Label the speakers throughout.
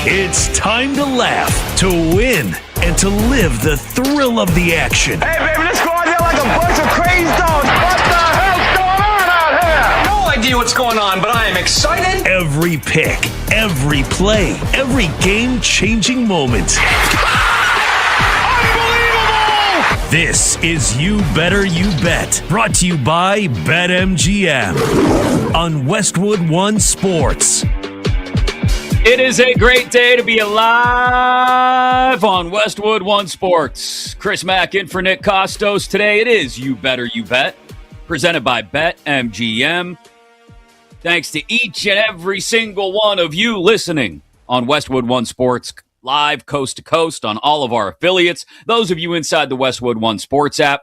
Speaker 1: It's time to laugh, to win, and to live the thrill of the action.
Speaker 2: Hey, baby, let's go out there like a bunch of crazy dogs. What the hell's going on out here?
Speaker 3: No idea what's going on, but I am excited.
Speaker 1: Every pick, every play, every game-changing moment.
Speaker 2: Unbelievable!
Speaker 1: This is You Better You Bet, brought to you by BetMGM on Westwood One Sports.
Speaker 4: It is a great day to be alive on Westwood One Sports. Chris Mack in for Nick Kostos. Today it is You Better You Bet, presented by BetMGM. Thanks to each and every single one of you listening on Westwood One Sports, live coast to coast on all of our affiliates. Those of you inside the Westwood One Sports app,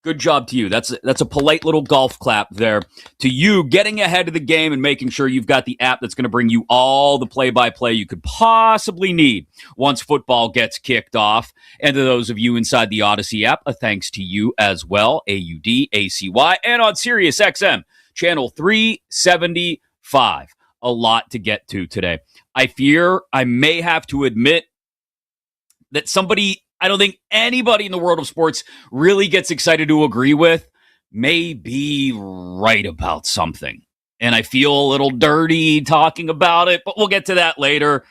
Speaker 4: good job to you. That's a polite little golf clap there to you getting ahead of the game and making sure you've got the app that's going to bring you all the play-by-play you could possibly need once football gets kicked off. And to those of you inside the Odyssey app, a thanks to you as well, AUDACY, and on Sirius XM, channel 375. A lot to get to today. I fear I may have to admit that I don't think anybody in the world of sports really gets excited to agree with, may be right about something. And I feel a little dirty talking about it, but we'll get to that later.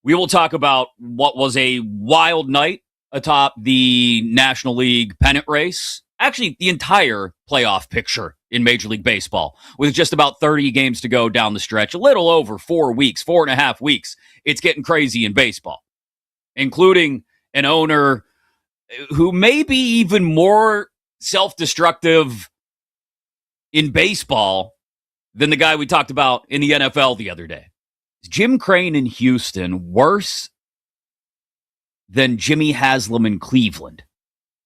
Speaker 4: We will talk about what was a wild night atop the National League pennant race. Actually, the entire playoff picture in Major League Baseball, with just about 30 games to go down the stretch, a little over 4.5 weeks. It's getting crazy in baseball, including an owner who may be even more self-destructive in baseball than the guy we talked about in the NFL the other day. Is Jim Crane in Houston worse than Jimmy Haslam in Cleveland?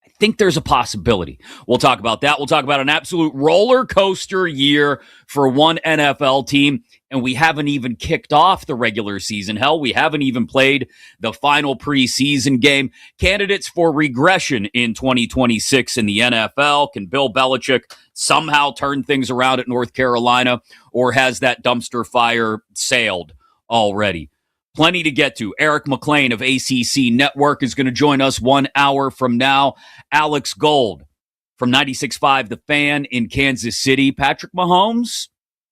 Speaker 4: I think there's a possibility. We'll talk about that. We'll talk about an absolute roller coaster year for one NFL team, and we haven't even kicked off the regular season. Hell, we haven't even played the final preseason game. Candidates for regression in 2026 in the NFL. Can Bill Belichick somehow turn things around at North Carolina, or has that dumpster fire sailed already? Plenty to get to. Eric McLean of ACC Network is going to join us 1 hour from now. Alex Gold from 96.5 The Fan in Kansas City. Patrick Mahomes,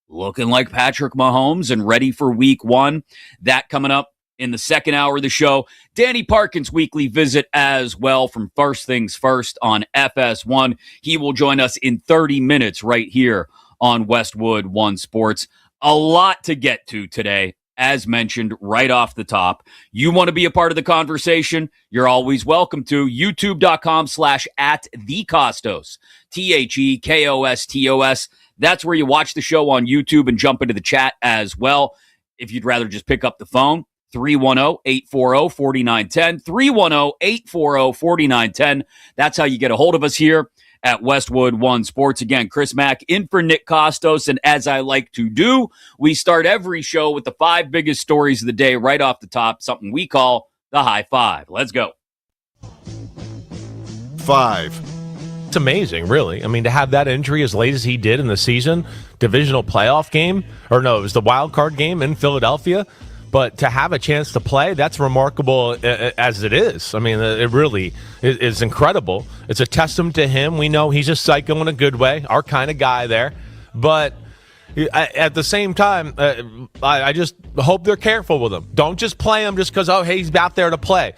Speaker 4: looking like Patrick Mahomes and ready for week one. That coming up in the second hour of the show. Danny Parkin's weekly visit as well from First Things First on FS1. He will join us in 30 minutes right here on Westwood One Sports. A lot to get to today. As mentioned right off the top, you want to be a part of the conversation? You're always welcome to. YouTube.com/@thekostos. TheKostos. That's where you watch the show on YouTube and jump into the chat as well. If you'd rather just pick up the phone, 310-840-4910. 310-840-4910. That's how you get a hold of us here at Westwood One Sports. Again, Chris Mack in for Nick Kostos, and as I like to do, we start every show with the 5 biggest stories of the day right off the top, something we call the High Five. Let's go.
Speaker 5: 5.
Speaker 6: It's amazing, really. I mean, to have that injury as late as he did in the season, divisional playoff game, or no, it was the wild card game in Philadelphia, but to have a chance to play, that's remarkable as it is. I mean, it really is incredible. It's a testament to him. We know he's a psycho in a good way, our kind of guy there. But at the same time, I just hope they're careful with him. Don't just play him just because, hey, he's out there to play.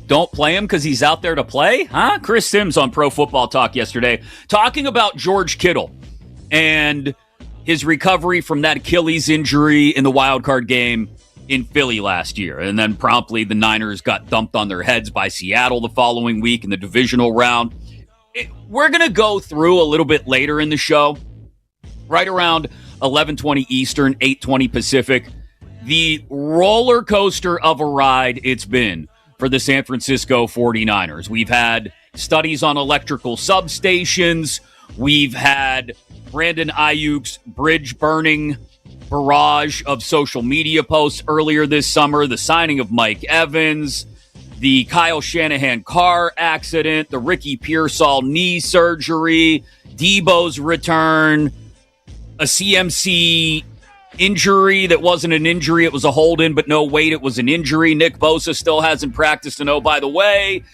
Speaker 4: Don't play him because he's out there to play? Huh? Chris Sims on Pro Football Talk yesterday talking about George Kittle and his recovery from that Achilles injury in the wild card game in Philly last year. And then promptly the Niners got dumped on their heads by Seattle the following week in the divisional round. We're going to go through a little bit later in the show, right around 11:20 Eastern, 8:20 Pacific, the roller coaster of a ride it's been for the San Francisco 49ers. We've had studies on electrical substations. We've had Brandon Ayuk's bridge-burning barrage of social media posts earlier this summer, the signing of Mike Evans, the Kyle Shanahan car accident, the Ricky Pearsall knee surgery, Debo's return, a CMC injury that wasn't an injury. It was a hold-in, but no, wait, it was an injury. Nick Bosa still hasn't practiced. And oh, by the way,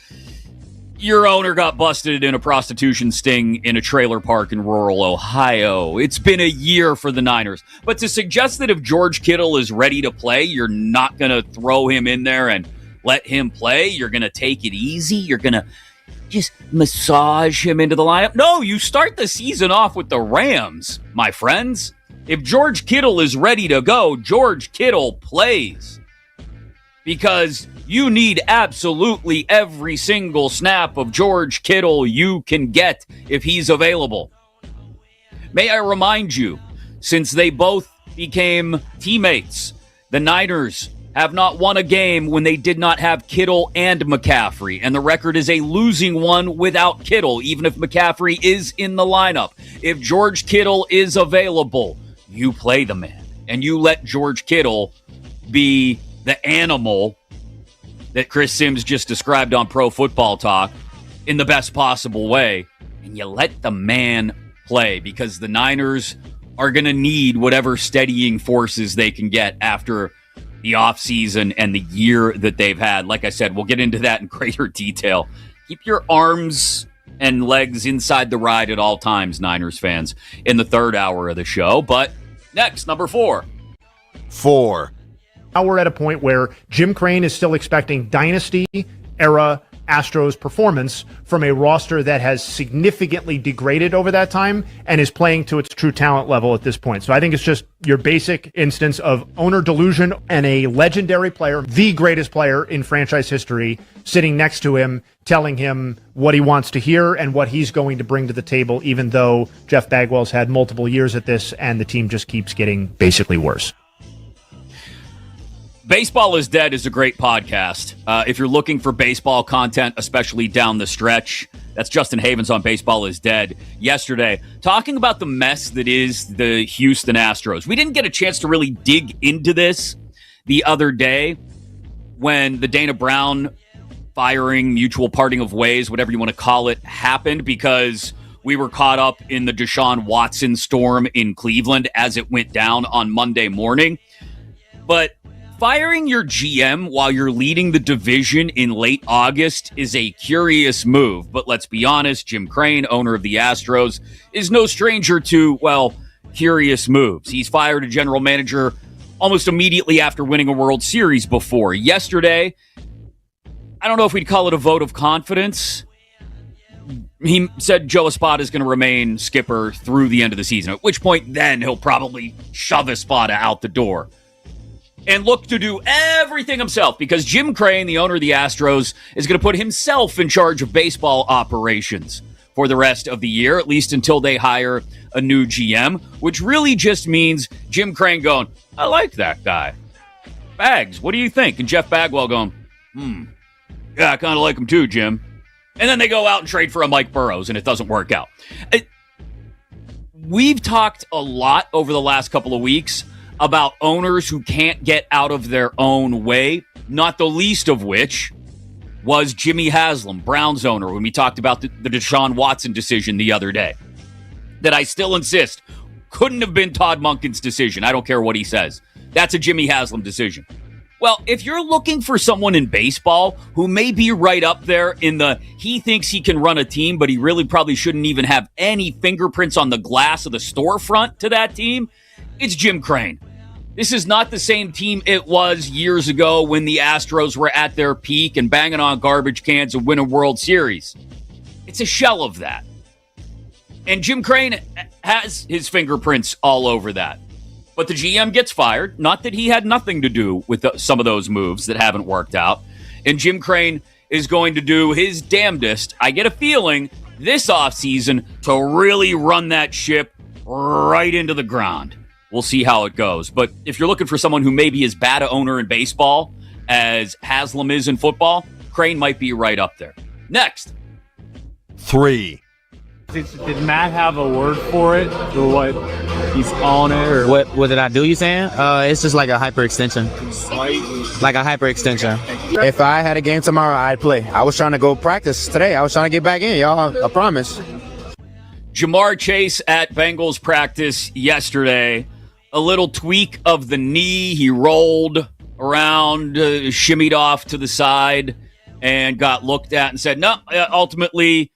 Speaker 4: your owner got busted in a prostitution sting in a trailer park in rural Ohio. It's been a year for the Niners. But to suggest that if George Kittle is ready to play, you're not going to throw him in there and let him play. You're going to take it easy. You're going to just massage him into the lineup. No, you start the season off with the Rams, my friends. If George Kittle is ready to go, George Kittle plays. Because you need absolutely every single snap of George Kittle you can get if he's available. May I remind you, since they both became teammates, the Niners have not won a game when they did not have Kittle and McCaffrey, and the record is a losing one without Kittle, even if McCaffrey is in the lineup. If George Kittle is available, you play the man, and you let George Kittle be the animal that Chris Sims just described on Pro Football Talk in the best possible way, and you let the man play, because the Niners are going to need whatever steadying forces they can get after the offseason and the year that they've had. Like I said, we'll get into that in greater detail. Keep your arms and legs inside the ride at all times, Niners fans, in the third hour of the show. But next, number 4.
Speaker 5: Now we're at a point where Jim Crane is still expecting dynasty-era Astros performance from a roster that has significantly degraded over that time and is playing to its true talent level at this point. So I think it's just your basic instance of owner delusion and a legendary player, the greatest player in franchise history, sitting next to him, telling him what he wants to hear and what he's going to bring to the table, even though Jeff Bagwell's had multiple years at this and the team just keeps getting basically worse.
Speaker 4: Baseball is Dead is a great podcast. If you're looking for baseball content, especially down the stretch, that's Justin Havens on Baseball is Dead yesterday, talking about the mess that is the Houston Astros. We didn't get a chance to really dig into this the other day when the Dana Brown firing, mutual parting of ways, whatever you want to call it, happened, because we were caught up in the Deshaun Watson storm in Cleveland as it went down on Monday morning. But firing your GM while you're leading the division in late August is a curious move. But let's be honest, Jim Crane, owner of the Astros, is no stranger to, well, curious moves. He's fired a general manager almost immediately after winning a World Series before. Yesterday, I don't know if we'd call it a vote of confidence. He said Joe Espada is going to remain skipper through the end of the season, at which point then he'll probably shove Espada out the door and look to do everything himself, because Jim Crane, the owner of the Astros, is going to put himself in charge of baseball operations for the rest of the year, at least until they hire a new GM, which really just means Jim Crane going, I like that guy. Bags, what do you think? And Jeff Bagwell going, yeah, I kind of like him too, Jim. And then they go out and trade for a Mike Burrows, and it doesn't work out. We've talked a lot over the last couple of weeks about owners who can't get out of their own way, not the least of which was Jimmy Haslam, Browns owner, when we talked about the Deshaun Watson decision the other day, that I still insist couldn't have been Todd Monken's decision. I don't care what he says. That's a Jimmy Haslam decision. Well, if you're looking for someone in baseball who may be right up there in the he thinks he can run a team, but he really probably shouldn't even have any fingerprints on the glass of the storefront to that team, it's Jim Crane. This is not the same team it was years ago when the Astros were at their peak and banging on garbage cans and win a World Series. It's a shell of that. And Jim Crane has his fingerprints all over that. But the GM gets fired. Not that he had nothing to do with some of those moves that haven't worked out. And Jim Crane is going to do his damnedest, I get a feeling, this offseason to really run that ship right into the ground. We'll see how it goes. But if you're looking for someone who may be as bad an owner in baseball as Haslam is in football, Crane might be right up there. Next.
Speaker 7: 3.
Speaker 8: Did Matt have a word for it, or what he's on it, or
Speaker 9: what did I do, you saying? It's just like a hyperextension. Like a hyperextension.
Speaker 10: If I had a game tomorrow, I'd play. I was trying to go practice today. I was trying to get back in, y'all. I promise.
Speaker 4: Jamar Chase at Bengals practice yesterday a little tweak of the knee. He rolled around, shimmied off to the side, and got looked at and said, no, ultimately,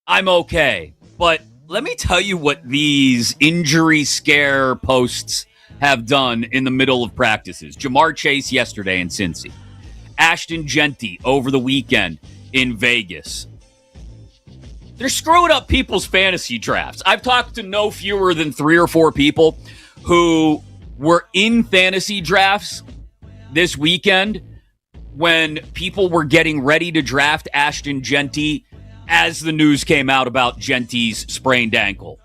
Speaker 4: I'm okay. But let me tell you what these injury scare posts have done in the middle of practices. Jamar Chase yesterday in Cincy. Ashton Genty over the weekend in Vegas. They're screwing up people's fantasy drafts. I've talked to no fewer than 3 or 4 people who were in fantasy drafts this weekend when people were getting ready to draft Ashton Genty as the news came out about Genty's sprained ankle.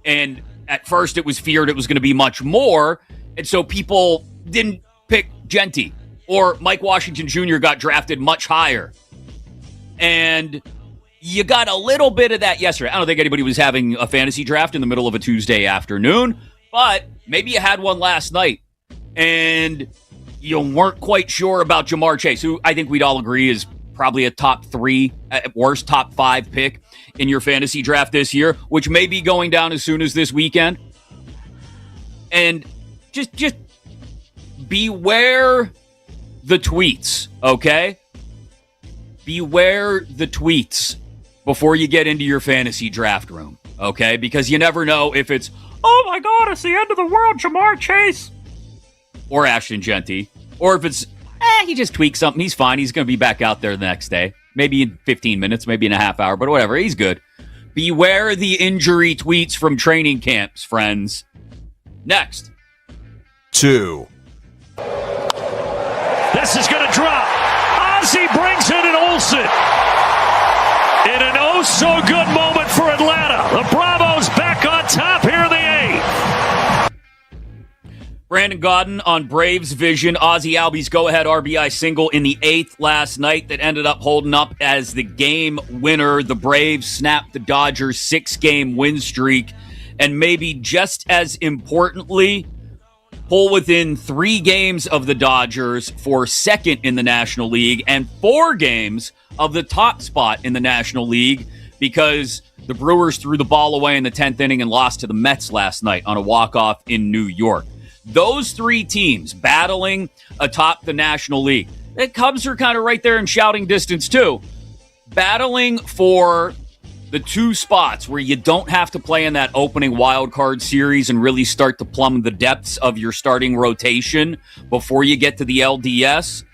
Speaker 4: And at first it was feared it was going to be much more, and so people didn't pick Genty. Or Mike Washington Jr. got drafted much higher. And you got a little bit of that yesterday. I don't think anybody was having a fantasy draft in the middle of a Tuesday afternoon, but maybe you had one last night and you weren't quite sure about Jamar Chase, who I think we'd all agree is probably a top 3, at worst top 5 pick in your fantasy draft this year, which may be going down as soon as this weekend. And just beware the tweets, okay? Beware the tweets before you get into your fantasy draft room, okay? Because you never know if it's, oh my God, it's the end of the world, Jamar Chase, or Ashton Genty, or if it's, he just tweaked something, he's fine, he's going to be back out there the next day, maybe in 15 minutes, maybe in a half hour, but whatever, he's good. Beware the injury tweets from training camps, friends. Next.
Speaker 7: 2.
Speaker 1: This is going to drop. Ozzie brings in an Olsen. In an oh-so-good moment for Atlanta. The Bravos back on top here in the 8th. Brandon Gaudin on Braves Vision. Ozzie Albies go-ahead RBI single in the 8th last night that ended up holding up as the game winner. The Braves snapped the Dodgers' 6-game win streak. And maybe just as importantly, pull within 3 games of the Dodgers for second in the National League and 4 games of the top spot in the National League because the Brewers threw the ball away in the 10th inning and lost to the Mets last night on a walk-off in New York. Those 3 teams battling atop the National League. The Cubs are kind of right there in shouting distance too. Battling for the 2 spots where you don't have to play in that opening wild card series and really start to plumb the depths of your starting rotation before you get to the LDS.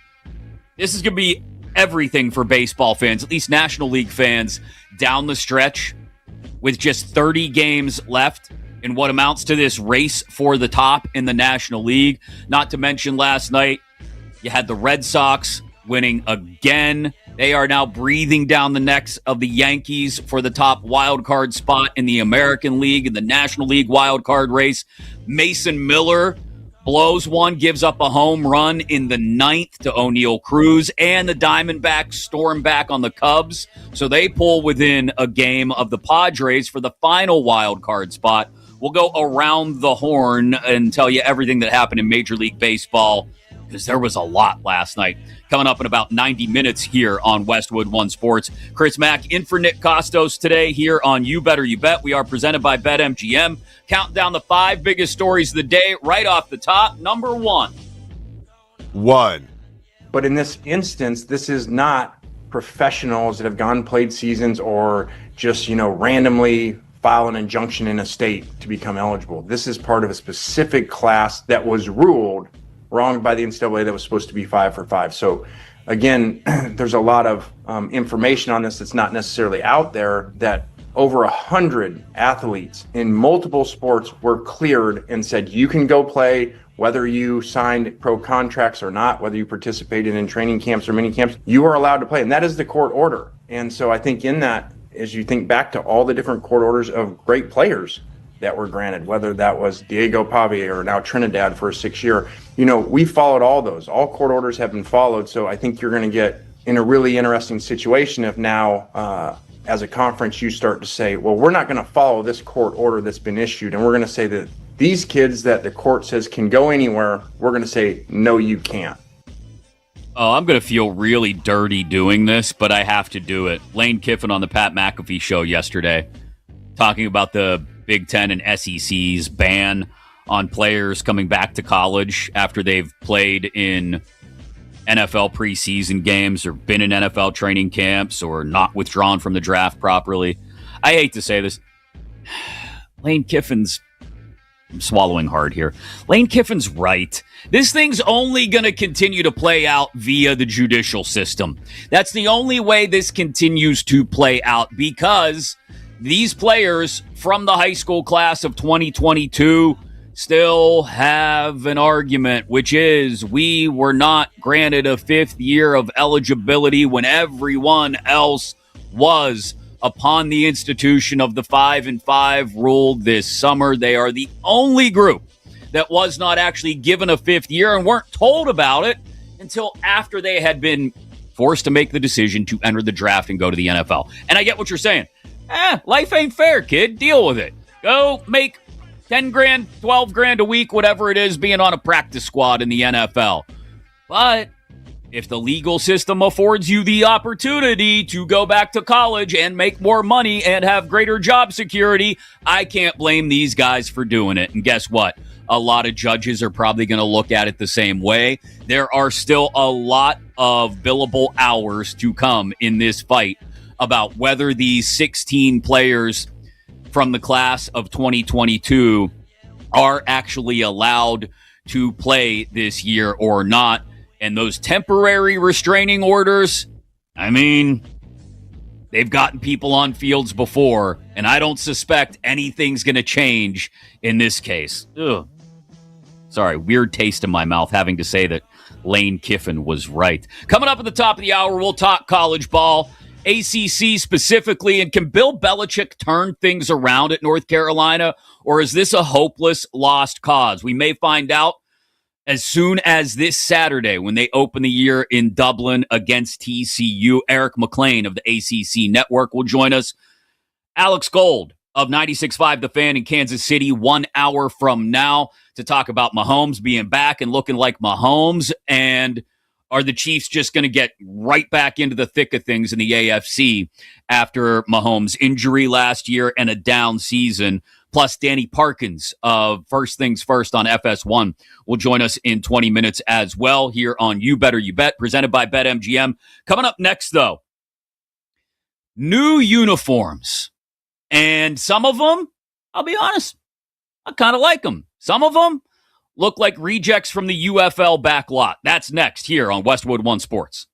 Speaker 1: This is going to be everything for baseball fans, at least National League fans, down the stretch with just 30 games left in what amounts to this race for the top in the National League. Not to mention last night, you had the Red Sox winning again. They are now breathing down the necks of the Yankees for the top wild card spot in the American League and the National League wild card race. Mason Miller blows one, gives up a home run in the 9th to O'Neal Cruz, and the Diamondbacks storm back on the Cubs. So they pull within a game of the Padres for the final wild card spot. We'll go around the horn and tell you everything that happened in Major League Baseball because there was a lot last night. Coming up in about 90 minutes here on Westwood One Sports. Chris Mack in for Nick Kostos today here on You Better You Bet. We are presented by BetMGM. Counting down the 5 biggest stories of the day right off the top. Number 1.
Speaker 7: 1.
Speaker 10: But in this instance, this is not professionals that have gone played seasons or just, randomly file an injunction in a state to become eligible. This is part of a specific class that was ruled wronged by the NCAA that was supposed to be 5 for 5. So again, there's a lot of information on this that's not necessarily out there, that over 100 athletes in multiple sports were cleared and said, you can go play, whether you signed pro contracts or not, whether you participated in training camps or mini camps, you are allowed to play. And that is the court order. And so I think in that, as you think back to all the different court orders of great players that were granted, whether that was Diego Pavia or now Trinidad for a 6-year, we followed all those. All court orders have been followed. So I think you're going to get in a really interesting situation if now, as a conference, you start to say, well, we're not going to follow this court order that's been issued. And we're going to say that these kids that the court says can go anywhere, we're going to say, no, you can't.
Speaker 4: Oh, I'm going to feel really dirty doing this, but I have to do it. Lane Kiffin on the Pat McAfee show yesterday, talking about the Big Ten and SEC's ban on players coming back to college after they've played in NFL preseason games or been in NFL training camps or not withdrawn from the draft properly. I hate to say this. Lane Kiffin's, I'm swallowing hard here. Lane Kiffin's right. This thing's only going to continue to play out via the judicial system. That's the only way this continues to play out, because these players from the high school class of 2022 still have an argument, which is we were not granted a 5th year of eligibility when everyone else was. Upon the institution of the 5-and-5 rule this summer, they are the only group that was not actually given a 5th year and weren't told about it until after they had been forced to make the decision to enter the draft and go to the NFL. And I get what you're saying. Life ain't fair, kid. Deal with it. Go make 10 grand, 12 grand a week, whatever it is, being on a practice squad in the NFL. But if the legal system affords you the opportunity to go back to college and make more money and have greater job security, I can't blame these guys for doing it. And guess what? A lot of judges are probably going to look at it the same way. There are still a lot of billable hours to come in this fight about whether these 16 players from the class of 2022 are actually allowed to play this year or not. And those temporary restraining orders, I mean, they've gotten people on fields before, and I don't suspect anything's going to change in this case. Ugh. Sorry, weird taste in my mouth having to say that Lane Kiffin was right. Coming up at the top of the hour, we'll talk college ball, ACC specifically, and can Bill Belichick turn things around at North Carolina, or is this a hopeless lost cause? We may find out as soon as this Saturday when they open the year in Dublin against TCU. Eric McLean of the ACC Network will join us. Alex Gold of 96.5 The Fan in Kansas City 1 hour from now to talk about Mahomes being back and looking like Mahomes. And are the Chiefs just going to get right back into the thick of things in the AFC after Mahomes' injury last year and a down season? Plus, Danny Parkins of First Things First on FS1 will join us in 20 minutes as well here on You Better You Bet, presented by BetMGM. Coming up next, though, new uniforms. And some of them, I'll be honest, I kind of like them. Some of them look like rejects from the UFL backlot. That's next here on Westwood One Sports.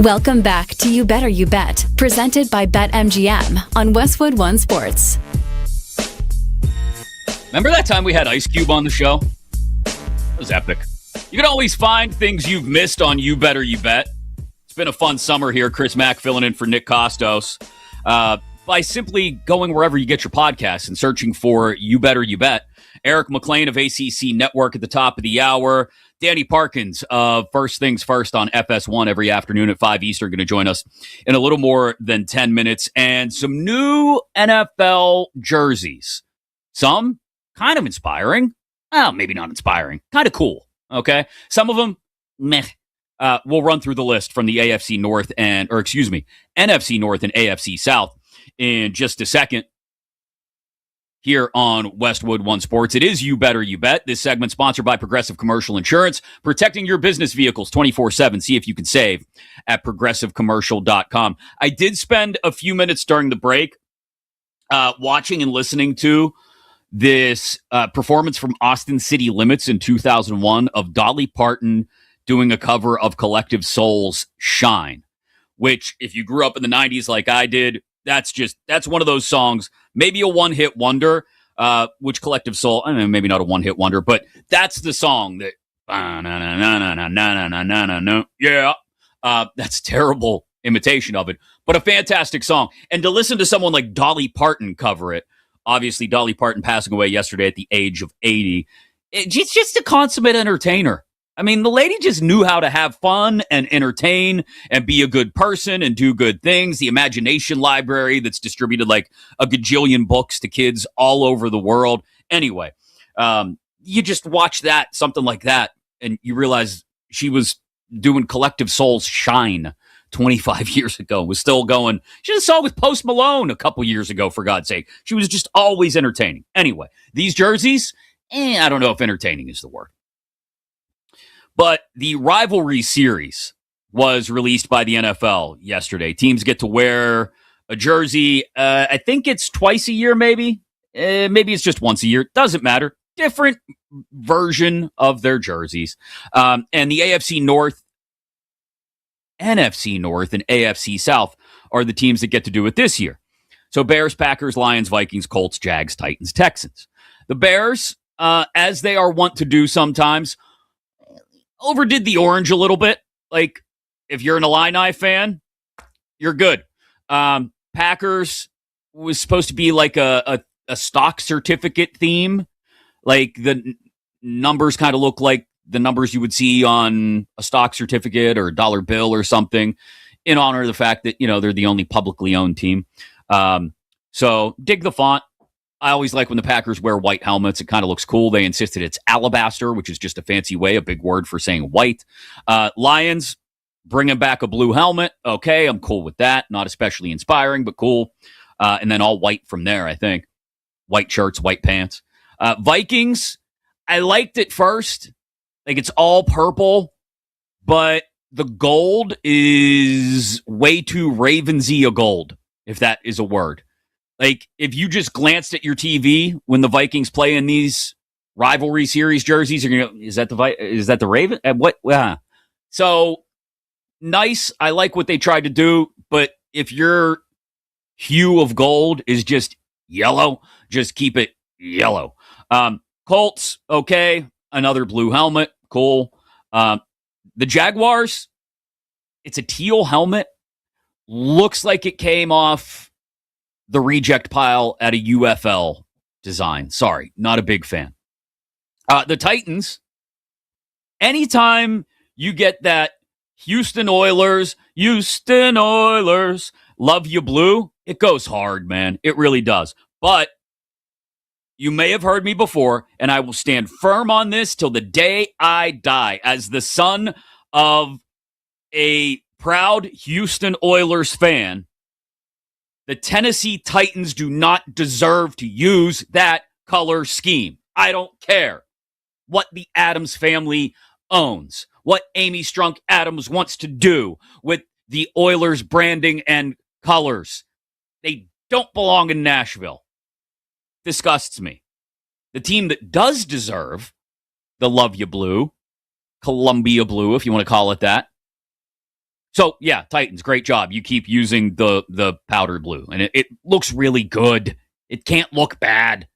Speaker 11: Welcome back to You Better You Bet, presented by BetMGM on Westwood One Sports.
Speaker 4: Remember that time we had Ice Cube on the show? It was epic. You can always find things you've missed on You Better You Bet. It's been a fun summer here. Chris Mack filling in for Nick Kostos. By simply going wherever you get your podcasts and searching for You Better You Bet. Eric McLean of ACC Network at the top of the hour. Danny Parkins of First Things First on FS1 every afternoon at 5 Eastern going to join us in a little more than 10 minutes. And some new NFL jerseys. Some kind of inspiring. Well, maybe not inspiring. Kind of cool. Okay. Some of them, meh. We'll run through the list from the NFC North NFC North and AFC South in just a second here on Westwood One Sports. It is You Better You Bet. This segment sponsored by Progressive Commercial Insurance, protecting your business vehicles 24/7. See if you can save at progressivecommercial.com. I did spend a few minutes during the break watching and listening to this performance from Austin City Limits in 2001 of Dolly Parton doing a cover of Collective Soul's Shine, which if you grew up in the 90s like I did, that's one of those songs, maybe a one-hit wonder, which Collective Soul, I don't know, maybe not a one-hit wonder, but that's the song that, yeah, that's terrible imitation of it, but a fantastic song. And to listen to someone like Dolly Parton cover it, obviously Dolly Parton passing away yesterday at the age of 80, it's just a consummate entertainer. I mean, the lady just knew how to have fun and entertain and be a good person and do good things. The Imagination Library that's distributed like a gajillion books to kids all over the world. Anyway, you just watch that, something like that, and you realize she was doing Collective Soul's Shine 25 years ago, was still going. She did a song with Post Malone a couple years ago, for God's sake. She was just always entertaining. Anyway, these jerseys, I don't know if entertaining is the word. But the rivalry series was released by the NFL yesterday. Teams get to wear a jersey. I think it's twice a year, maybe. Maybe it's just once a year. Doesn't matter. Different version of their jerseys. And the NFC North, NFC North, and AFC South are the teams that get to do it this year. So Bears, Packers, Lions, Vikings, Colts, Jags, Titans, Texans. The Bears, as they are wont to do sometimes, overdid the orange a little bit. Like, if you're an Illini fan, you're good. Packers was supposed to be like a stock certificate theme. Like, the numbers kind of look like the numbers you would see on a stock certificate or a dollar bill or something, in honor of the fact that, they're the only publicly owned team. So dig the font. I always like when the Packers wear white helmets. It kind of looks cool. They insisted it's alabaster, which is just a fancy way, a big word for saying white. Lions, bringing back a blue helmet. Okay, I'm cool with that. Not especially inspiring, but cool. And then all white from there, I think. White shirts, white pants. Vikings, I liked it first. Like, it's all purple, but the gold is way too Ravensy a gold, if that is a word. Like, if you just glanced at your TV when the Vikings play in these rivalry series jerseys, you're gonna go, is that the Raven? What? So nice. I like what they tried to do, but if your hue of gold is just yellow, just keep it yellow. Colts, okay, another blue helmet, cool. The Jaguars, it's a teal helmet. Looks like it came off the reject pile at a UFL design. Sorry, not a big fan. The Titans, anytime you get that Houston Oilers, love you blue, it goes hard, man. It really does. But you may have heard me before, and I will stand firm on this till the day I die. As the son of a proud Houston Oilers fan, the Tennessee Titans do not deserve to use that color scheme. I don't care what the Adams family owns, what Amy Strunk Adams wants to do with the Oilers branding and colors. They don't belong in Nashville. Disgusts me. The team that does deserve the Love You Blue, Columbia Blue, if you want to call it that, So, yeah, Titans, great job. You keep using the powder blue, and it looks really good. It can't look bad,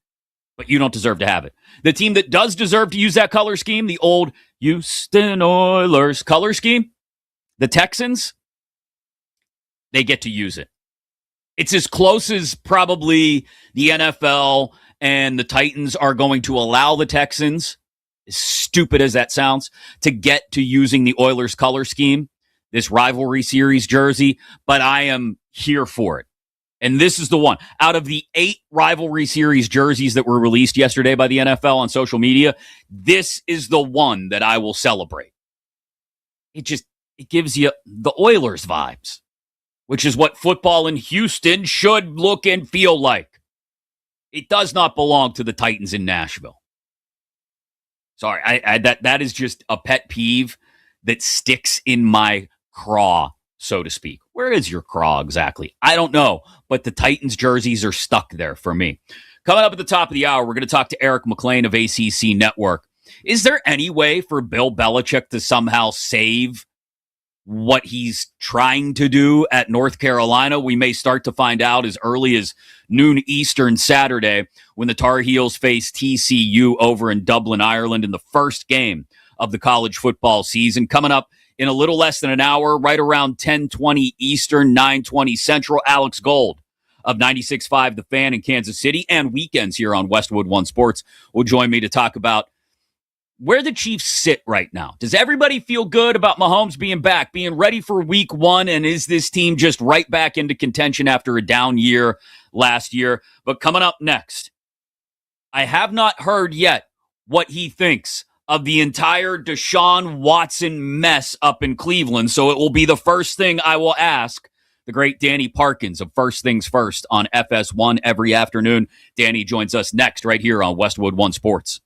Speaker 4: but you don't deserve to have it. The team that does deserve to use that color scheme, the old Houston Oilers color scheme, the Texans, they get to use it. It's as close as probably the NFL and the Titans are going to allow the Texans, as stupid as that sounds, to get to using the Oilers color scheme, this rivalry series jersey, but I am here for it. And this is the one. Out of the 8 rivalry series jerseys that were released yesterday by the NFL on social media, this is the one that I will celebrate. It gives you the Oilers vibes, which is what football in Houston should look and feel like. It does not belong to the Titans in Nashville. Sorry, that is just a pet peeve that sticks in my craw, so to speak. Where is your craw exactly? I don't know, but the Titans jerseys are stuck there for me. Coming up at the top of the hour, we're going to talk to Eric McLean of ACC Network. Is there any way for Bill Belichick to somehow save what he's trying to do at North Carolina? We may start to find out as early as noon Eastern Saturday when the Tar Heels face TCU over in Dublin, Ireland in the first game of the college football season. Coming up in a little less than an hour, right around 10:20 Eastern, 9:20 Central, Alex Gold of 96.5 The Fan in Kansas City and weekends here on Westwood One Sports will join me to talk about where the Chiefs sit right now. Does everybody feel good about Mahomes being back, being ready for week 1? And is this team just right back into contention after a down year last year? But coming up next, I have not heard yet what he thinks of the entire Deshaun Watson mess up in Cleveland. So it will be the first thing I will ask the great Danny Parkins of First Things First on FS1 every afternoon. Danny joins us next right here on Westwood One Sports.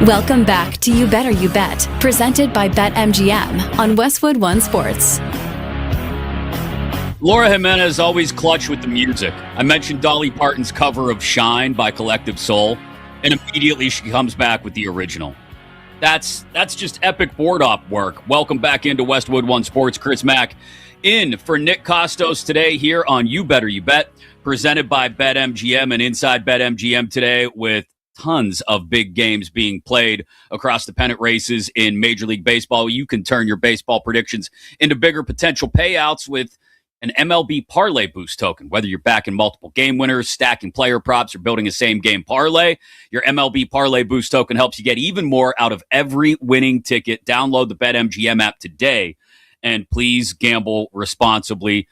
Speaker 11: Welcome back to You Better You Bet, presented by BetMGM on Westwood One Sports.
Speaker 4: Laura Jimenez always clutch with the music. I mentioned Dolly Parton's cover of Shine by Collective Soul, and immediately she comes back with the original. That's just epic board op work. Welcome back into Westwood One Sports. Chris Mack in for Nick Kostos today here on You Better You Bet, presented by BetMGM and inside BetMGM today with tons of big games being played across the pennant races in Major League Baseball. You can turn your baseball predictions into bigger potential payouts with an MLB Parlay Boost token. Whether you're backing multiple game winners, stacking player props, or building a same-game parlay, your MLB Parlay Boost token helps you get even more out of every winning ticket. Download the BetMGM app today, and please gamble responsibly.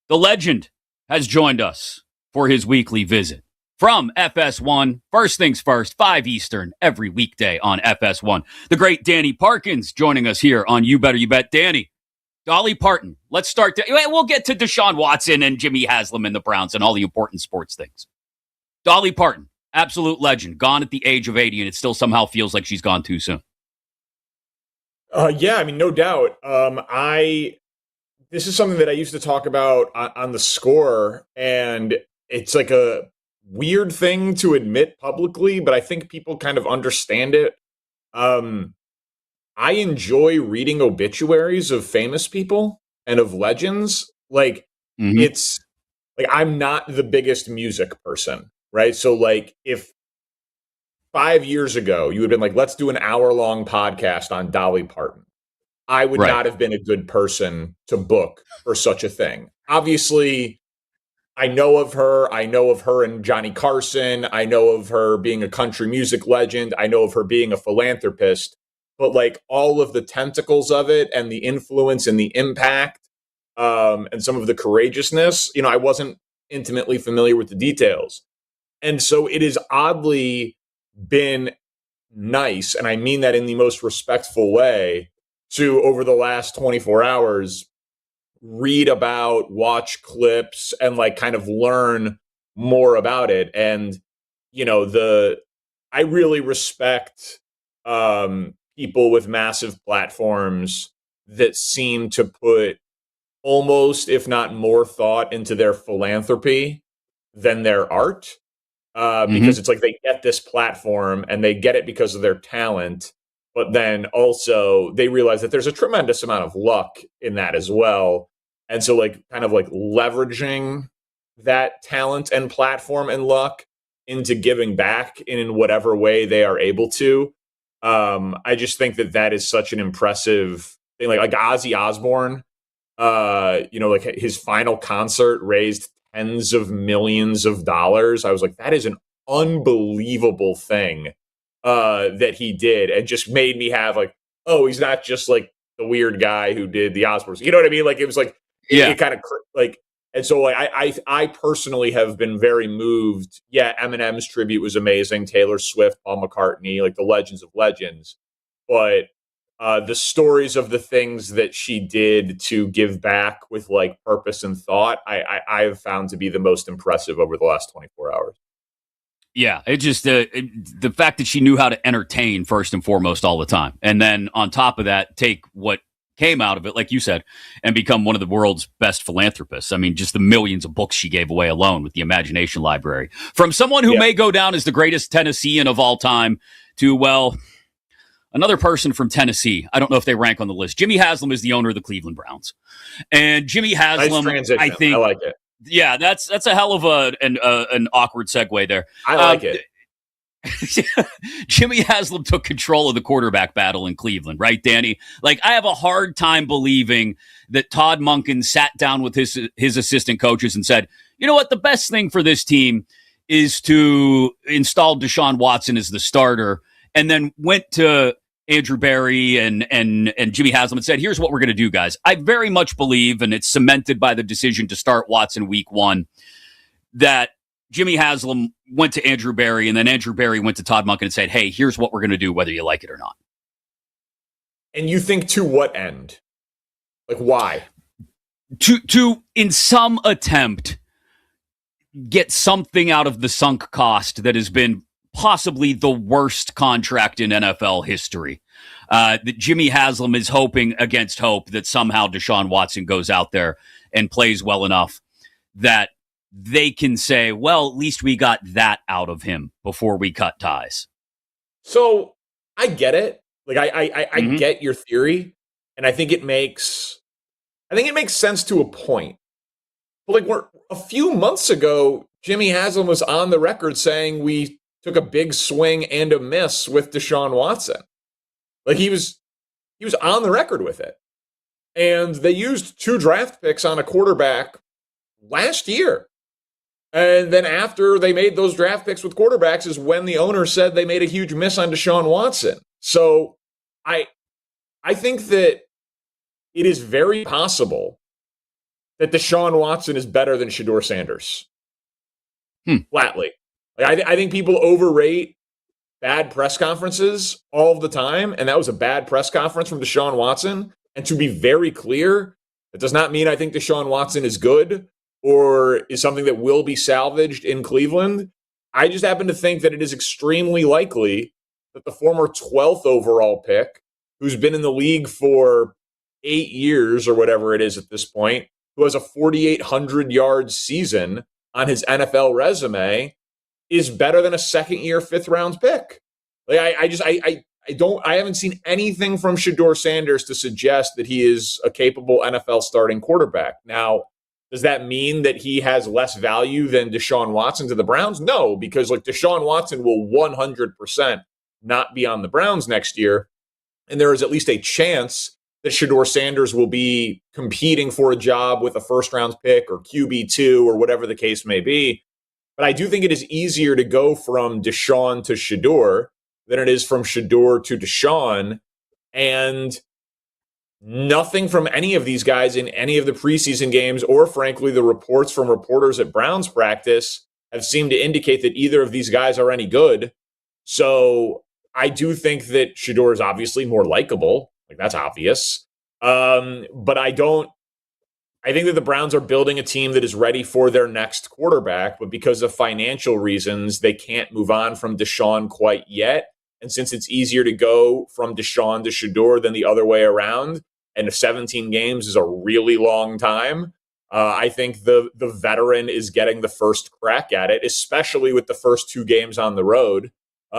Speaker 4: The legend has joined us for his weekly visit. From FS1, first things first, 5 Eastern, every weekday on FS1. The great Danny Parkins joining us here on You Better You Bet. Danny, Dolly Parton, let's start. We'll get to Deshaun Watson and Jimmy Haslam and the Browns and all the important sports things. Dolly Parton, absolute legend, gone at the age of 80, and it still somehow feels like she's gone too soon.
Speaker 12: Yeah, I mean, no doubt. This is something that I used to talk about on the Score, and it's like a weird thing to admit publicly, but I think people kind of understand it. I enjoy reading obituaries of famous people and of legends. Like, it's like, I'm not the biggest music person, right? So like, if 5 years ago you had been like, let's do an hour-long podcast on Dolly Parton, I would not have been a good person to book for such a thing. Obviously, I know of her. I know of her and Johnny Carson. I know of her being a country music legend. I know of her being a philanthropist. But like all of the tentacles of it and the influence and the impact and some of the courageousness, I wasn't intimately familiar with the details. And so it has oddly been nice, and I mean that in the most respectful way, to over the last 24 hours read about, watch clips, and like kind of learn more about it. And, I really respect people with massive platforms that seem to put almost, if not more, thought into their philanthropy than their art. Because it's like they get this platform and they get it because of their talent, but then also they realize that there's a tremendous amount of luck in that as well. And so like kind of like leveraging that talent and platform and luck into giving back in whatever way they are able to. I just think that is such an impressive thing. Like Ozzy Osbourne, like his final concert raised tens of millions of dollars. I was like, that is an unbelievable thing that he did, and just made me have like, oh, he's not just like the weird guy who did the Osbournes. You know what I mean? Like it was like, it kind of like, and so like I personally have been very moved. Yeah, Eminem's tribute was amazing. Taylor Swift, Paul McCartney, like the legends of legends. But the stories of the things that she did to give back with like purpose and thought, I have found to be the most impressive over the last 24 hours.
Speaker 4: Yeah, it just the fact that she knew how to entertain first and foremost all the time, and then on top of that, take what came out of it, like you said, and become one of the world's best philanthropists. I mean, just the millions of books she gave away alone with the Imagination Library. From someone who may go down as the greatest Tennessean of all time to, well, another person from Tennessee. I don't know if they rank on the list. Jimmy Haslam is the owner of the Cleveland Browns. And Jimmy Haslam, I think,
Speaker 12: I like it.
Speaker 4: Yeah, that's a hell of an awkward segue there.
Speaker 12: I like it.
Speaker 4: Jimmy Haslam took control of the quarterback battle in Cleveland, right, Danny? Like, I have a hard time believing that Todd Monken sat down with his assistant coaches and said, you know what, the best thing for this team is to install Deshaun Watson as the starter, and then went to Andrew Berry and Jimmy Haslam and said, here's what we're going to do, guys. I very much believe, and it's cemented by the decision to start Watson week 1, that Jimmy Haslam went to Andrew Berry, and then Andrew Berry went to Todd Monken and said, hey, here's what we're going to do, whether you like it or not.
Speaker 12: And you think to what end? Like, why?
Speaker 4: To in some attempt, get something out of the sunk cost that has been possibly the worst contract in NFL history. That Jimmy Haslam is hoping against hope that somehow Deshaun Watson goes out there and plays well enough that they can say, well, at least we got that out of him before we cut ties.
Speaker 12: So I get it. Like I get your theory, and I think it makes sense to a point. But like a few months ago, Jimmy Haslam was on the record saying we took a big swing and a miss with Deshaun Watson. Like he was on the record with it. And they used 2 draft picks on a quarterback last year. And then after they made those draft picks with quarterbacks is when the owner said they made a huge miss on Deshaun Watson. So I think that it is very possible that Deshaun Watson is better than Shedeur Sanders. Flatly. Like, I think people overrate bad press conferences all of the time, and that was a bad press conference from Deshaun Watson. And to be very clear, that does not mean I think Deshaun Watson is good or is something that will be salvaged in Cleveland. I just happen to think that it is extremely likely that the former 12th overall pick, who's been in the league for 8 years or whatever it is at this point, who has a 4,800-yard season on his NFL resume, is better than a second-year, fifth-round pick. Like I haven't seen anything from Shedeur Sanders to suggest that he is a capable NFL starting quarterback. Now, does that mean that he has less value than Deshaun Watson to the Browns? No, because like Deshaun Watson will 100% not be on the Browns next year, and there is at least a chance that Shedeur Sanders will be competing for a job with a first-round pick or QB2 or whatever the case may be. But I do think it is easier to go from Deshaun to Shedeur than it is from Shedeur to Deshaun. And nothing from any of these guys in any of the preseason games, or frankly, the reports from reporters at Browns practice, have seemed to indicate that either of these guys are any good. So I do think that Shedeur is obviously more likable. Like, that's obvious. But I think that the Browns are building a team that is ready for their next quarterback, but because of financial reasons, they can't move on from Deshaun quite yet. And since it's easier to go from Deshaun to Shedeur than the other way around, and 17 games is a really long time, I think the veteran is getting the first crack at it, especially with the first 2 games on the road,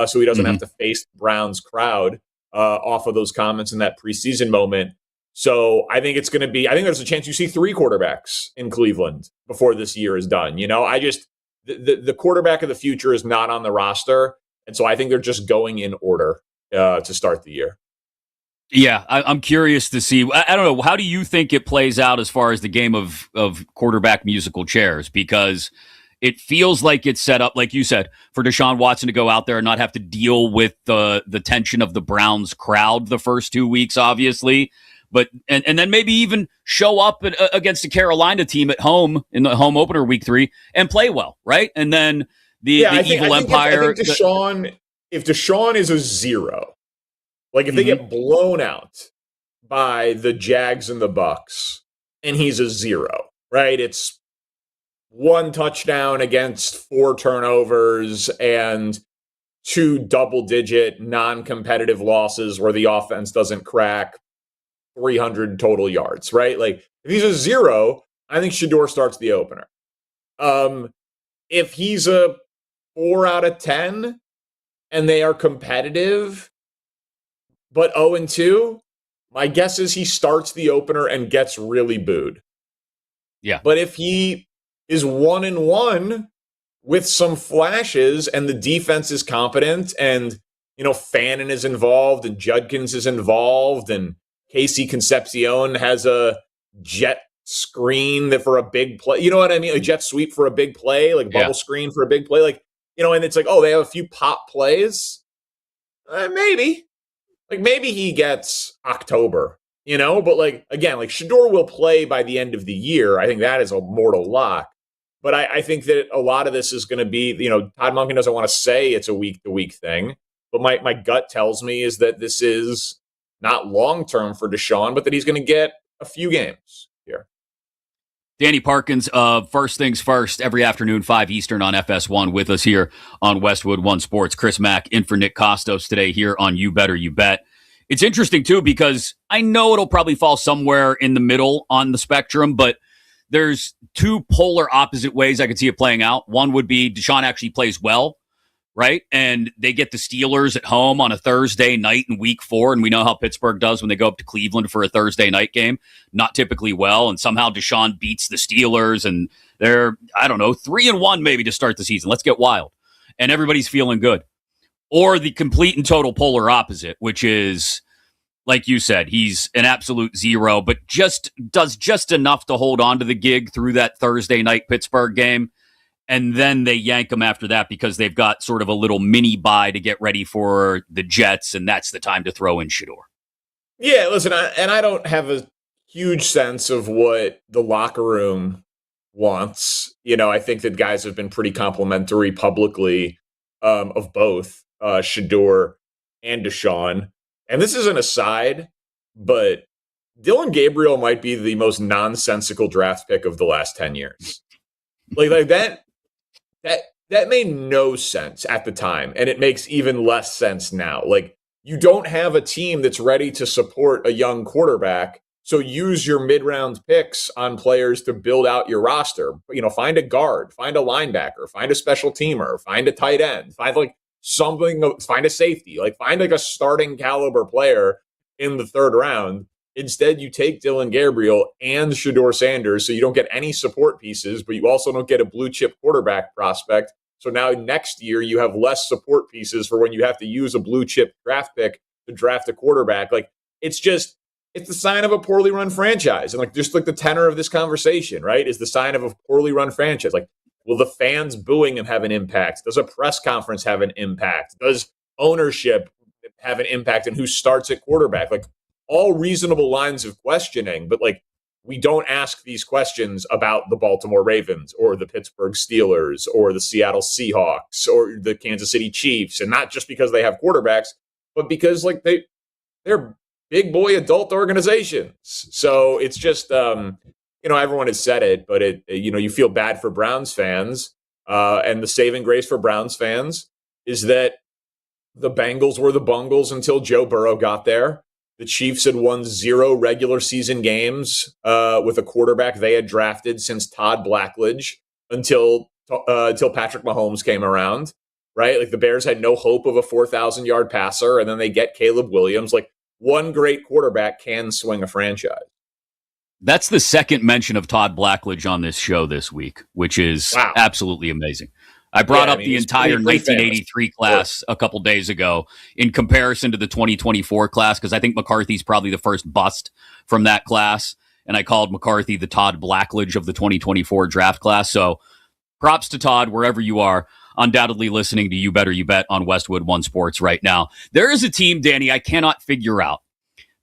Speaker 12: so he doesn't have to face the Browns crowd off of those comments in that preseason moment. So I think there's a chance you see 3 quarterbacks in Cleveland before this year is done. You know, the quarterback of the future is not on the roster. And so I think they're just going in order to start the year.
Speaker 4: Yeah, I'm curious to see. I don't know. How do you think it plays out as far as the game of quarterback musical chairs? Because it feels like it's set up, like you said, for Deshaun Watson to go out there and not have to deal with the tension of the Browns crowd the first 2 weeks, obviously. But and then maybe even show up against a Carolina team at home in the home opener week 3 and play well, right? And then the Evil Empire.
Speaker 12: If Deshaun is a 0, like if they get blown out by the Jags and the Bucks, and he's a 0, right? It's 1 touchdown against 4 turnovers and 2 double-digit non-competitive losses where the offense doesn't crack 300 total yards, right? Like, if he's a 0, I think Shedeur starts the opener. If he's a 4 out of 10 and they are competitive but 0-2, my guess is he starts the opener and gets really booed.
Speaker 4: Yeah.
Speaker 12: But if he is 1-1 with some flashes and the defense is competent and, you know, Fannin is involved and Judkins is involved and Casey Concepcion has a jet screen for a big play. You know what I mean? A jet sweep for a big play, like bubble screen for a big play. Like, you know, and it's like, oh, they have a few pop plays. Maybe. Like, maybe he gets October, you know? But, like, again, like, Shedeur will play by the end of the year. I think that is a mortal lock. But I think that a lot of this is going to be, you know, Todd Monken doesn't want to say it's a week-to-week thing. But my gut tells me is that this is not long-term for Deshaun, but that he's going to get a few games here.
Speaker 4: Danny Parkins of First Things First every afternoon, 5 Eastern on FS1 with us here on Westwood One Sports. Chris Mack in for Nick Kostos today here on You Better You Bet. It's interesting, too, because I know it'll probably fall somewhere in the middle on the spectrum, but there's two polar opposite ways I could see it playing out. One would be Deshaun actually plays well, right? And they get the Steelers at home on a Thursday night in week 4. And we know how Pittsburgh does when they go up to Cleveland for a Thursday night game. Not typically well. And somehow Deshaun beats the Steelers and they're, 3-1 maybe to start the season. Let's get wild. And everybody's feeling good. Or the complete and total polar opposite, which is, like you said, he's an absolute zero, but does just enough to hold on to the gig through that Thursday night Pittsburgh game. And then they yank him after that because they've got sort of a little mini bye to get ready for the Jets, and that's the time to throw in Shedeur.
Speaker 12: Yeah, listen, I don't have a huge sense of what the locker room wants. I think that guys have been pretty complimentary publicly of both Shedeur and Deshaun. And this is an aside, but Dillon Gabriel might be the most nonsensical draft pick of the last 10 years. Like that made no sense at the time, and it makes even less sense now. Like, you don't have a team that's ready to support a young quarterback, so use your mid-round picks on players to build out your roster. Find a guard, find a linebacker, find a special teamer, find a tight end, find a safety, find a starting caliber player in the third round. Instead, you take Dillon Gabriel and Shedeur Sanders, so you don't get any support pieces, but you also don't get a blue-chip quarterback prospect. So now next year, you have less support pieces for when you have to use a blue-chip draft pick to draft a quarterback. It's the sign of a poorly run franchise. And just the tenor of this conversation, right, is the sign of a poorly run franchise. Will the fans booing him have an impact? Does a press conference have an impact? Does ownership have an impact in who starts at quarterback? All reasonable lines of questioning, but we don't ask these questions about the Baltimore Ravens or the Pittsburgh Steelers or the Seattle Seahawks or the Kansas City Chiefs. And not just because they have quarterbacks, but because they're big boy adult organizations. So it's just, everyone has said it, but you feel bad for Browns fans. And the saving grace for Browns fans is that the Bengals were the Bungles until Joe Burrow got there. The Chiefs had won 0 regular season games with a quarterback they had drafted since Todd Blackledge until Patrick Mahomes came around, right? The Bears had no hope of a 4,000-yard passer, and then they get Caleb Williams. One great quarterback can swing a franchise.
Speaker 4: That's the second mention of Todd Blackledge on this show this week, which is absolutely amazing. I brought up the entire 1983 class a couple days ago in comparison to the 2024 class, because I think McCarthy's probably the first bust from that class. And I called McCarthy the Todd Blackledge of the 2024 draft class. So props to Todd, wherever you are, undoubtedly listening to You Better You Bet on Westwood One Sports right now. There is a team, Danny, I cannot figure out,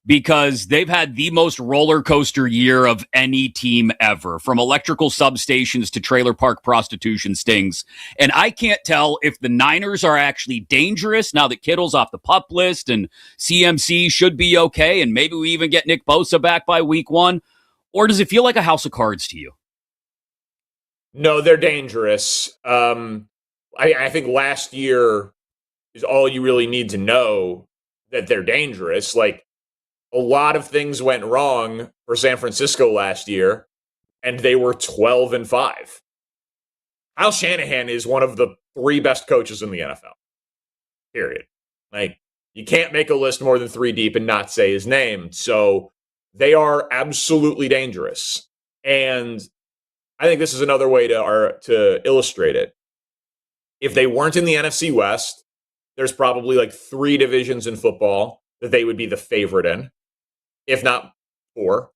Speaker 4: because they've had the most roller coaster year of any team ever, from electrical substations to trailer park prostitution stings. And I can't tell if the Niners are actually dangerous now that Kittle's off the PUP list and CMC should be okay, and maybe we even get Nick Bosa back by week 1, or does it feel like a house of cards to you?
Speaker 12: No, they're dangerous. I think last year is all you really need to know that they're dangerous. A lot of things went wrong for San Francisco last year, and they were 12-5. Kyle Shanahan is one of the 3 best coaches in the NFL, period. You can't make a list more than 3 deep and not say his name. So they are absolutely dangerous. And I think this is another way to illustrate it. If they weren't in the NFC West, there's probably 3 divisions in football that they would be the favorite in, if not 4.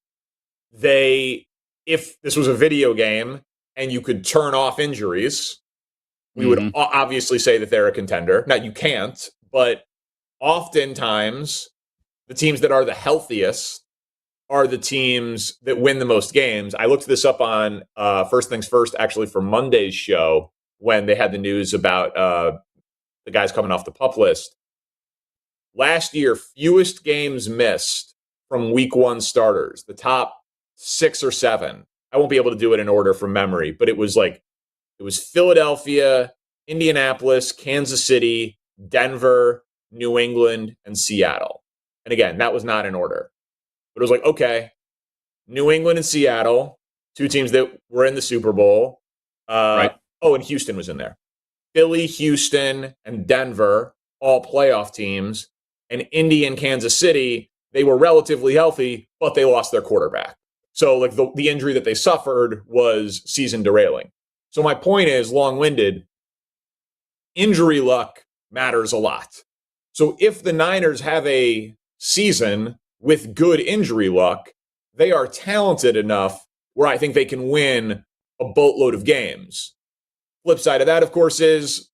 Speaker 12: If this was a video game and you could turn off injuries, we would obviously say that they're a contender. Now, you can't, but oftentimes the teams that are the healthiest are the teams that win the most games. I looked this up on First Things First, actually, for Monday's show when they had the news about the guys coming off the PUP list. Last year, fewest games missed from week 1 starters, the top 6 or 7 I won't be able to do it in order from memory, but it was Philadelphia, Indianapolis, Kansas City, Denver, New England, and Seattle. And again, that was not in order. But it was like, okay, New England and Seattle, two teams that were in the Super Bowl.
Speaker 4: Right.
Speaker 12: Oh, and Houston was in there. Philly, Houston, and Denver, all playoff teams. And Indy and Kansas City, they were relatively healthy, but they lost their quarterback. So like the injury that they suffered was season derailing. So my point is, long-winded, injury luck matters a lot. So if the Niners have a season with good injury luck, they are talented enough where I think they can win a boatload of games. Flip side of that, of course, is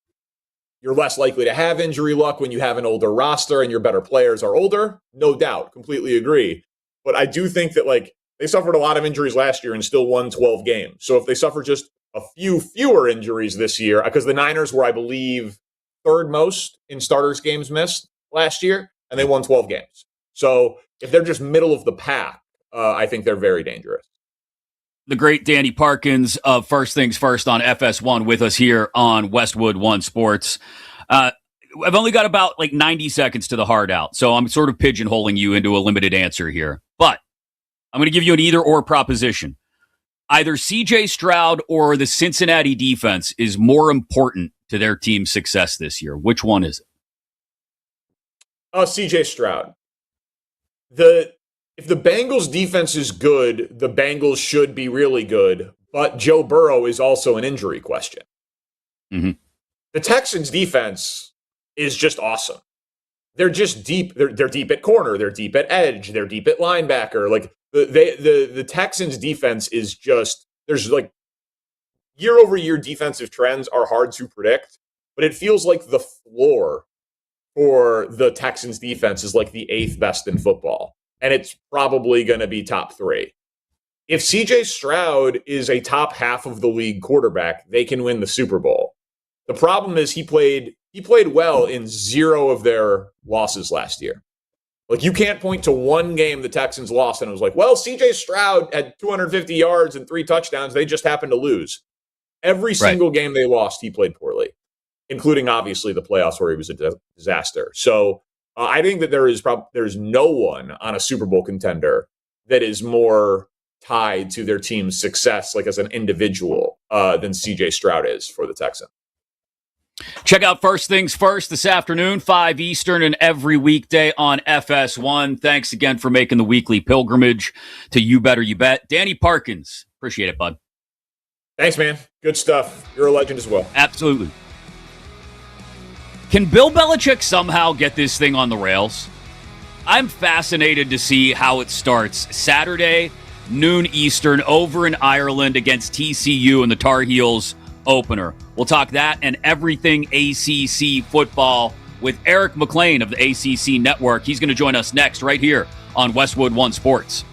Speaker 12: you're less likely to have injury luck when you have an older roster and your better players are older. No doubt. Completely agree. But I do think that like they suffered a lot of injuries last year and still won 12 games. So if they suffer just a few fewer injuries this year, because the Niners were, I believe, third most in starters games missed last year, and they won 12 games. So if they're just middle of the pack, I think they're very dangerous.
Speaker 4: The great Danny Parkins of First Things First on FS1 with us here on Westwood One Sports. I've only got about 90 seconds to the hard out, so I'm sort of pigeonholing you into a limited answer here. But I'm going to give you an either-or proposition. Either C.J. Stroud or the Cincinnati defense is more important to their team's success this year. Which one is it?
Speaker 12: Oh, C.J. Stroud. If the Bengals defense is good, the Bengals should be really good, but Joe Burrow is also an injury question.
Speaker 4: Mm-hmm.
Speaker 12: The Texans defense is just awesome. They're just deep. They're deep at corner. They're deep at edge. They're deep at linebacker. Like the Texans defense is just, there's year over year defensive trends are hard to predict, but it feels like the floor for the Texans defense is like the 8th best in football. And it's probably going to be top 3. If CJ Stroud is a top half of the league quarterback, they can win the Super Bowl. The problem is he played well in 0 of their losses last year. Like, you can't point to one game the Texans lost and it was like, well, CJ Stroud had 250 yards and 3 touchdowns. They just happened to lose. Every single game they lost, he played poorly, including obviously the playoffs where he was a disaster. So I think that there's no one on a Super Bowl contender that is more tied to their team's success, like as an individual, than CJ Stroud is for the Texans.
Speaker 4: Check out First Things First this afternoon, 5 Eastern, and every weekday on FS1. Thanks again for making the weekly pilgrimage to You Better You Bet. Danny Parkins, appreciate it, bud.
Speaker 12: Thanks, man. Good stuff. You're a legend as well.
Speaker 4: Absolutely. Can Bill Belichick somehow get this thing on the rails? I'm fascinated to see how it starts. Saturday, noon Eastern, over in Ireland against TCU in the Tar Heels opener. We'll talk that and everything ACC football with Eric McLean of the ACC Network. He's going to join us next right here on Westwood One Sports.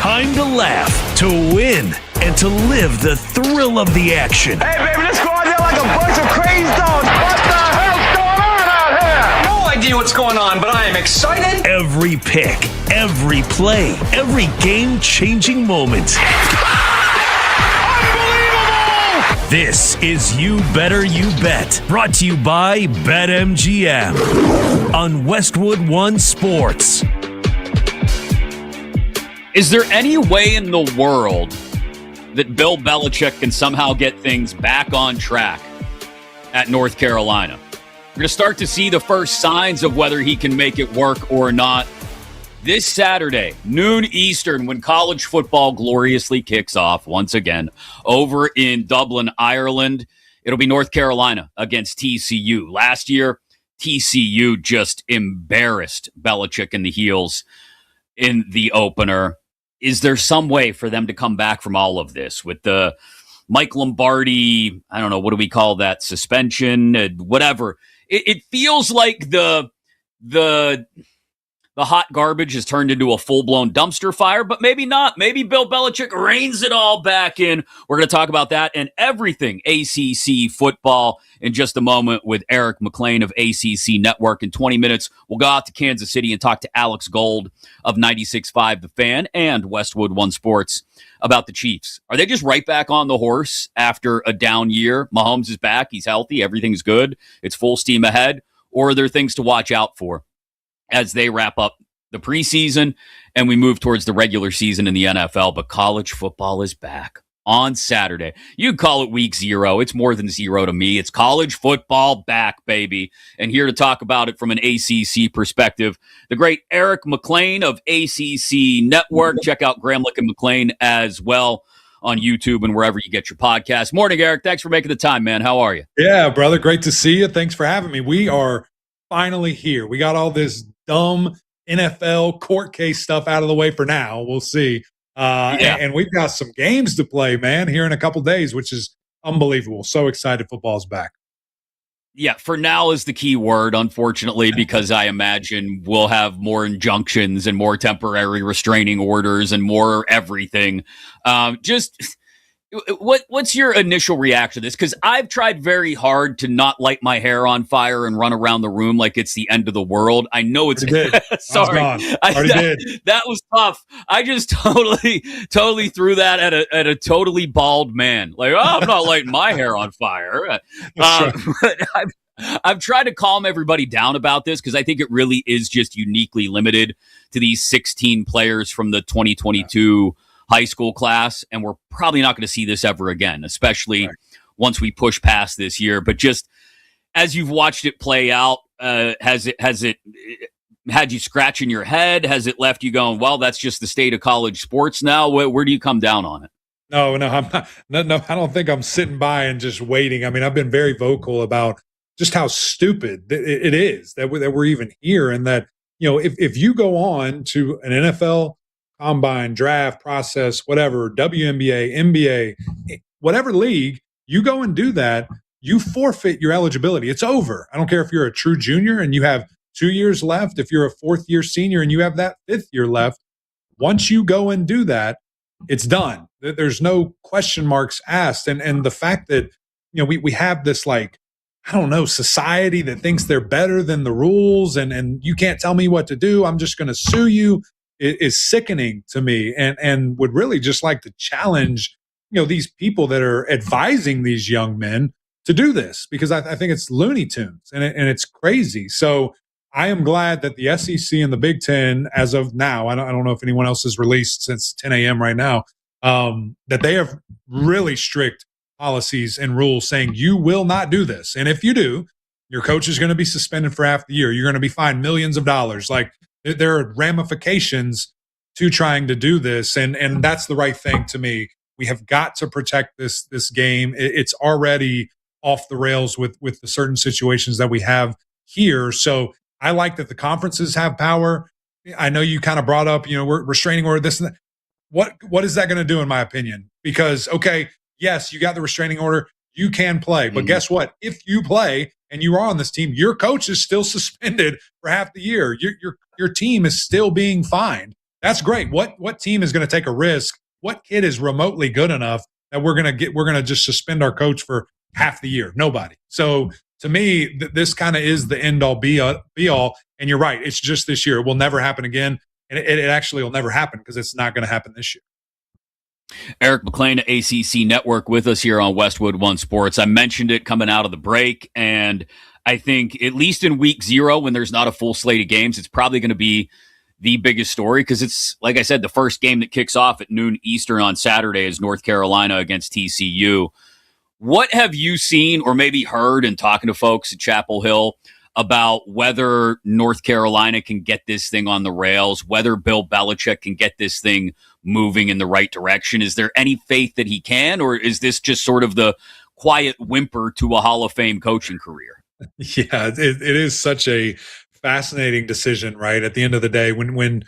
Speaker 1: time to laugh, to win, and to live the thrill of the action.
Speaker 2: Hey, baby, let's go out there like a bunch of crazy dogs. What the hell's going on out here?
Speaker 3: No idea what's going on, but I am excited.
Speaker 1: Every pick, every play, every game-changing moment. This is You Better You Bet, brought to you by BetMGM on Westwood One Sports.
Speaker 4: Is there any way in the world that Bill Belichick can somehow get things back on track at North Carolina? We're going to start to see the first signs of whether he can make it work or not this Saturday, noon Eastern, when college football gloriously kicks off once again over in Dublin, Ireland. It'll be North Carolina against TCU. Last year, TCU just embarrassed Belichick in the heels in the opener. Is there some way for them to come back from all of this with the Mike Lombardi, I don't know, what do we call that, suspension, whatever? It feels like the hot garbage has turned into a full-blown dumpster fire, but maybe not. Maybe Bill Belichick reins it all back in. We're going to talk about that and everything ACC football in just a moment with Eric McLean of ACC Network. In 20 minutes, we'll go out to Kansas City and talk to Alex Gold of 96.5 The Fan and Westwood One Sports about the Chiefs. Are they just right back on the horse after a down year? Mahomes is back. He's healthy. Everything's good. It's full steam ahead. Or are there things to watch out for as they wrap up the preseason and we move towards the regular season in the NFL? But college football is back on Saturday. You can call it week 0. It's more than 0 to me. It's college football back, baby. And here to talk about it from an ACC perspective, the great Eric McLean of ACC Network. Check out Gramlich and McLean as well on YouTube and wherever you get your podcast. Morning, Eric. Thanks for making the time, man. How are you?
Speaker 13: Yeah, brother. Great to see you. Thanks for having me. We are finally here. We got all this dumb NFL court case stuff out of the way for now. We'll see. And we've got some games to play, man, here in a couple days, which is unbelievable. So excited football's back.
Speaker 4: Yeah, for now is the key word, unfortunately, because I imagine we'll have more injunctions and more temporary restraining orders and more everything. What's your initial reaction to this? Because I've tried very hard to not light my hair on fire and run around the room like it's the end of the world. I know it's sorry. That was tough. I just totally threw that at a totally bald man. Like, oh, I'm not lighting my hair on fire. But I've tried to calm everybody down about this because I think it really is just uniquely limited to these 16 players from the 2022 high school class, and we're probably not going to see this ever again, especially once we push past this year. But just as you've watched it play out, has it had you scratching your head? Has it left you going, well, that's just the state of college sports now? Where do you come down on it?
Speaker 13: No, I'm not. No, I don't think I'm sitting by and just waiting. I mean, I've been very vocal about just how stupid it is that we're even here, and that, you know, if you go on to an NFL combine, draft process, whatever, WNBA, NBA, whatever league, you go and do that, you forfeit your eligibility. It's over. I don't care if you're a true junior and you have 2 years left, if you're a 4th year senior and you have that 5th year left. Once you go and do that, it's done. There's no question marks asked. And the fact that, you know, we have this, like, I don't know, society that thinks they're better than the rules and you can't tell me what to do, I'm just going to sue you, is sickening to me, and would really just like to challenge, you know, these people that are advising these young men to do this, because I think it's Looney Tunes and it's crazy. So I am glad that the SEC and the Big Ten, as of now, I don't know if anyone else has released since 10 a.m. right now, that they have really strict policies and rules saying you will not do this. And if you do, your coach is going to be suspended for half the year. You're going to be fined millions of dollars. Like, there are ramifications to trying to do this, and that's the right thing to me. We have got to protect this game. It's already off the rails with the certain situations that we have here. So I like that the conferences have power. I know you kind of brought up, you know, we're restraining order, this and that. What is that going to do, in my opinion? Because, okay, yes, you got the restraining order. You can play. But guess what? If you play and you are on this team, your coach is still suspended for half the year. Your team is still being fined. That's great. What team is going to take a risk? What kid is remotely good enough that we're going to just suspend our coach for half the year? Nobody. So to me, this kind of is the end all be all. And you're right. It's just this year. It will never happen again. And it actually will never happen because it's not going to happen this year.
Speaker 4: Eric McLean, ACC Network, with us here on Westwood One Sports. I mentioned it coming out of the break, and I think at least in week 0, when there's not a full slate of games, it's probably going to be the biggest story because it's, like I said, the first game that kicks off at noon Eastern on Saturday is North Carolina against TCU. What have you seen or maybe heard in talking to folks at Chapel Hill about whether North Carolina can get this thing on the rails, whether Bill Belichick can get this thing moving in the right direction? Is there any faith that he can, or is this just sort of the quiet whimper to a Hall of Fame coaching career?
Speaker 13: Yeah, it is such a fascinating decision, right? At the end of the day, when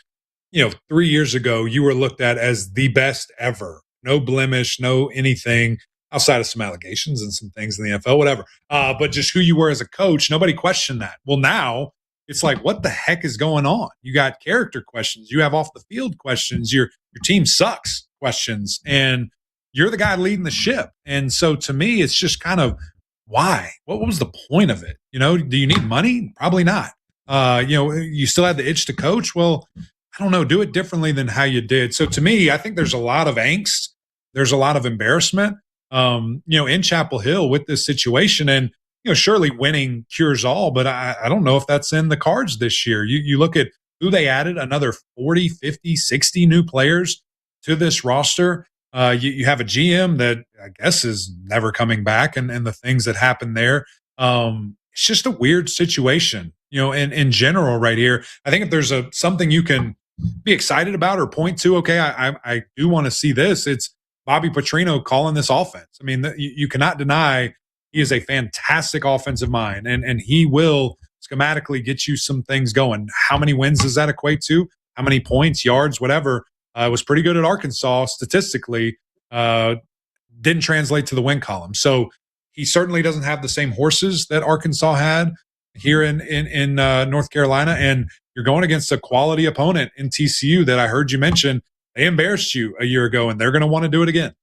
Speaker 13: 3 years ago, you were looked at as the best ever, no blemish, no anything outside of some allegations and some things in the NFL, whatever. But just who you were as a coach, nobody questioned that. Well, now it's like, what the heck is going on? You got character questions. You have off the field questions. Your team sucks questions. And you're the guy leading the ship. And so to me, it's just kind of, why? What was the point of it? Do you need money? Probably not. You still have the itch to coach. Well, I don't know. Do it differently than how you did. So to me, I think there's a lot of angst. There's a lot of embarrassment, in Chapel Hill with this situation. And, surely winning cures all, but I don't know if that's in the cards this year. You look at who they added, another 40, 50, 60 new players to this roster. You have a GM that I guess is never coming back, and the things that happen there. It's just a weird situation, in general right here. I think if there's something you can be excited about or point to, okay, I do want to see this. It's Bobby Petrino calling this offense. I mean, you cannot deny he is a fantastic offensive mind, and he will schematically get you some things going. How many wins does that equate to? How many points, yards, whatever? Was pretty good at Arkansas statistically. Didn't translate to the win column. So he certainly doesn't have the same horses that Arkansas had here in North Carolina. And you're going against a quality opponent in TCU that I heard you mention. They embarrassed you a year ago, and they're going to want to do it again.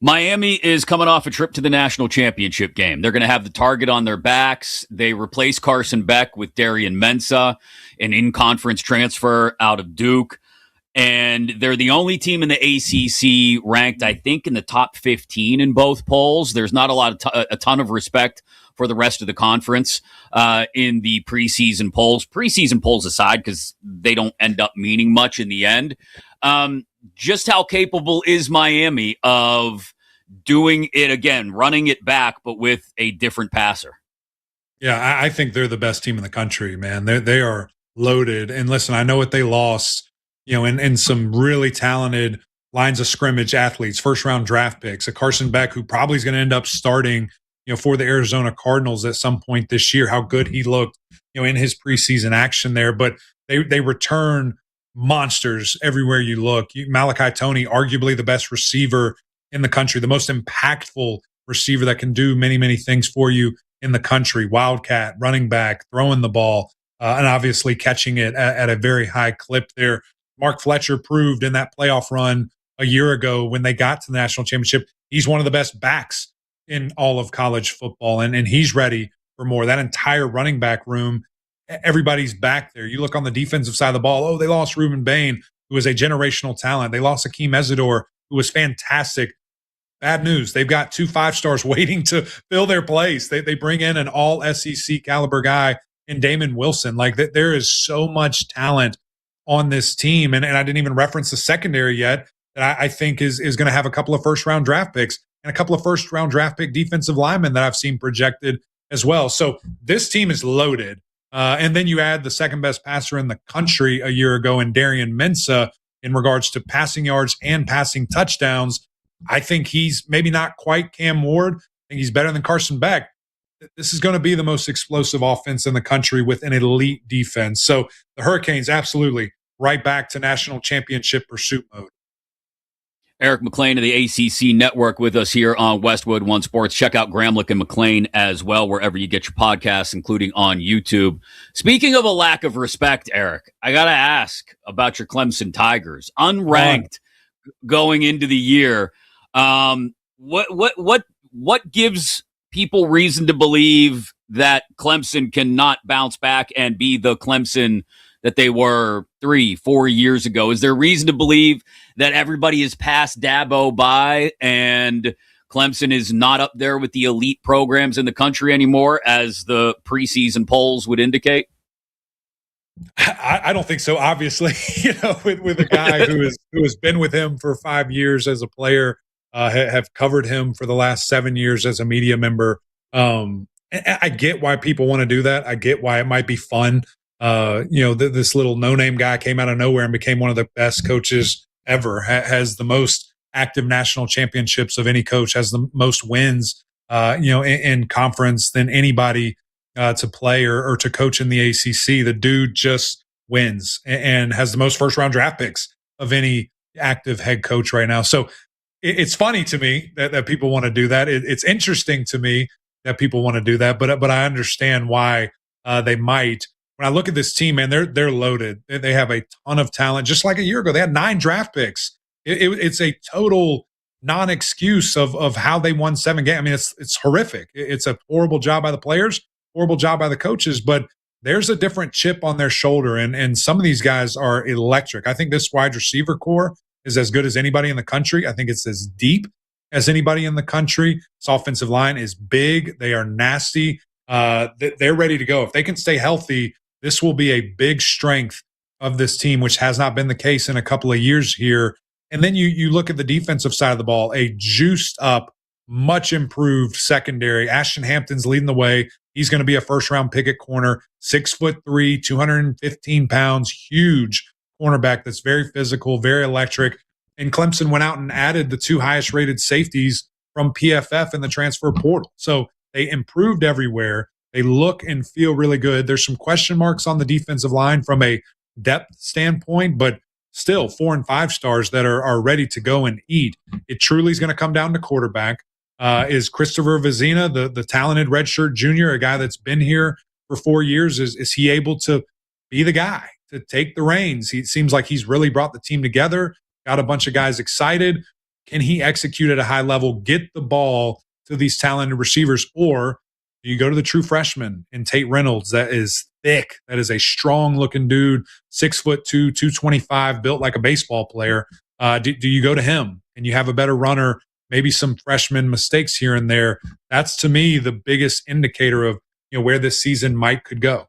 Speaker 4: Miami is coming off a trip to the national championship game. They're going to have the target on their backs. They replace Carson Beck with Darian Mensah, an in-conference transfer out of Duke. And they're the only team in the ACC ranked, I think, in the top 15 in both polls. There's not a ton of respect for the rest of the conference in the preseason polls. Preseason polls aside, because they don't end up meaning much in the end. Just how capable is Miami of doing it again, running it back, but with a different passer?
Speaker 13: Yeah, I think they're the best team in the country, man. They are loaded. And listen, I know what they lost, in some really talented lines of scrimmage athletes, first-round draft picks, a Carson Beck who probably is going to end up starting, for the Arizona Cardinals at some point this year, how good he looked, in his preseason action there. But they return monsters everywhere you look. Malachi Toney, arguably the best receiver in the country, the most impactful receiver that can do many, many things for you in the country. Wildcat, running back, throwing the ball, and obviously catching it at a very high clip there. Mark Fletcher proved in that playoff run a year ago when they got to the national championship, he's one of the best backs in all of college football, and he's ready for more. That entire running back room, everybody's back there. You look on the defensive side of the ball, they lost Reuben Bain, who is a generational talent. They lost Akeem Ezador, who was fantastic. Bad news. They've got 2 5-stars waiting to fill their place. They bring in an all SEC caliber guy in Damon Wilson. Like, there is so much talent on this team. And I didn't even reference the secondary yet that I think is going to have a couple of first-round draft picks and a couple of first-round draft pick defensive linemen that I've seen projected as well. So this team is loaded. And then you add the second-best passer in the country a year ago in Darian Mensah in regards to passing yards and passing touchdowns. I think he's maybe not quite Cam Ward. I think he's better than Carson Beck. This is going to be the most explosive offense in the country with an elite defense. So the Hurricanes, absolutely, right back to national championship pursuit mode.
Speaker 4: Eric McLean of the ACC Network with us here on Westwood One Sports. Check out Gramlich and McLean as well, wherever you get your podcasts, including on YouTube. Speaking of a lack of respect, Eric, I got to ask about your Clemson Tigers. Unranked going into the year. What gives people reason to believe that Clemson cannot bounce back and be the Clemson that they were 3-4 years ago? Is there reason to believe that everybody has passed Dabo by and Clemson is not up there with the elite programs in the country anymore, as the preseason polls would indicate?
Speaker 13: I don't think so. Obviously, with a guy who has been with him for 5 years as a player, have covered him for the last 7 years as a media member. I get why people want to do that. I get why it might be fun. This little no-name guy came out of nowhere and became one of the best coaches ever, has the most active national championships of any coach, has the most wins, in conference than anybody to play or to coach in the ACC. The dude just wins and has the most first-round draft picks of any active head coach right now. So it's funny to me that people want to do that. It's interesting to me that people want to do that, but I understand why they might. When I look at this team, man, they're loaded. They have a ton of talent. Just like a year ago, they had 9 draft picks. It's a total non-excuse of how they won 7 games. I mean, it's horrific. It's a horrible job by the players, horrible job by the coaches, but there's a different chip on their shoulder, and some of these guys are electric. I think this wide receiver core is as good as anybody in the country. I think it's as deep as anybody in the country. This offensive line is big. They are nasty. They're ready to go. If they can stay healthy, this will be a big strength of this team, which has not been the case in a couple of years here. And then you look at the defensive side of the ball, a juiced up, much improved secondary. Ashton Hampton's leading the way. He's going to be a first-round pick at corner, 6'3", 215 pounds, huge cornerback that's very physical, very electric. And Clemson went out and added the 2 highest-rated safeties from PFF in the transfer portal. So they improved everywhere. They look and feel really good. There's some question marks on the defensive line from a depth standpoint, but still 4 and 5 stars that are ready to go and eat. It truly is going to come down to quarterback. Is Christopher Vizina, the talented redshirt junior, a guy that's been here for 4 years, is he able to be the guy to take the reins? He seems like he's really brought the team together, got a bunch of guys excited. Can he execute at a high level, get the ball to these talented receivers? Or do you go to the true freshman in Tate Reynolds that is thick, that is a strong-looking dude, 6'2", 225, built like a baseball player? Do you go to him and you have a better runner, maybe some freshman mistakes here and there? That's, to me, the biggest indicator of where this season could go.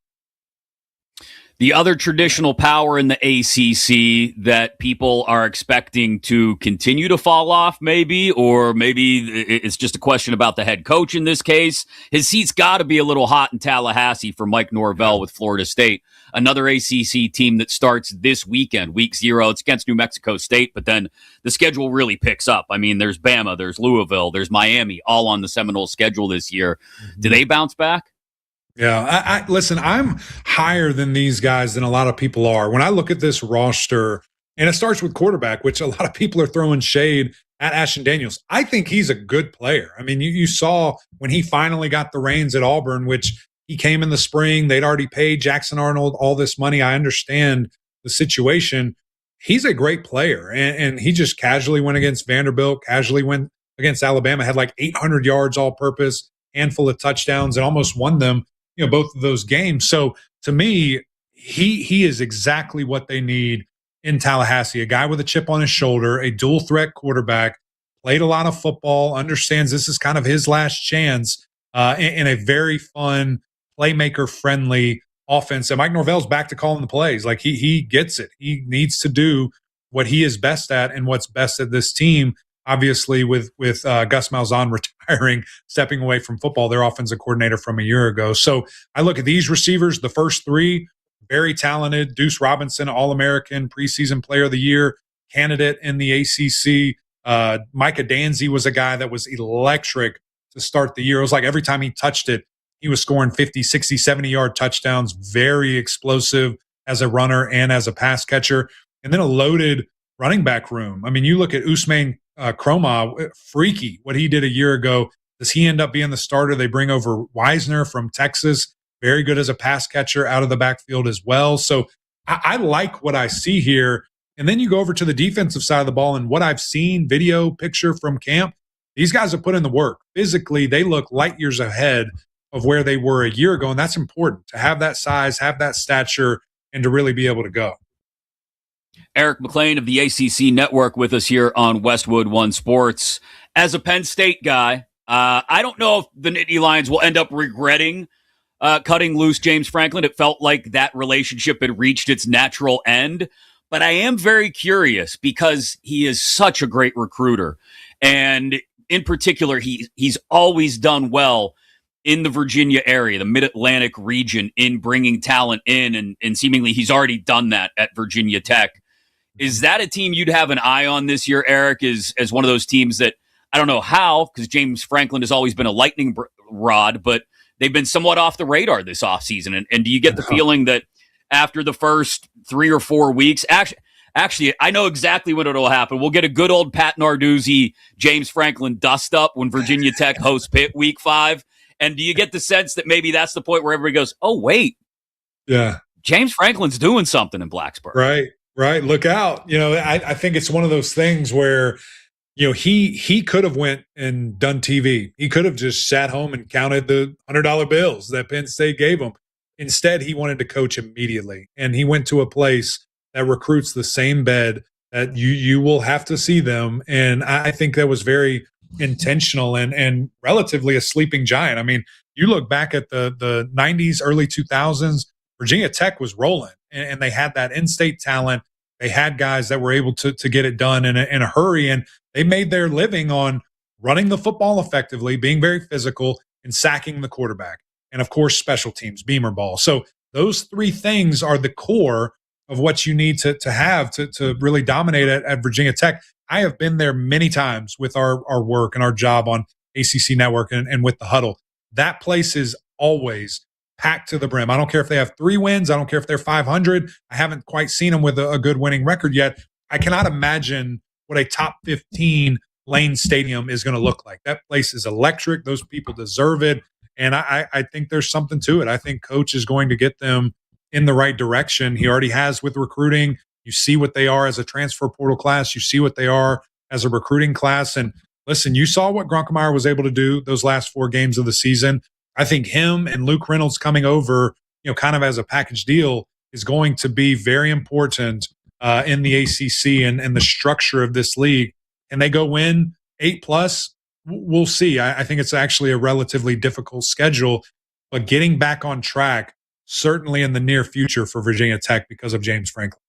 Speaker 4: The other traditional power in the ACC that people are expecting to continue to fall off, maybe, or maybe it's just a question about the head coach in this case. His seat's got to be a little hot in Tallahassee for Mike Norvell with Florida State. Another ACC team that starts this weekend, week 0. It's against New Mexico State, but then the schedule really picks up. I mean, there's Bama, there's Louisville, there's Miami, all on the Seminoles schedule this year. Do they bounce back?
Speaker 13: Yeah, listen, I'm higher than these guys than a lot of people are. When I look at this roster, and it starts with quarterback, which a lot of people are throwing shade at Ashton Daniels. I think he's a good player. I mean, you saw when he finally got the reins at Auburn, which he came in the spring. They'd already paid Jackson Arnold all this money. I understand the situation. He's a great player, and he just casually went against Vanderbilt, casually went against Alabama, had like 800 yards all-purpose, handful of touchdowns, and almost won them, both of those games. So to me, he is exactly what they need in Tallahassee. A guy with a chip on his shoulder, a dual threat quarterback, played a lot of football, understands this is kind of his last chance in a very fun, playmaker-friendly offense. And Mike Norvell's back to calling the plays. Like he gets it. He needs to do what he is best at and what's best at this team. Obviously, with Gus Malzahn retiring, stepping away from football, their offensive coordinator from a year ago. So I look at these receivers, the first 3, very talented. Deuce Robinson, All-American, preseason player of the year, candidate in the ACC. Micah Danzy was a guy that was electric to start the year. It was like every time he touched it, he was scoring 50, 60, 70-yard touchdowns, very explosive as a runner and as a pass catcher. And then a loaded running back room. I mean, you look at Ousmane Chroma, freaky what he did a year ago. Does he end up being the starter? They bring over Wisner from Texas, very good as a pass catcher out of the backfield as well. So I like what I see here. And then you go over to the defensive side of the ball, and what I've seen, video, picture from camp, these guys have put in the work. Physically, they look light years ahead of where they were a year ago, and that's important to have that size, have that stature, and to really be able to go.
Speaker 4: Eric McLean of the ACC Network with us here on Westwood One Sports. As a Penn State guy, I don't know if the Nittany Lions will end up regretting cutting loose James Franklin. It felt like that relationship had reached its natural end. But I am very curious because he is such a great recruiter. And in particular, he's always done well in the Virginia area, the Mid-Atlantic region, in bringing talent in. And seemingly he's already done that at Virginia Tech. Is that a team you'd have an eye on this year, Eric, as one of those teams that, I don't know how, because James Franklin has always been a lightning rod, but they've been somewhat off the radar this offseason. And do you get the feeling that after the first 3 or 4 weeks, actually, I know exactly when it'll happen. We'll get a good old Pat Narduzzi, James Franklin dust up when Virginia Tech hosts Pitt week 5. And do you get the sense that maybe that's the point where everybody goes, oh, wait.
Speaker 13: Yeah.
Speaker 4: James Franklin's doing something in Blacksburg.
Speaker 13: Right. Look out. I think it's one of those things where, he could have went and done TV. He could have just sat home and counted the $100 bills that Penn State gave him. Instead, he wanted to coach immediately. And he went to a place that recruits the same bed that you will have to see them. And I think that was very intentional and relatively a sleeping giant. I mean, you look back at the 90s, early 2000s, Virginia Tech was rolling, and they had that in-state talent. They had guys that were able to get it done in a hurry, and they made their living on running the football effectively, being very physical, and sacking the quarterback. And, of course, special teams, beamer ball. So those 3 things are the core of what you need to have to really dominate at Virginia Tech. I have been there many times with our work and our job on ACC Network and with the Huddle. That place is always packed to the brim. I don't care if they have 3 wins. I don't care if they're 500. I haven't quite seen them with a good winning record yet. I cannot imagine what a top 15 Lane Stadium is going to look like. That place is electric. Those people deserve it. And I think there's something to it. I think Coach is going to get them in the right direction. He already has with recruiting. You see what they are as a transfer portal class. You see what they are as a recruiting class. And listen, you saw what Grunkemeyer was able to do those last 4 games of the season. I think him and Luke Reynolds coming over, kind of as a package deal is going to be very important in the ACC and the structure of this league. And they go win 8+. We'll see. I think it's actually a relatively difficult schedule, but getting back on track, certainly in the near future for Virginia Tech because of James Franklin.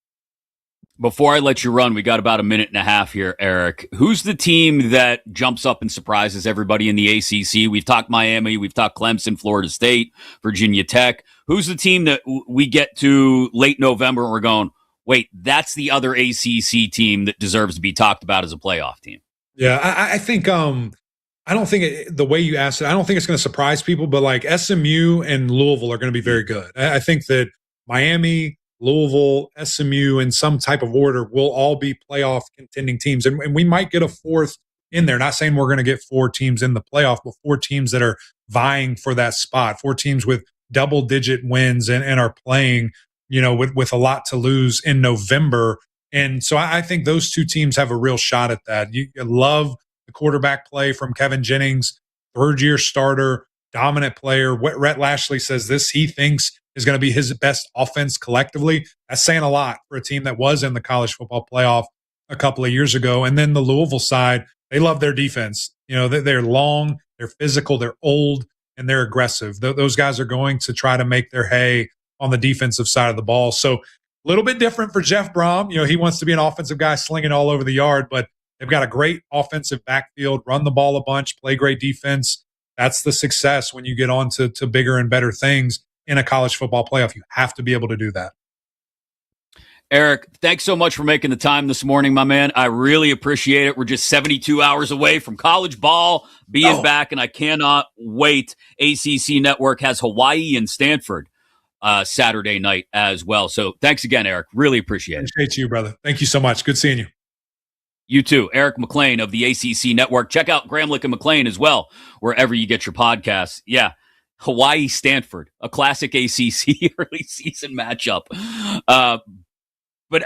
Speaker 4: Before I let you run, we got about a minute and a half here, Eric. Who's the team that jumps up and surprises everybody in the ACC? We've talked Miami, we've talked Clemson, Florida State, Virginia Tech. Who's the team that we get to late November and we're going, wait, that's the other ACC team that deserves to be talked about as a playoff team?
Speaker 13: Yeah, I think I don't think the way you asked it, I don't think it's going to surprise people, but like SMU and Louisville are going to be very good. I think that Miami, Louisville, SMU in some type of order will all be playoff contending teams. And we might get a 4th in there. Not saying we're going to get 4 teams in the playoff, but 4 teams that are vying for that spot, 4 teams with double-digit wins and are playing, with a lot to lose in November. And so I think those 2 teams have a real shot at that. You love the quarterback play from Kevin Jennings, 3rd-year starter, dominant player. What Rhett Lashley says he thinks is going to be his best offense collectively. That's saying a lot for a team that was in the college football playoff a couple of years ago. And then the Louisville side, they love their defense. They're long, they're physical, they're old, and they're aggressive. Those guys are going to try to make their hay on the defensive side of the ball. So a little bit different for Jeff Brom. He wants to be an offensive guy slinging all over the yard, but they've got a great offensive backfield, run the ball a bunch, play great defense. That's the success when you get on to bigger and better things in a college football playoff. You have to be able to do that.
Speaker 4: Eric, thanks so much for making the time this morning, my man. I really appreciate it. We're just 72 hours away from college ball being back, and I cannot wait. ACC Network has Hawaii and Stanford Saturday night as well. So thanks again, Eric. Really appreciate it.
Speaker 13: Appreciate you, brother. Thank you so much. Good seeing you.
Speaker 4: You too. Eric McLean of the ACC Network. Check out Gramlich and McLean as well, wherever you get your podcasts. Yeah, Hawaii, Stanford, a classic ACC early season matchup. But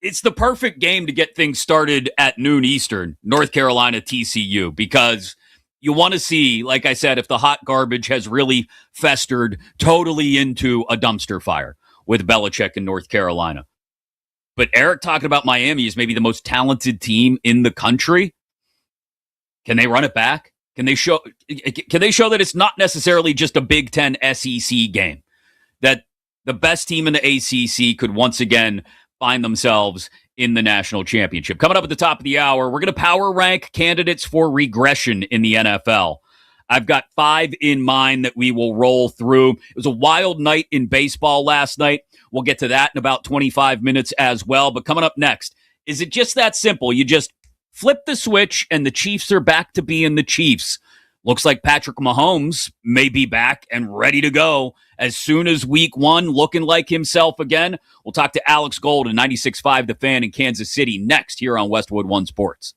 Speaker 4: it's the perfect game to get things started at noon Eastern, North Carolina, TCU, because you want to see, like I said, if the hot garbage has really festered totally into a dumpster fire with Belichick in North Carolina. But Eric talking about Miami as maybe the most talented team in the country. Can they run it back? Can they show that it's not necessarily just a Big Ten SEC game? That the best team in the ACC could once again find themselves in the national championship. Coming up at the top of the hour, we're going to power rank candidates for regression in the NFL. I've got 5 in mind that we will roll through. It was a wild night in baseball last night. We'll get to that in about 25 minutes as well. But coming up next, is it just that simple? You just flip the switch and the Chiefs are back to being the Chiefs. Looks like Patrick Mahomes may be back and ready to go as soon as week 1, looking like himself again. We'll talk to Alex Gold in 96.5 The Fan in Kansas City next here on Westwood One Sports.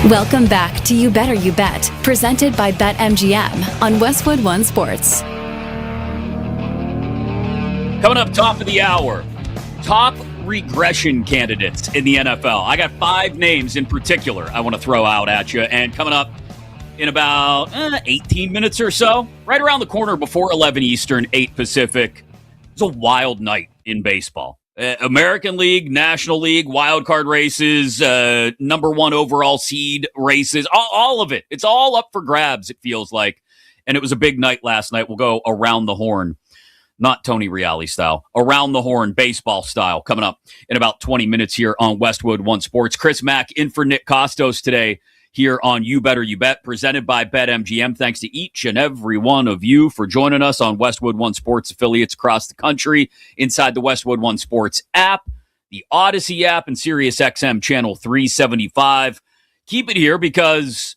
Speaker 11: Welcome back to You Better You Bet, presented by BetMGM on Westwood One Sports.
Speaker 4: Coming up top of the hour, top regression candidates in the NFL. I got 5 names in particular I want to throw out at you. And coming up in about 18 minutes or so, right around the corner before 11 Eastern, 8 Pacific, it's a wild night in baseball. American League, National League, wild card races, number 1 overall seed races, all of it. It's all up for grabs, it feels like. And it was a big night last night. We'll go around the horn. Not Tony Reale style, around the horn, baseball style, coming up in about 20 minutes here on Westwood One Sports. Chris Mack in for Nick Kostos today here on You Better You Bet, presented by BetMGM. Thanks to each and every one of you for joining us on Westwood One Sports affiliates across the country, inside the Westwood One Sports app, the Odyssey app, and SiriusXM channel 375. Keep it here because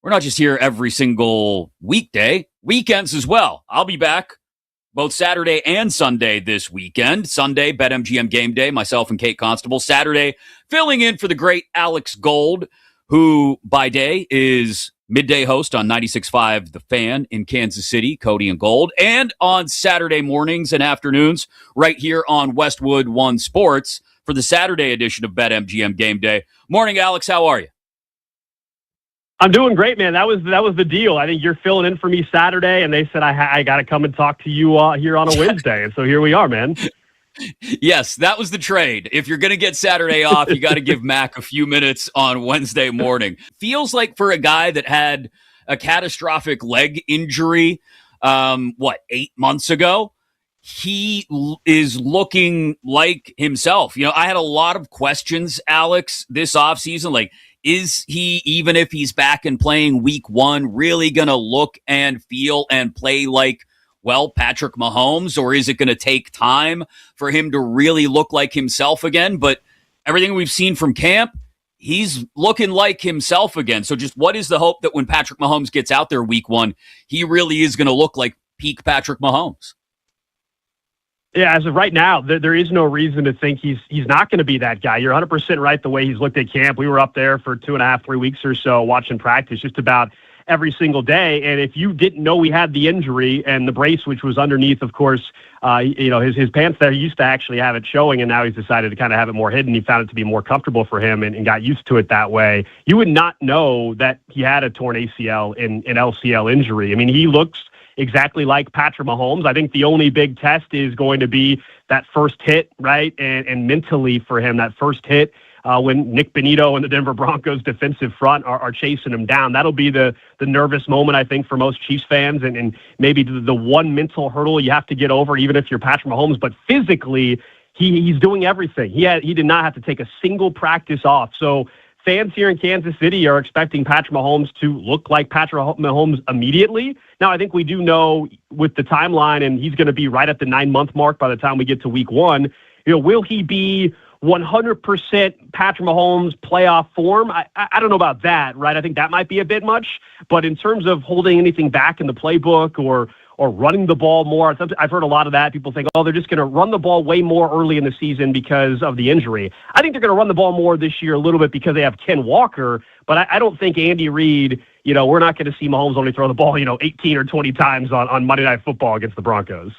Speaker 4: we're not just here every single weekday, weekends as well. I'll be back both Saturday and Sunday this weekend. Sunday, BetMGM Game Day, myself and Kate Constable. Saturday, filling in for the great Alex Gold, who by day is midday host on 96.5 The Fan in Kansas City, Cody and Gold. And on Saturday mornings and afternoons, right here on Westwood One Sports for the Saturday edition of BetMGM Game Day. Morning, Alex. How are you?
Speaker 14: I'm doing great, man. That was the deal. I think you're filling in for me Saturday, and they said I got to come and talk to you here on a Wednesday, and so here we are, man.
Speaker 4: Yes, that was the trade. If you're going to get Saturday off, you got to give Mac a few minutes on Wednesday morning. Feels like for a guy that had a catastrophic leg injury, 8 months ago, he is looking like himself. You know, I had a lot of questions, Alex, this offseason, like, is he, even if he's back and playing week 1, really going to look and feel and play like, well, Patrick Mahomes, or is it going to take time for him to really look like himself again? But everything we've seen from camp, he's looking like himself again. So just what is the hope that when Patrick Mahomes gets out there week 1, he really is going to look like peak Patrick Mahomes?
Speaker 14: Yeah, as of right now, there is no reason to think he's not going to be that guy. You're 100% right the way he's looked at camp. We were up there for 2.5, 3 weeks or so watching practice just about every single day. And if you didn't know he had the injury and the brace, which was underneath, of course, his pants there, he used to actually have it showing, and now he's decided to kind of have it more hidden. He found it to be more comfortable for him and got used to it that way. You would not know that he had a torn ACL and an LCL injury. I mean, he looks exactly like Patrick Mahomes. I think the only big test is going to be that first hit, right? And mentally for him, that first hit when Nick Bonito and the Denver Broncos defensive front are chasing him down. That'll be the nervous moment, I think, for most Chiefs fans, and maybe the one mental hurdle you have to get over, even if you're Patrick Mahomes. But physically, he's doing everything. He did not have to take a single practice off. So fans here in Kansas City are expecting Patrick Mahomes to look like Patrick Mahomes immediately. Now, I think we do know with the timeline, and he's going to be right at the 9-month mark by the time we get to week 1. Will he be 100% Patrick Mahomes playoff form? I don't know about that, right? I think that might be a bit much. But in terms of holding anything back in the playbook or running the ball more, I've heard a lot of that. People think, they're just going to run the ball way more early in the season because of the injury. I think they're going to run the ball more this year a little bit because they have Ken Walker. But I don't think Andy Reid, we're not going to see Mahomes only throw the ball, 18 or 20 times on Monday Night Football against the Broncos.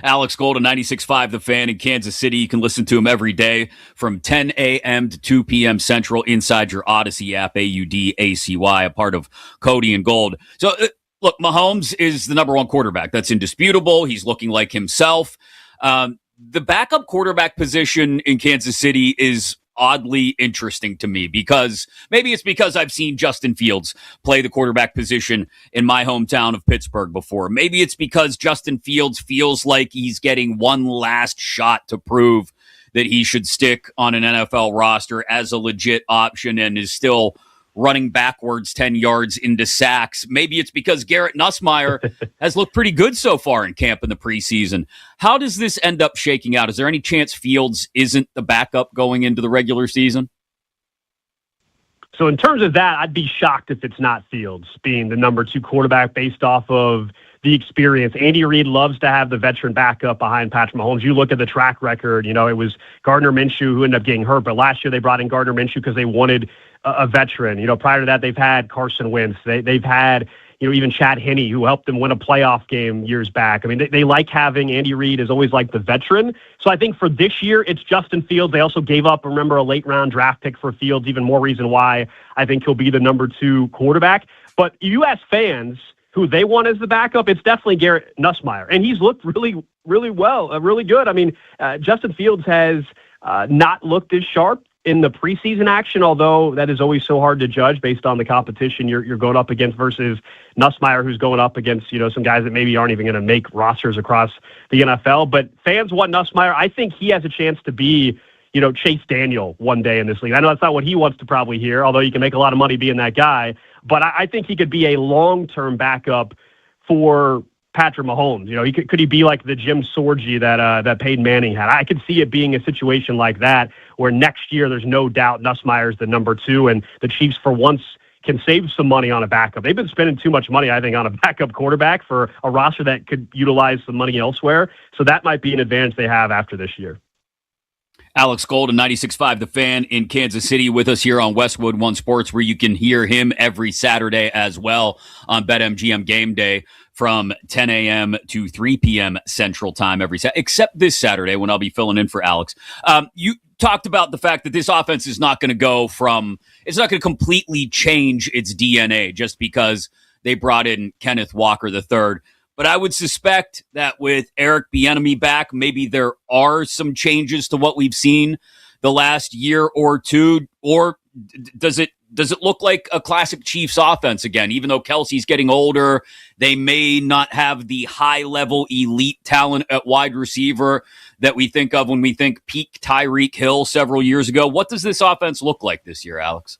Speaker 4: Alex Gold on 96.5 The Fan in Kansas City. You can listen to him every day from 10 a.m. to 2 p.m. Central inside your Odyssey app, AUDACY, a part of Cody and Gold. So, look, Mahomes is the number 1 quarterback. That's indisputable. He's looking like himself. The backup quarterback position in Kansas City is oddly interesting to me because maybe it's because I've seen Justin Fields play the quarterback position in my hometown of Pittsburgh before. Maybe it's because Justin Fields feels like he's getting one last shot to prove that he should stick on an NFL roster as a legit option and is still running backwards 10 yards into sacks. Maybe it's because Garrett Nussmeier has looked pretty good so far in camp in the preseason. How does this end up shaking out? Is there any chance Fields isn't the backup going into the regular season?
Speaker 14: So in terms of that, I'd be shocked if it's not Fields being the number 2 quarterback based off of the experience. Andy Reid loves to have the veteran backup behind Patrick Mahomes. You look at the track record, it was Gardner Minshew who ended up getting hurt, but last year they brought in Gardner Minshew because they wanted a veteran. Prior to that, they've had Carson Wentz. They've had even Chad Henne, who helped them win a playoff game years back. I mean, they like having Andy Reid is always like the veteran. So I think for this year, it's Justin Fields. They also gave up, remember, a late-round draft pick for Fields, even more reason why I think he'll be the number 2 quarterback. But you ask fans who they want as the backup, it's definitely Garrett Nussmeier. And he's looked really, really well, really good. I mean, Justin Fields has not looked as sharp in the preseason action, although that is always so hard to judge based on the competition you're going up against versus Nussmeier, who's going up against, some guys that maybe aren't even going to make rosters across the NFL. But fans want Nussmeier. I think he has a chance to be, Chase Daniel one day in this league. I know that's not what he wants to probably hear, although you can make a lot of money being that guy. But I think he could be a long-term backup for Patrick Mahomes. Could he be like the Jim Sorgi that Peyton Manning had? I could see it being a situation like that where next year there's no doubt Nussmeier's the number 2 and the Chiefs for once can save some money on a backup. They've been spending too much money, I think, on a backup quarterback for a roster that could utilize some money elsewhere. So that might be an advantage they have after this year.
Speaker 4: Alex Golden, 96.5 The Fan in Kansas City with us here on Westwood One Sports, where you can hear him every Saturday as well on BetMGM Game Day from 10 a.m. to 3 p.m. Central Time every Saturday, except this Saturday when I'll be filling in for Alex. You talked about the fact that this offense is not going to it's not going to completely change its DNA just because they brought in Kenneth Walker III. But I would suspect that with Eric Bieniemy back, maybe there are some changes to what we've seen the last year or two. Or does it look like a classic Chiefs offense again? Even though Kelsey's getting older, they may not have the high-level elite talent at wide receiver that we think of when we think peak Tyreek Hill several years ago. What does this offense look like this year, Alex?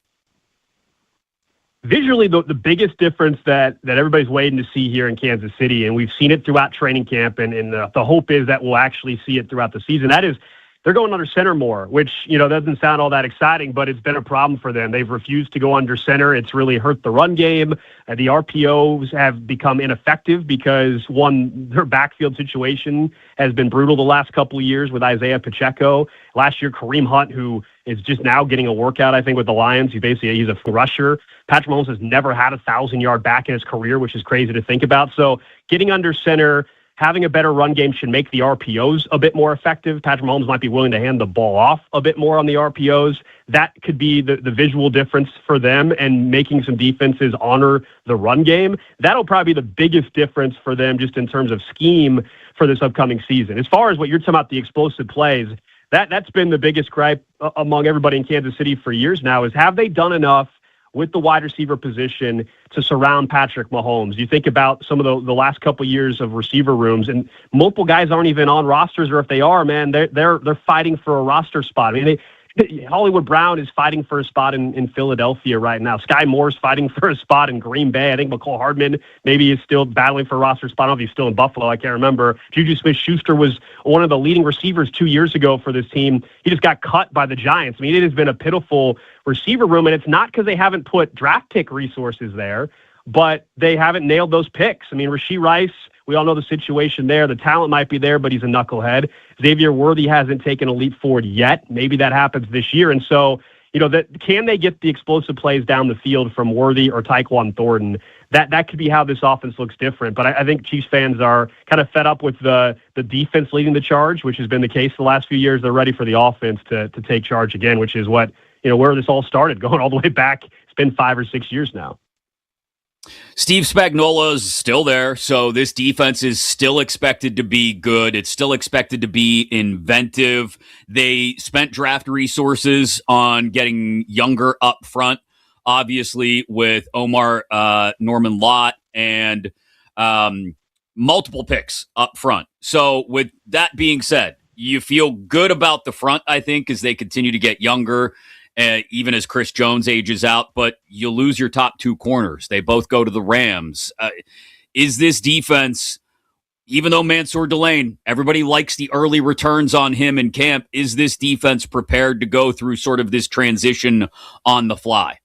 Speaker 14: Visually, the biggest difference that everybody's waiting to see here in Kansas City, and we've seen it throughout training camp, and the hope is that we'll actually see it throughout the season, that is they're going under center more, which, doesn't sound all that exciting, but it's been a problem for them. They've refused to go under center. It's really hurt the run game. The RPOs have become ineffective because, one, their backfield situation has been brutal the last couple of years with Isaiah Pacheco. Last year, Kareem Hunt, who is just now getting a workout, I think, with the Lions. He's a rusher. Patrick Mahomes has never had a 1,000-yard back in his career, which is crazy to think about. So getting under center, having a better run game should make the RPOs a bit more effective. Patrick Mahomes might be willing to hand the ball off a bit more on the RPOs. That could be the visual difference for them, and making some defenses honor the run game. That'll probably be the biggest difference for them just in terms of scheme for this upcoming season. As far as what you're talking about, the explosive plays, that's been the biggest gripe among everybody in Kansas City for years now, is have they done enough with the wide receiver position to surround Patrick Mahomes? You think about some of the last couple of years of receiver rooms, and multiple guys aren't even on rosters, or if they are, man, they're fighting for a roster spot. I mean, Hollywood Brown is fighting for a spot in Philadelphia right now. Sky Moore's fighting for a spot in Green Bay. I think McCall Hardman maybe is still battling for a roster spot. I don't know if he's still in Buffalo. I can't remember. Juju Smith-Schuster was one of the leading receivers 2 years ago for this team. He just got cut by the Giants. I mean, it has been a pitiful receiver room, and it's not because they haven't put draft pick resources there, but they haven't nailed those picks. I mean, Rashee Rice, we all know the situation there. The talent might be there, but he's a knucklehead. Xavier Worthy hasn't taken a leap forward yet. Maybe that happens this year. And so, can they get the explosive plays down the field from Worthy or Tyquan Thornton? That could be how this offense looks different. But I think Chiefs fans are kind of fed up with the defense leading the charge, which has been the case the last few years. They're ready for the offense to take charge again, which is what, where this all started, going all the way back. It's been 5 or 6 years now.
Speaker 4: Steve Spagnuolo is still there, so this defense is still expected to be good. It's still expected to be inventive. They spent draft resources on getting younger up front, obviously with Omar Norman Lott and multiple picks up front. So with that being said, you feel good about the front, I think, as they continue to get younger. Even as Chris Jones ages out, but you lose your top 2 corners. They both go to the Rams. Is this defense, even though Mansour Delane, everybody likes the early returns on him in camp, is this defense prepared to go through sort of this transition on the fly?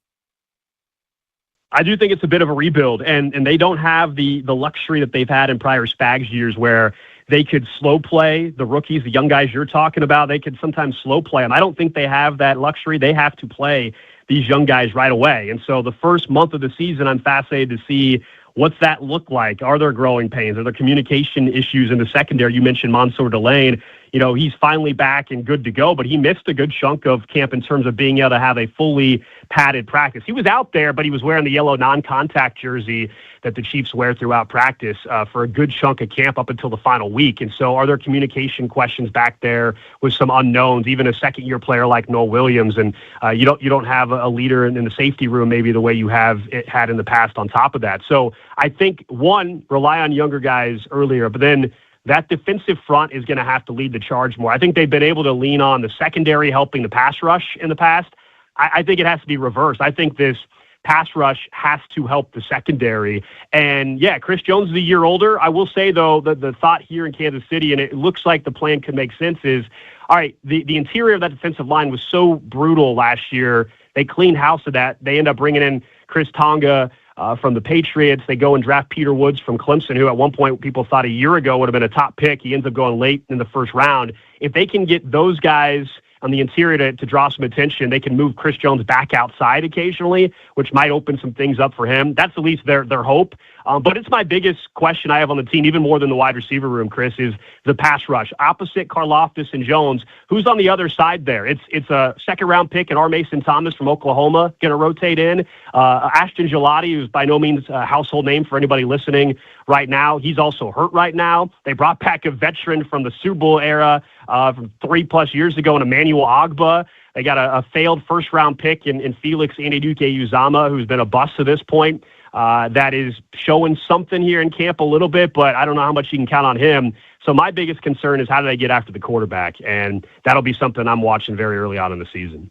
Speaker 14: I do think it's a bit of a rebuild, and they don't have the luxury that they've had in prior Spags years where they could slow play the rookies, the young guys you're talking about. They could sometimes slow play them. I don't think they have that luxury. They have to play these young guys right away. And so the first month of the season, I'm fascinated to see what's that look like. Are there growing pains? Are there communication issues in the secondary? You mentioned Mansour Delane. He's finally back and good to go, but he missed a good chunk of camp in terms of being able to have a fully padded practice. He was out there, but he was wearing the yellow non-contact jersey that the Chiefs wear throughout practice for a good chunk of camp up until the final week. And so are there communication questions back there with some unknowns, even a second-year player like Noel Williams? And you don't have a leader in the safety room maybe the way you have it had in the past on top of that. So I think, one, rely on younger guys earlier, but then that defensive front is going to have to lead the charge more. I think they've been able to lean on the secondary helping the pass rush in the past. I think it has to be reversed. I think this pass rush has to help the secondary. And, yeah, Chris Jones is a year older. I will say, though, that the thought here in Kansas City, and it looks like the plan could make sense, is, all right, the interior of that defensive line was so brutal last year. They cleaned house of that. They end up bringing in Chris Tonga from the Patriots. They go and draft Peter Woods from Clemson, who at one point people thought a year ago would have been a top pick. He ends up going late in the first round. If they can get those guys on the interior to draw some attention, they can move Chris Jones back outside occasionally, which might open some things up for him. That's at least their hope. But it's my biggest question I have on the team, even more than the wide receiver room, Chris, is the pass rush. Opposite Karlaftis and Jones, who's on the other side there? It's a second-round pick and R. Mason Thomas from Oklahoma going to rotate in. Ashton Gelati, who's by no means a household name for anybody listening right now. He's also hurt right now. They brought back a veteran from the Super Bowl era from 3+ years ago in Emmanuel Ogbah. They got a failed first-round pick in Felix Anudike-Uzama, who's been a bust to this point. That is showing something here in camp a little bit, but I don't know how much you can count on him. So my biggest concern is how do they get after the quarterback? And that'll be something I'm watching very early on in the season.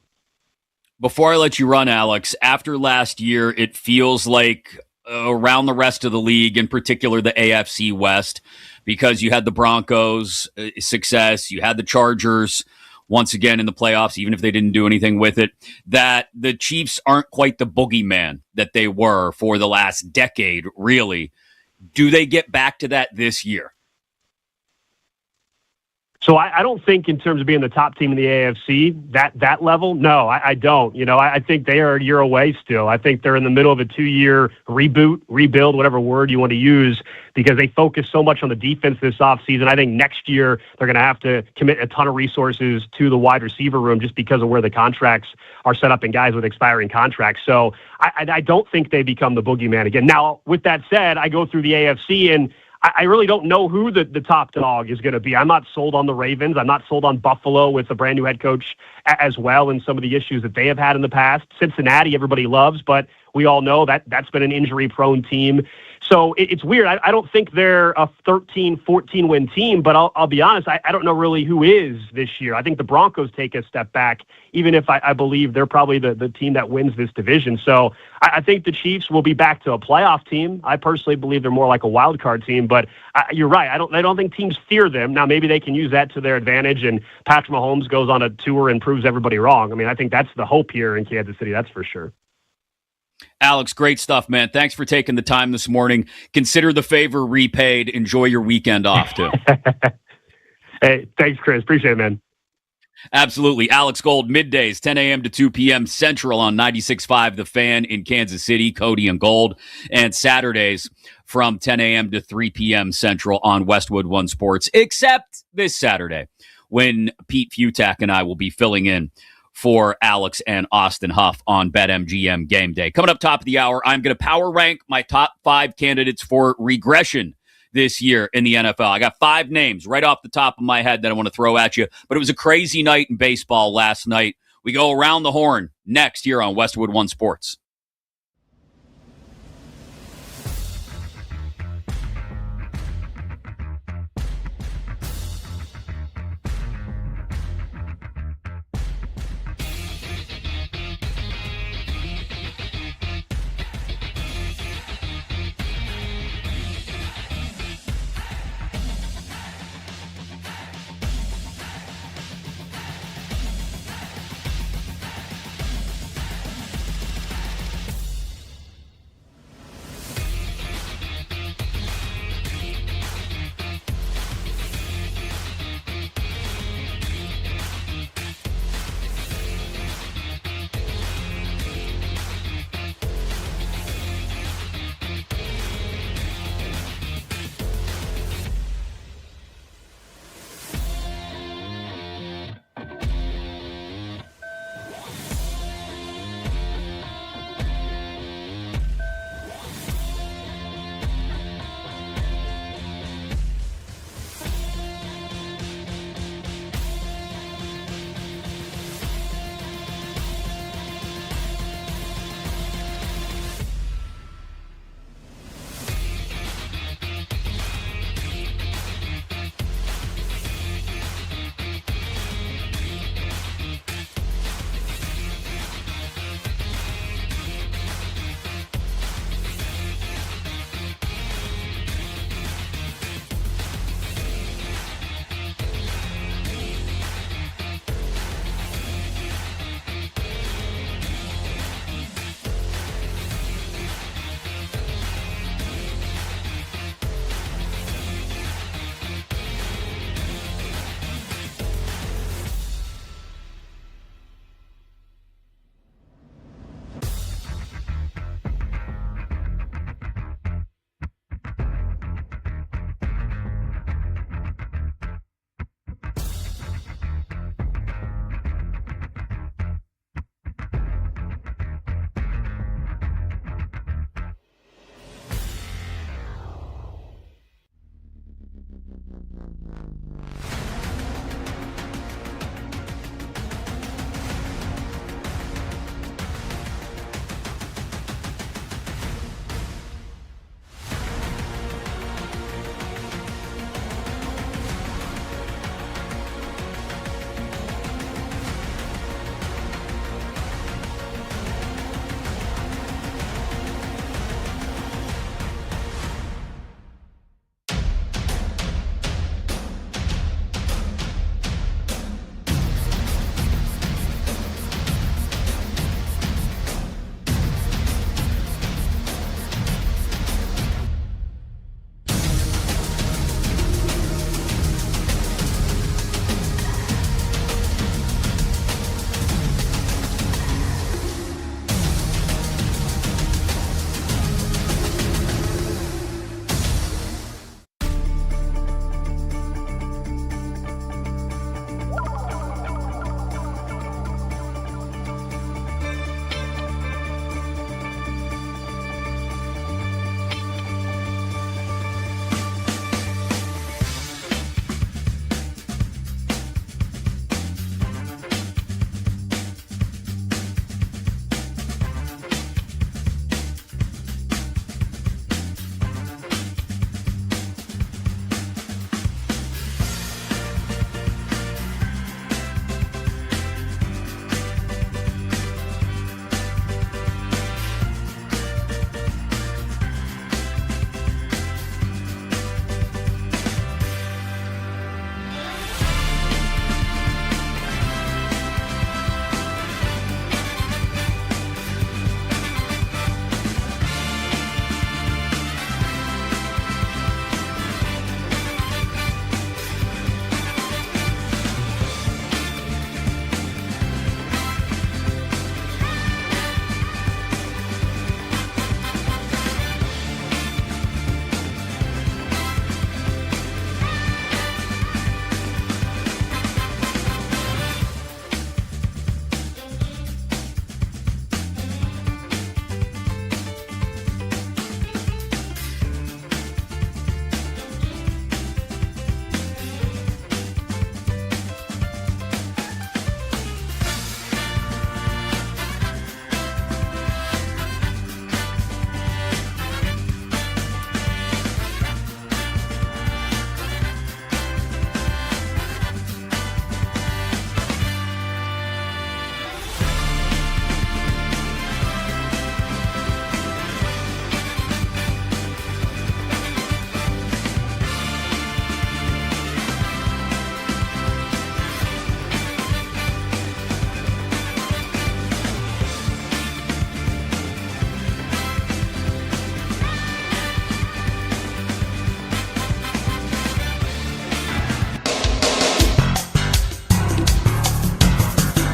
Speaker 4: Before I let you run, Alex, after last year, it feels like around the rest of the league, in particular the AFC West, because you had the Broncos success, you had the Chargers once again in the playoffs, even if they didn't do anything with it, that the Chiefs aren't quite the boogeyman that they were for the last decade, really. Do they get back to that this year?
Speaker 14: So I don't think in terms of being the top team in the AFC, that level, no, I don't. I think they are a year away still. I think they're in the middle of a 2-year reboot, rebuild, whatever word you want to use, because they focus so much on the defense this offseason. I think next year they're going to have to commit a ton of resources to the wide receiver room just because of where the contracts are set up and guys with expiring contracts. So I don't think they become the boogeyman again. Now, with that said, I go through the AFC and I really don't know who the top dog is going to be. I'm not sold on the Ravens. I'm not sold on Buffalo with a brand new head coach as well and some of the issues that they have had in the past. Cincinnati, everybody loves, but we all know that's been an injury-prone team. So it's weird. I don't think they're a 13, 14-win team, but I'll be honest, I don't know really who is this year. I think the Broncos take a step back, even if I believe they're probably the team that wins this division. So I think the Chiefs will be back to a playoff team. I personally believe they're more like a wild card team, but you're right. I don't think teams fear them. Now, maybe they can use that to their advantage, and Patrick Mahomes goes on a tour and proves everybody wrong. I mean, I think that's the hope here in Kansas City, that's for sure.
Speaker 4: Alex, great stuff, man. Thanks for taking the time this morning. Consider the favor repaid. Enjoy your weekend off, too.
Speaker 14: Hey, thanks, Chris. Appreciate it, man.
Speaker 4: Absolutely. Alex Gold, middays, 10 a.m. to 2 p.m. Central on 96.5 The Fan in Kansas City, Cody and Gold. And Saturdays from 10 a.m. to 3 p.m. Central on Westwood One Sports, except this Saturday when Pete Futak and I will be filling in for Alex and Austin Huff on BetMGM Game Day. Coming up top of the hour, I'm going to power rank my top 5 candidates for regression this year in the NFL. I got 5 names right off the top of my head that I want to throw at you, but it was a crazy night in baseball last night. We go around the horn next here on Westwood One Sports.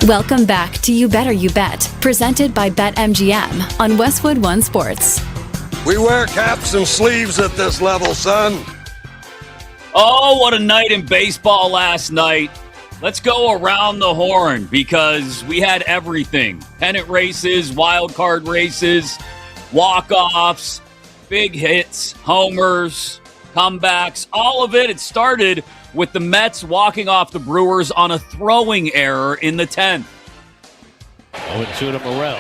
Speaker 11: Welcome back to You Better You Bet, presented by BetMGM on Westwood One Sports.
Speaker 2: We wear caps and sleeves at this level, son.
Speaker 4: Oh, what a night in baseball last night. Let's go around the horn because we had everything. Pennant races, wild card races, walk-offs, big hits, homers, comebacks, all of it. It started with the Mets walking off the Brewers on a throwing error in the 10th.
Speaker 1: 0-2 to Morel.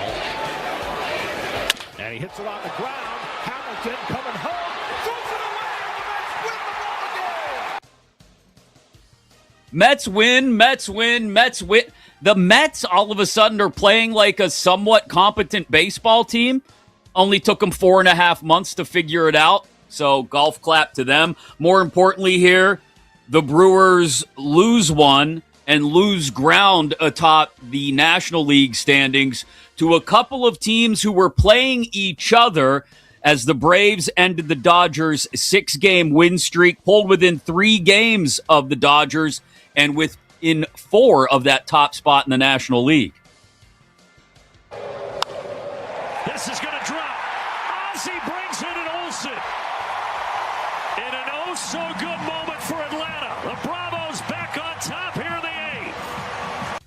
Speaker 1: And he hits it on the ground. Hamilton coming home. Throws it away. Mets win the ball game. Mets win. The Mets all of a sudden are playing like a somewhat competent baseball team. Only took them 4.5 months to figure it out. So golf clap to them. More importantly here, the Brewers lose one and lose ground atop the National League standings to a couple of teams who were playing each other as the Braves ended the Dodgers' 6-game win streak, pulled within 3 games of the Dodgers and within 4 of that top spot in the National League. This is going to drop. Ozzie brings in an Olsen. In an oh-so-good moment for Atlanta. The Bravos back on top here in the 8th.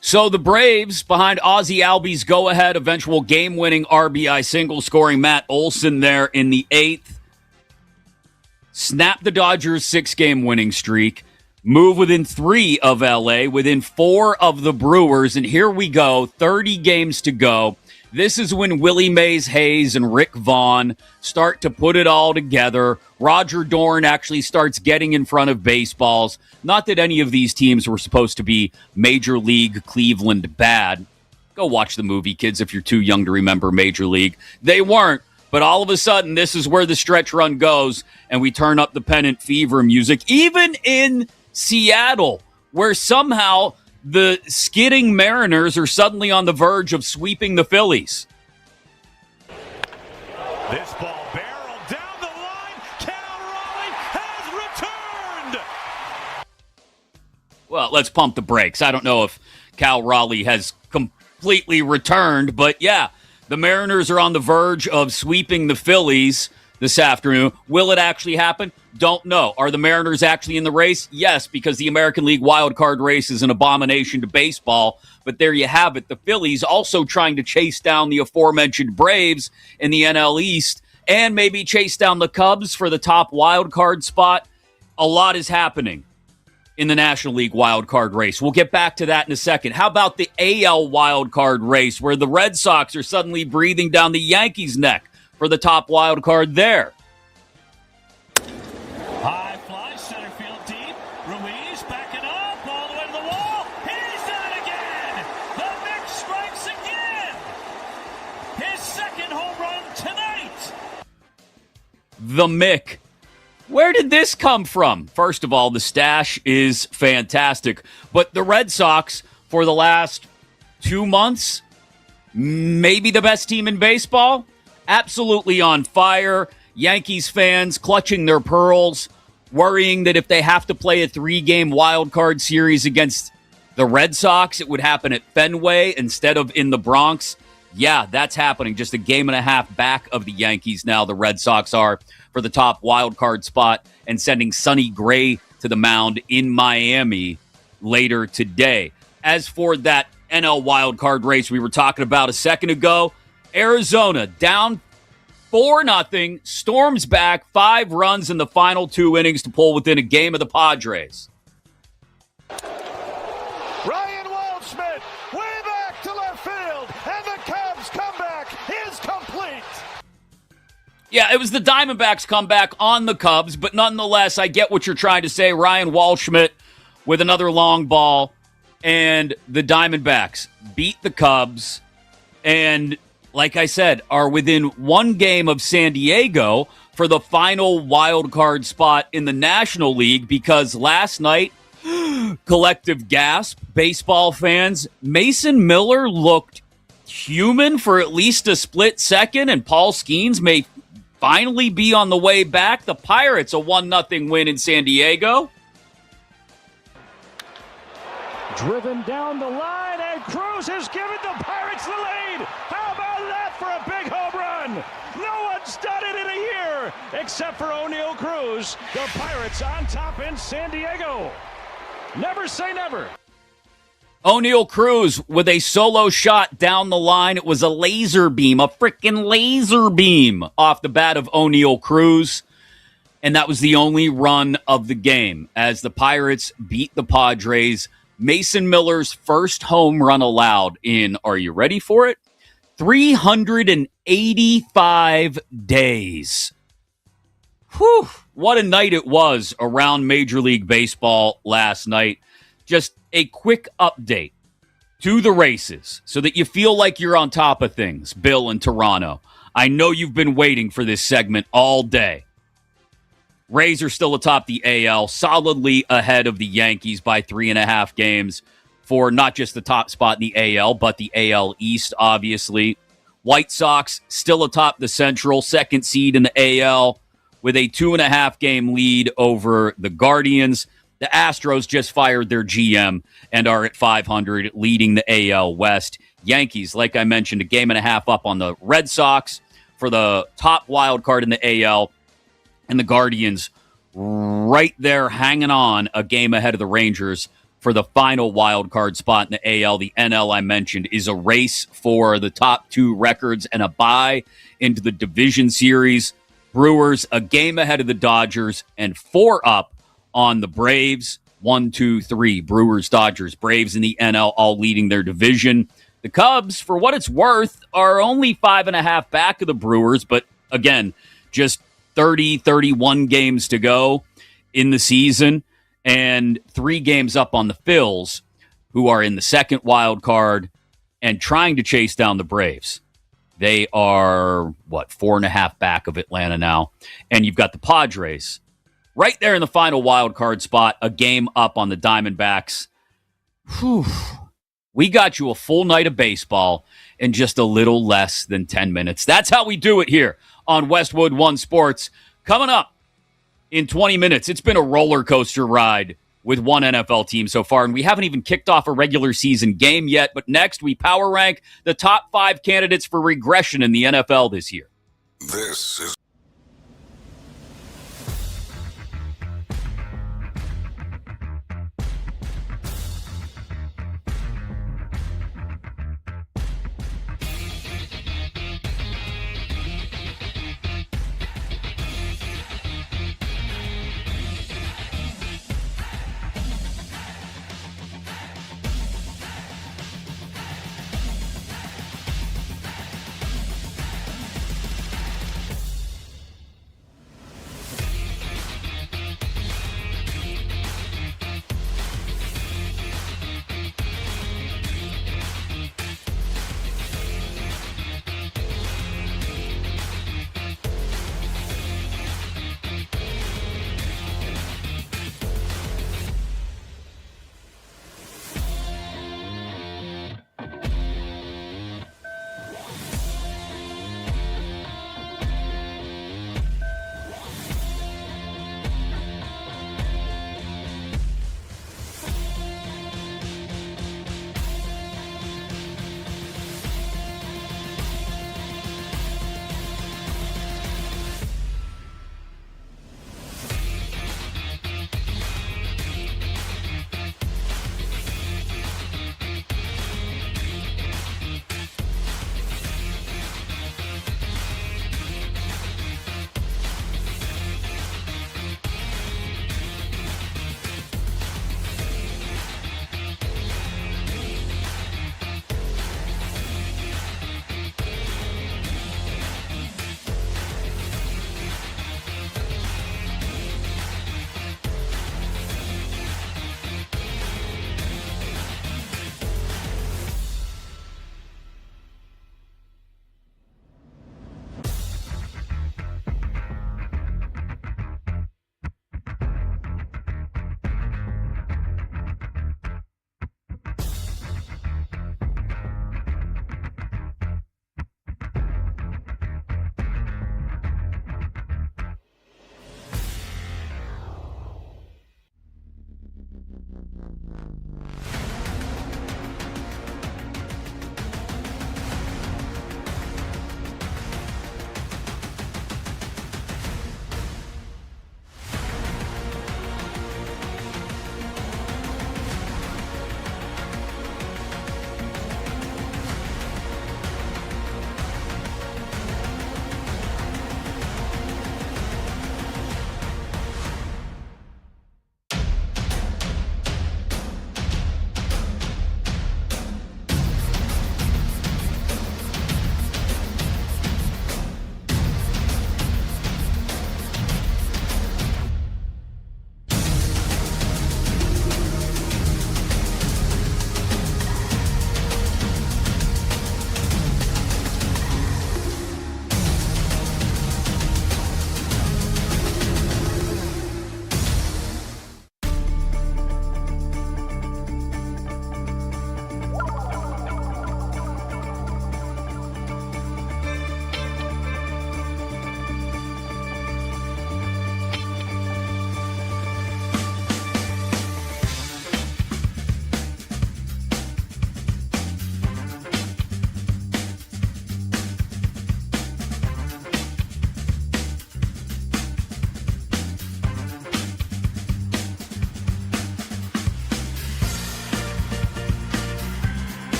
Speaker 1: So the Braves, behind Ozzie Albies' go-ahead eventual game-winning RBI single, scoring Matt Olson there in the 8th, snap the Dodgers' 6-game winning streak, move within 3 of L.A., within 4 of the Brewers, and here we go, 30 games to go. This is when Willie Mays Hayes and Rick Vaughn start to put it all together. Roger Dorn actually starts getting in front of baseballs. Not that any of these teams were supposed to be Major League Cleveland bad. Go watch the movie, kids, if you're too young to remember Major League. They weren't. But all of a sudden, this is where the stretch run goes, and we turn up the pennant fever music. Even in Seattle, where somehow the skidding Mariners are suddenly on the verge of sweeping the Phillies. This ball barreled down the line. Cal Raleigh has returned. Well, let's pump the brakes. I don't know if Cal Raleigh has completely returned, but yeah, the Mariners are on the verge of sweeping the Phillies this afternoon. Will it actually happen? Don't know. Are the Mariners actually in the race? Yes, because the American League wild card race is an abomination to baseball. But there you have it. The Phillies also trying to chase down the aforementioned Braves in the NL East and maybe chase down the Cubs for the top wild card spot. A lot is happening in the National League wild card race. We'll get back to that in a second. How about the AL wild card race where the Red Sox are suddenly breathing down the Yankees' neck for the top wild card there? High fly, center field deep. Ruiz backing up all the way to the wall. He's done it again. The Mick strikes again. His second home run tonight. The Mick. Where did this come from? First of all, the stash is fantastic. But the Red Sox, for the last 2 months, maybe the best team in baseball, absolutely on fire. Yankees fans clutching their pearls, worrying that if they have to play a 3-game wild card series against the Red Sox, it would happen at Fenway instead of in the Bronx. Yeah, that's happening. Just a game and a half back of the Yankees now, the Red Sox are, for the top wild card spot, and sending Sonny Gray to the mound in Miami later today. As for that NL wild card race we were talking about a second ago, Arizona down 4-0, storms back 5 runs in the final 2 innings to pull within a game of the Padres. Ryan Waldschmidt way back to left field, and the Cubs comeback is complete.
Speaker 4: Yeah, it was the Diamondbacks comeback on the Cubs, but nonetheless, I get what you're trying to say. Ryan Waldschmidt with another long ball, and the Diamondbacks beat the Cubs, and like I said, are within 1 game of San Diego for the final wild card spot in the National League, because last night, collective gasp, baseball fans, Mason Miller looked human for at least a split second, and Paul Skeens may finally be on the way back. The Pirates, a 1-0 win in San Diego.
Speaker 1: Driven down the line, and Cruz has given the Pirates the lead. How about that for a big home run? No one's done it in a year except for O'Neal Cruz. The Pirates on top in San Diego. Never say never.
Speaker 4: O'Neal Cruz with a solo shot down the line. It was a laser beam, a freaking laser beam off the bat of O'Neal Cruz. And that was the only run of the game as the Pirates beat the Padres. Mason Miller's first home run allowed in, are you ready for it? 385 days. Whew, what a night it was around Major League Baseball last night. Just a quick update to the races so that you feel like you're on top of things, Bill in Toronto. I know you've been waiting for this segment all day. Rays are still atop the AL, solidly ahead of the Yankees by 3.5 games for not just the top spot in the AL, but the AL East, obviously. White Sox still atop the Central, second seed in the AL with a 2.5 game lead over the Guardians. The Astros just fired their GM and are at 500, leading the AL West. Yankees, like I mentioned, 1.5 games up on the Red Sox for the top wild card in the AL. And the Guardians right there hanging on 1 game ahead of the Rangers for the final wild card spot in the AL. The NL I mentioned is a race for the top 2 records and a bye into the division series. Brewers 1 game ahead of the Dodgers and 4 up on the Braves. 1, 2, 3. Brewers, Dodgers, Braves in the NL all leading their division. The Cubs, for what it's worth, are only 5.5 back of the Brewers, but again, just 30, 31 games to go in the season, and 3 games up on the Phils, who are in the second wild card and trying to chase down the Braves. They are, 4.5 back of Atlanta now. And you've got the Padres right there in the final wild card spot, 1 game up on the Diamondbacks. Whew. We got you a full night of baseball in just a little less than 10 minutes. That's how we do it here on Westwood One Sports. Coming up in 20 minutes, it's been a roller coaster ride with one NFL team so far, and we haven't even kicked off a regular season game yet. But next, we power rank the top 5 candidates for regression in the NFL this year.
Speaker 7: This is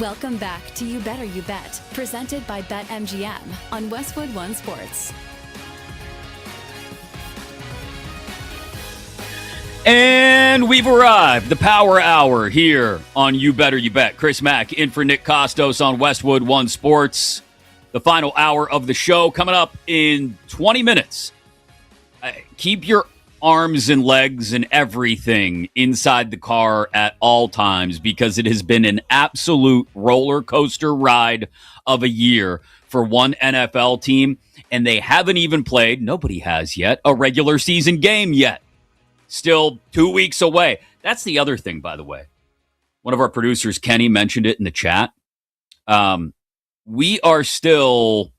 Speaker 11: Welcome back to You Better You Bet, presented by BetMGM on Westwood One Sports.
Speaker 4: And we've arrived, the power hour here on You Better You Bet. Chris Mack in for Nick Kostos on Westwood One Sports. The final hour of the show coming up in 20 minutes. Keep your arms and legs and everything inside the car at all times, because it has been an absolute roller coaster ride of a year for one NFL team, and they haven't even played, nobody has yet, a regular season game yet. Still 2 weeks away. That's the other thing, by the way. One of our producers, Kenny, mentioned it in the chat. We are still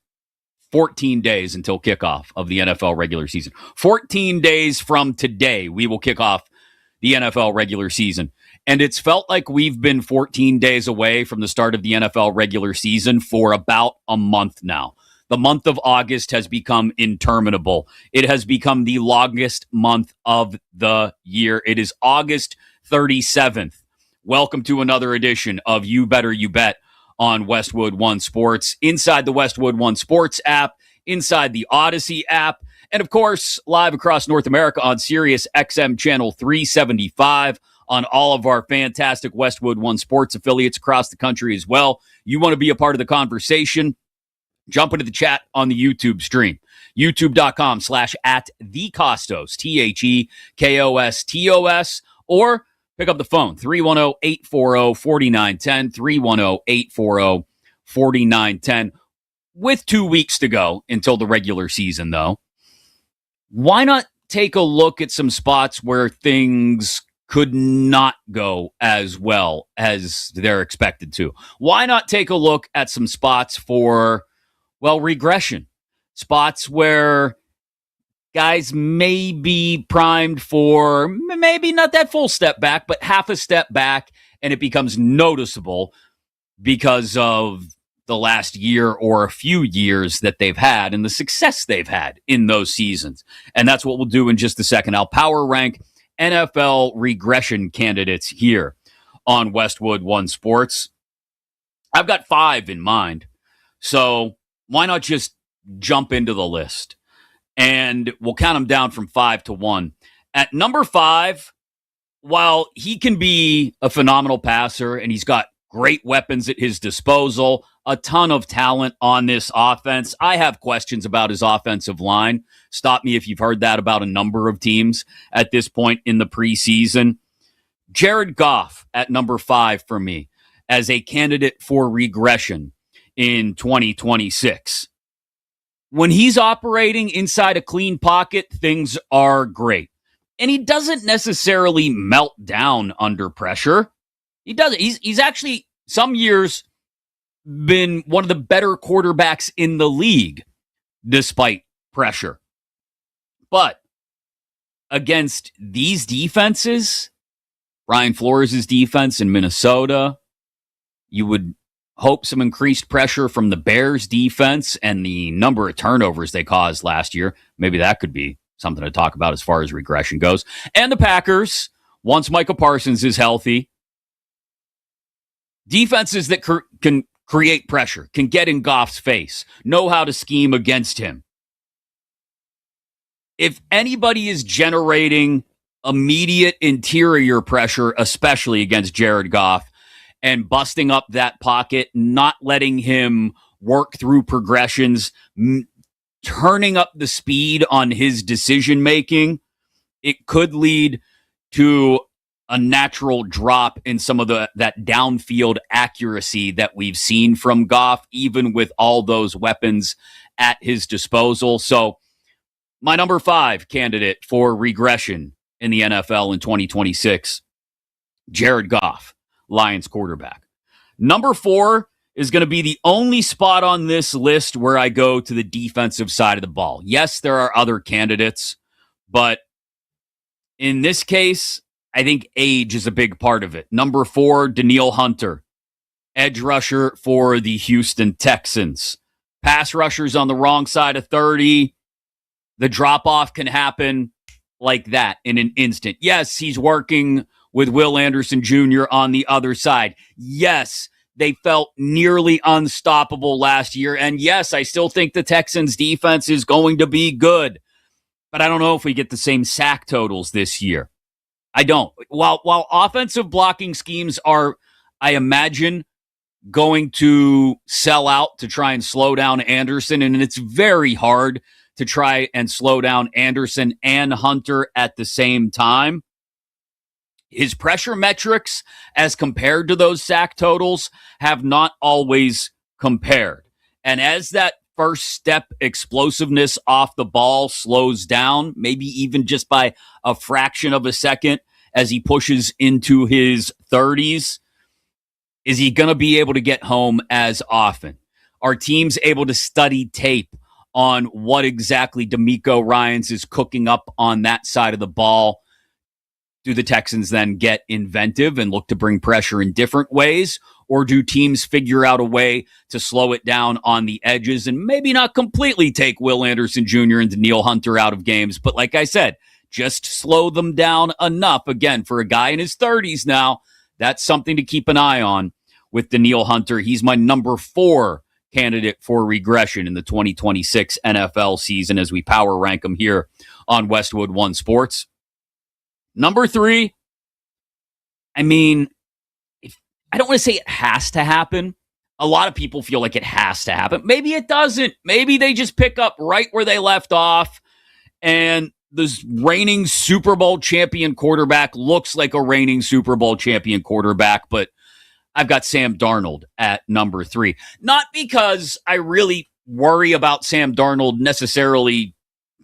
Speaker 4: 14 days until kickoff of the NFL regular season. 14 days from today, we will kick off the NFL regular season. And it's felt like we've been 14 days away from the start of the NFL regular season for about a month now. The month of August has become interminable. It has become the longest month of the year. It is August 37th. Welcome to another edition of You Better You Bet on Westwood One Sports, inside the Westwood One Sports app, inside the Odyssey app, and of course, live across North America on Sirius XM Channel 375, on all of our fantastic Westwood One Sports affiliates across the country as well. You want to be a part of the conversation? Jump into the chat on the YouTube stream, youtube.com/@thekostos, TheKostos, or pick up the phone, 310-840-4910, 310-840-4910. With 2 weeks to go until the regular season, though, why not take a look at some spots where things could not go as well as they're expected to? Why not take a look at some spots for, well, regression? Spots where guys may be primed for maybe not that full step back, but half a step back, and it becomes noticeable because of the last year or a few years that they've had and the success they've had in those seasons. And that's what we'll do in just a second. I'll power rank NFL regression candidates here on Westwood One Sports. I've got 5 in mind, so why not just jump into the list? And we'll count them down from 5 to 1. At number 5, while he can be a phenomenal passer and he's got great weapons at his disposal, a ton of talent on this offense, I have questions about his offensive line. Stop me if you've heard that about a number of teams at this point in the preseason. Jared Goff at number 5 for me as a candidate for regression in 2026. When he's operating inside a clean pocket, things are great. And he doesn't necessarily melt down under pressure. He doesn't. He's actually, some years, been one of the better quarterbacks in the league despite pressure. But against these defenses, Brian Flores' defense in Minnesota, you would hope some increased pressure from the Bears defense and the number of turnovers they caused last year. Maybe that could be something to talk about as far as regression goes. And the Packers, once Micah Parsons is healthy, defenses that can create pressure, can get in Goff's face, know how to scheme against him. If anybody is generating immediate interior pressure, especially against Jared Goff, and busting up that pocket, not letting him work through progressions, turning up the speed on his decision-making, it could lead to a natural drop in some of that downfield accuracy that we've seen from Goff, even with all those weapons at his disposal. So my number 5 candidate for regression in the NFL in 2026, Jared Goff, Lions quarterback. Number 4 is going to be the only spot on this list where I go to the defensive side of the ball. Yes, there are other candidates, but in this case, I think age is a big part of it. Number 4, Danielle Hunter, edge rusher for the Houston Texans. Pass rushers on the wrong side of 30. The drop-off can happen like that in an instant. Yes, he's working with Will Anderson Jr. on the other side. Yes, they felt nearly unstoppable last year. And yes, I still think the Texans defense is going to be good, but I don't know if we get the same sack totals this year. I don't. While offensive blocking schemes are, I imagine, going to sell out to try and slow down Anderson, and it's very hard to try and slow down Anderson and Hunter at the same time. His pressure metrics as compared to those sack totals have not always compared. And as that first step explosiveness off the ball slows down, maybe even just by a fraction of a second as he pushes into his 30s, is he going to be able to get home as often? Are teams able to study tape on what exactly D'Amico Ryans is cooking up on that side of the ball? Do the Texans then get inventive and look to bring pressure in different ways? Or do teams figure out a way to slow it down on the edges and maybe not completely take Will Anderson Jr. and Danielle Hunter out of games? But like I said, just slow them down enough. Again, for a guy in his 30s now, that's something to keep an eye on with Danielle Hunter. He's my number 4 candidate for regression in the 2026 NFL season as we power rank him here on Westwood One Sports. Number 3, I mean, I don't want to say it has to happen. A lot of people feel like it has to happen. Maybe it doesn't. Maybe they just pick up right where they left off, and the reigning Super Bowl champion quarterback looks like a reigning Super Bowl champion quarterback, but I've got Sam Darnold at number 3. Not because I really worry about Sam Darnold necessarily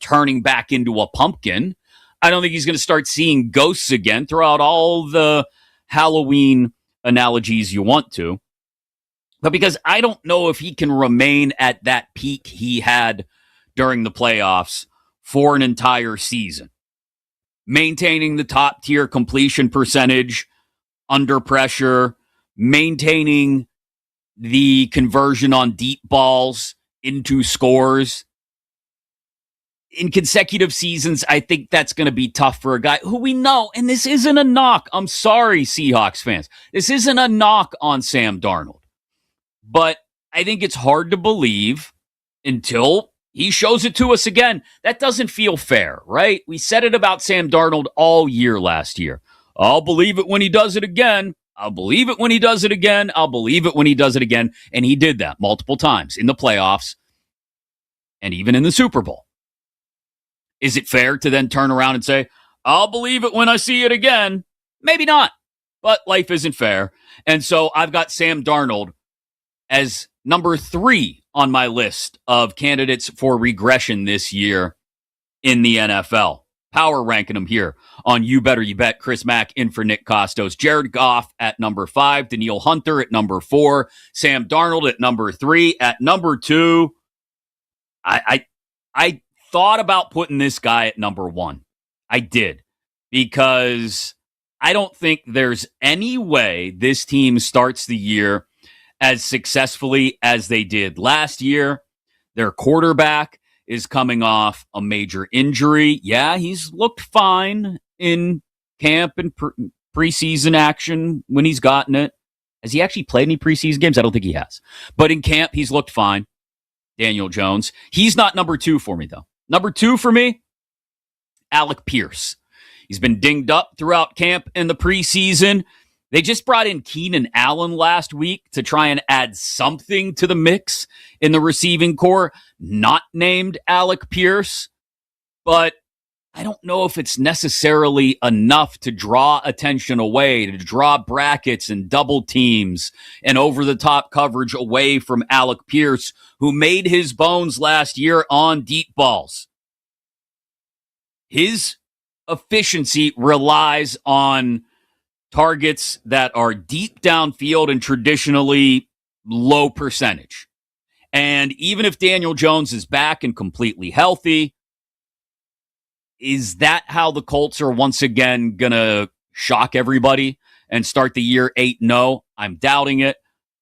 Speaker 4: turning back into a pumpkin. I don't think he's going to start seeing ghosts again. Throw out all the Halloween analogies you want to. But because I don't know if he can remain at that peak he had during the playoffs for an entire season. Maintaining the top tier completion percentage under pressure, maintaining the conversion on deep balls into scores. In consecutive seasons, I think that's going to be tough for a guy who we know, and this isn't a knock. I'm sorry, Seahawks fans. This isn't a knock on Sam Darnold. But I think it's hard to believe until he shows it to us again. That doesn't feel fair, right? We said it about Sam Darnold all year last year. I'll believe it when he does it again. I'll believe it when he does it again. I'll believe it when he does it again. And he did that multiple times in the playoffs and even in the Super Bowl. Is it fair to then turn around and say, I'll believe it when I see it again? Maybe not, but life isn't fair. And so I've got Sam Darnold as number 3 on my list of candidates for regression this year in the NFL. Power ranking him here on You Better You Bet. Chris Mack in for Nick Kostos. Jared Goff at number 5. Danielle Hunter at number 4. Sam Darnold at number 3. At number 2, I thought about putting this guy at number 1. I did, because I don't think there's any way this team starts the year as successfully as they did last year. Their quarterback is coming off a major injury. Yeah, he's looked fine in camp and preseason action when he's gotten it. Has he actually played any preseason games? I don't think he has. But in camp, he's looked fine. Daniel Jones. He's not number 2 for me, though. Number 2 for me, Alec Pierce. He's been dinged up throughout camp in the preseason. They just brought in Keenan Allen last week to try and add something to the mix in the receiving core, not named Alec Pierce. But I don't know if it's necessarily enough to draw attention away, to draw brackets and double teams and over-the-top coverage away from Alec Pierce, who made his bones last year on deep balls. His efficiency relies on targets that are deep downfield and traditionally low percentage. And even if Daniel Jones is back and completely healthy, is that how the Colts are once again going to shock everybody and start the year 8-0? I'm doubting it.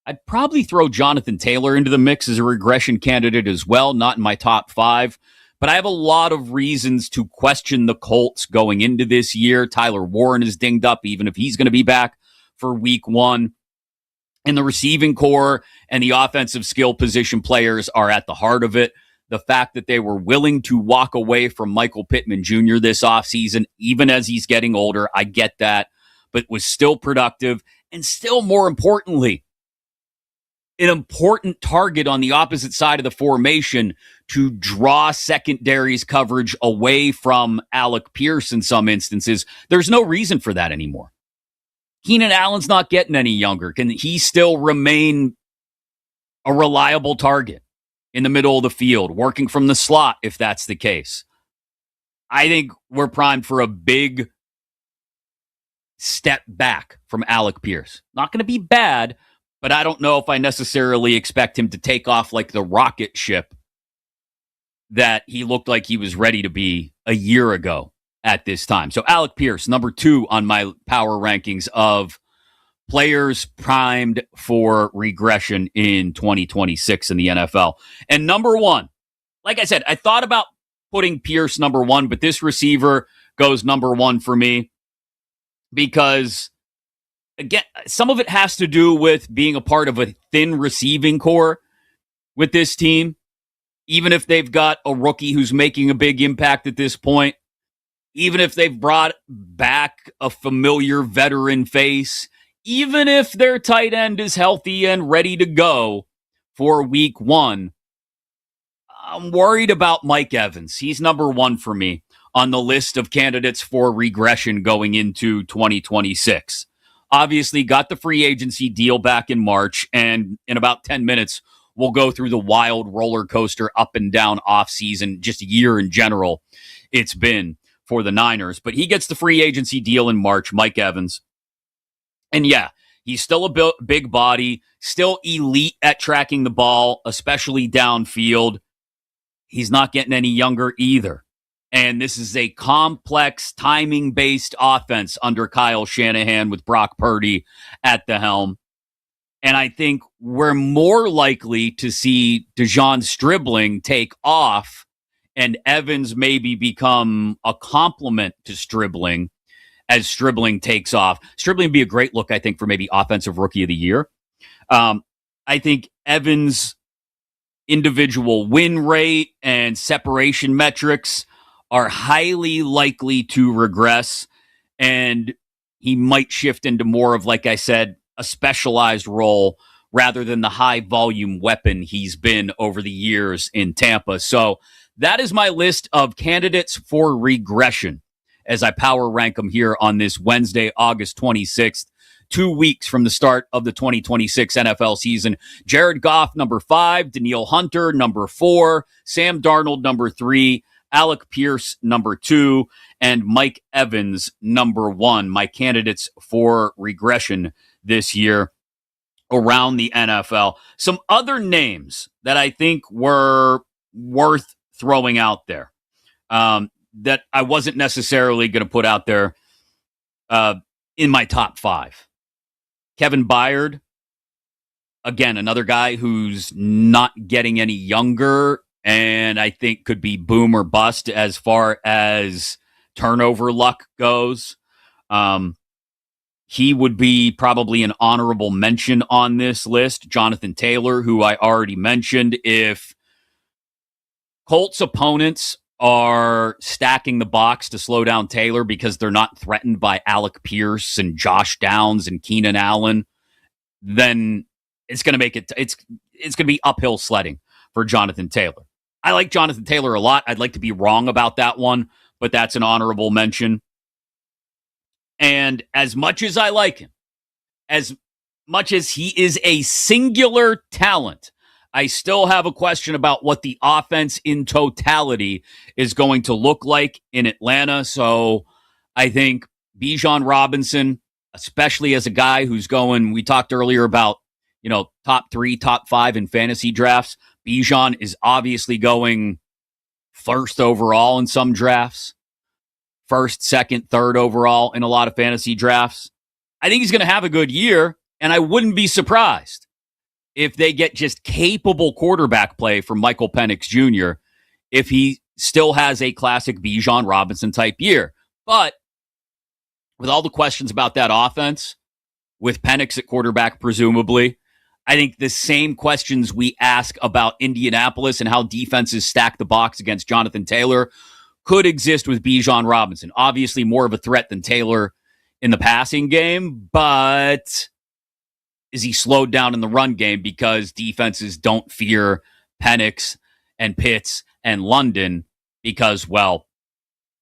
Speaker 4: I'd probably throw Jonathan Taylor into the mix as a regression candidate as well, not in my top 5. But I have a lot of reasons to question the Colts going into this year. Tyler Warren is dinged up, even if he's going to be back for week 1. And the receiving core and the offensive skill position players are at the heart of it. The fact that they were willing to walk away from Michael Pittman Jr. this offseason, even as he's getting older, I get that, but was still productive and still, more importantly, an important target on the opposite side of the formation to draw secondaries coverage away from Alec Pierce in some instances. There's no reason for that anymore. Keenan Allen's not getting any younger. Can he still remain a reliable target in the middle of the field, working from the slot if that's the case? I think we're primed for a big step back from Alec Pierce. Not going to be bad, but I don't know if I necessarily expect him to take off like the rocket ship that he looked like he was ready to be a year ago at this time. So Alec Pierce, number 2 on my power rankings of players primed for regression in 2026 in the NFL. And number 1, like I said, I thought about putting Pierce number 1, but this receiver goes number 1 for me because, again, some of it has to do with being a part of a thin receiving core with this team. Even if they've got a rookie who's making a big impact at this point, even if they've brought back a familiar veteran face, even if their tight end is healthy and ready to go for week 1, I'm worried about Mike Evans. He's number 1 for me on the list of candidates for regression going into 2026. Obviously, got the free agency deal back in March, and in about 10 minutes, we'll go through the wild roller coaster up and down offseason, just a year in general it's been for the Niners. But he gets the free agency deal in March, Mike Evans. And yeah, he's still a big body, still elite at tracking the ball, especially downfield. He's not getting any younger either. And this is a complex, timing-based offense under Kyle Shanahan with Brock Purdy at the helm. And I think we're more likely to see DeJon Stribling take off and Evans maybe become a complement to Stribling as Stribling takes off. Stribling would be a great look, I think, for maybe Offensive Rookie of the Year. I think Evans' individual win rate and separation metrics are highly likely to regress, and he might shift into more of, like I said, a specialized role rather than the high volume weapon he's been over the years in Tampa. So that is my list of candidates for regression as I power rank them here on this Wednesday, August 26th, 2 weeks from the start of the 2026 NFL season. Jared Goff, number 5, Danielle Hunter, number 4, Sam Darnold, number 3, Alec Pierce, number 2, and Mike Evans, number 1, my candidates for regression this year around the NFL. Some other names that I think were worth throwing out there that I wasn't necessarily going to put out there in my top 5. Kevin Byard, again, another guy who's not getting any younger and I think could be boom or bust as far as turnover luck goes. He would be probably an honorable mention on this list. Jonathan Taylor, who I already mentioned. If Colts opponents are stacking the box to slow down Taylor because they're not threatened by Alec Pierce and Josh Downs and Keenan Allen, then it's going to make it. It's going to be uphill sledding for Jonathan Taylor. I like Jonathan Taylor a lot. I'd like to be wrong about that one, but that's an honorable mention. And as much as I like him, as much as he is a singular talent, I still have a question about what the offense in totality is going to look like in Atlanta. So I think Bijan Robinson, especially as a guy who's going, we talked earlier about, top 3, top 5 in fantasy drafts. Bijan is obviously going first overall in some drafts, first, second, third overall in a lot of fantasy drafts. I think he's going to have a good year, and I wouldn't be surprised if they get just capable quarterback play from Michael Penix Jr. if he still has a classic Bijan Robinson type year. But with all the questions about that offense, with Penix at quarterback, presumably. I think the same questions we ask about Indianapolis and how defenses stack the box against Jonathan Taylor could exist with Bijan Robinson. Obviously more of a threat than Taylor in the passing game, but is he slowed down in the run game because defenses don't fear Penix and Pitts and London because, well,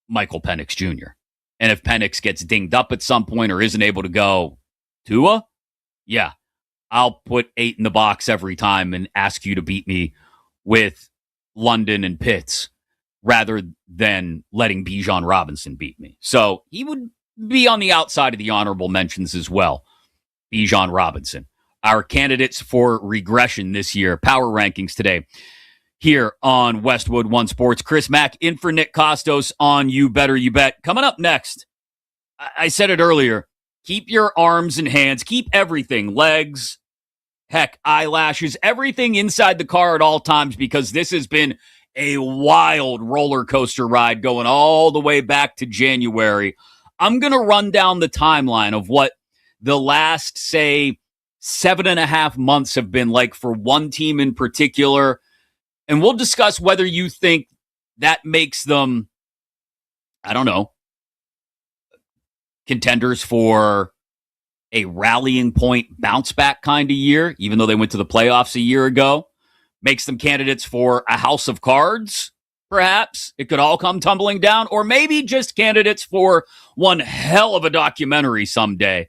Speaker 4: Michael Penix Jr. And if Penix gets dinged up at some point or isn't able to go, Tua? Yeah, I'll put 8 in the box every time and ask you to beat me with London and Pitts rather than letting Bijan Robinson beat me. So he would be on the outside of the honorable mentions as well. Bijan Robinson. Our candidates for regression this year. Power rankings today here on Westwood One Sports. Chris Mack in for Nick Kostos on You Better You Bet. Coming up next, I said it earlier, keep your arms and hands, keep everything, legs, heck, eyelashes, everything inside the car at all times because this has been a wild roller coaster ride going all the way back to January. I'm going to run down the timeline of what the last, say, 7.5 months have been like for one team in particular. And we'll discuss whether you think that makes them, I don't know, contenders for a rallying point bounce back kind of year, even though they went to the playoffs a year ago. Makes them candidates for a house of cards, perhaps. It could all come tumbling down, or maybe just candidates for one hell of a documentary someday.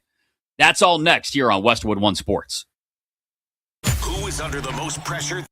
Speaker 4: That's all next here on Westwood One Sports.
Speaker 15: Who is under the most pressure?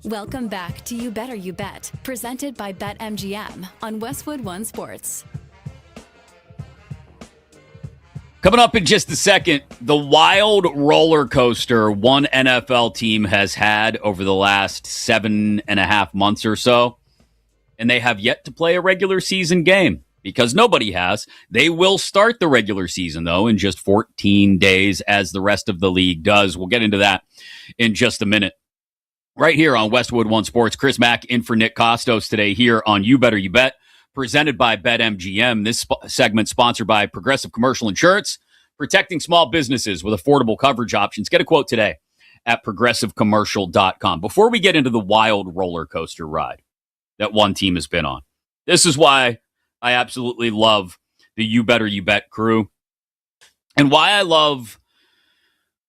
Speaker 11: Welcome back to You Better You Bet, presented by BetMGM on Westwood One Sports.
Speaker 4: Coming up in just a second, the wild roller coaster one NFL team has had over the last 7.5 months or so, and they have yet to play a regular season game because nobody has. They will start the regular season, though, in just 14 days as the rest of the league does. We'll get into that in just a minute. Right here on Westwood One Sports, Chris Mack in for Nick Kostos today here on You Better You Bet, presented by BetMGM. This segment sponsored by Progressive Commercial Insurance, protecting small businesses with affordable coverage options. Get a quote today at progressivecommercial.com. Before we get into the wild roller coaster ride that one team has been on, this is why I absolutely love the You Better You Bet crew and why I love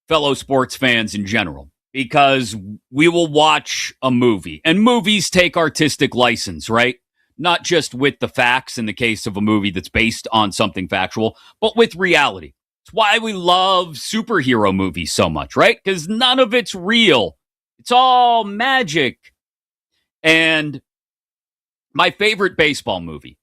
Speaker 4: fellow sports fans in general. Because we will watch a movie, and movies take artistic license, right? Not just with the facts in the case of a movie that's based on something factual, but with reality. It's why we love superhero movies so much, right? Because none of it's real. It's all magic. And my favorite baseball movie,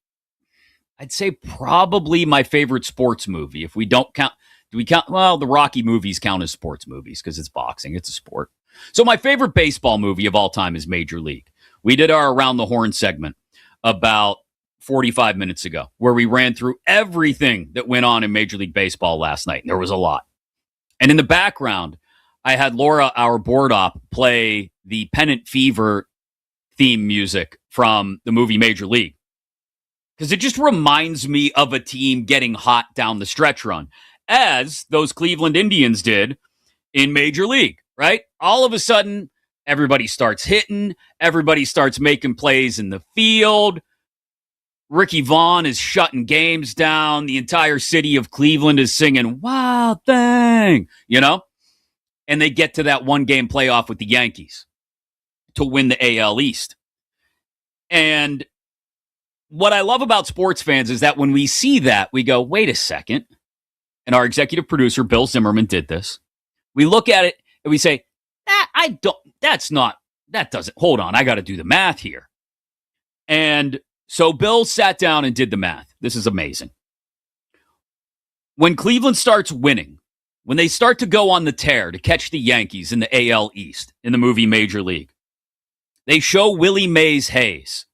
Speaker 4: I'd say probably my favorite sports movie, if we don't count. Do we count? Well, the Rocky movies count as sports movies because it's boxing. It's a sport. So my favorite baseball movie of all time is Major League. We did our Around the Horn segment about 45 minutes ago where we ran through everything that went on in Major League Baseball last night. And there was a lot. And in the background, I had Laura, our board op, play the Pennant Fever theme music from the movie Major League. Because it just reminds me of a team getting hot down the stretch run, as those Cleveland Indians did in Major League, right? All of a sudden, everybody starts hitting. Everybody starts making plays in the field. Ricky Vaughn is shutting games down. The entire city of Cleveland is singing, "Wild Thing," you know? And they get to that one-game playoff with the Yankees to win the AL East. And what I love about sports fans is that when we see that, we go, wait a second. And our executive producer, Bill Zimmerman, did this. We look at it and we say, hold on, I got to do the math here. And so Bill sat down and did the math. This is amazing. When Cleveland starts winning, when they start to go on the tear to catch the Yankees in the AL East in the movie Major League, they show Willie Mays Hayes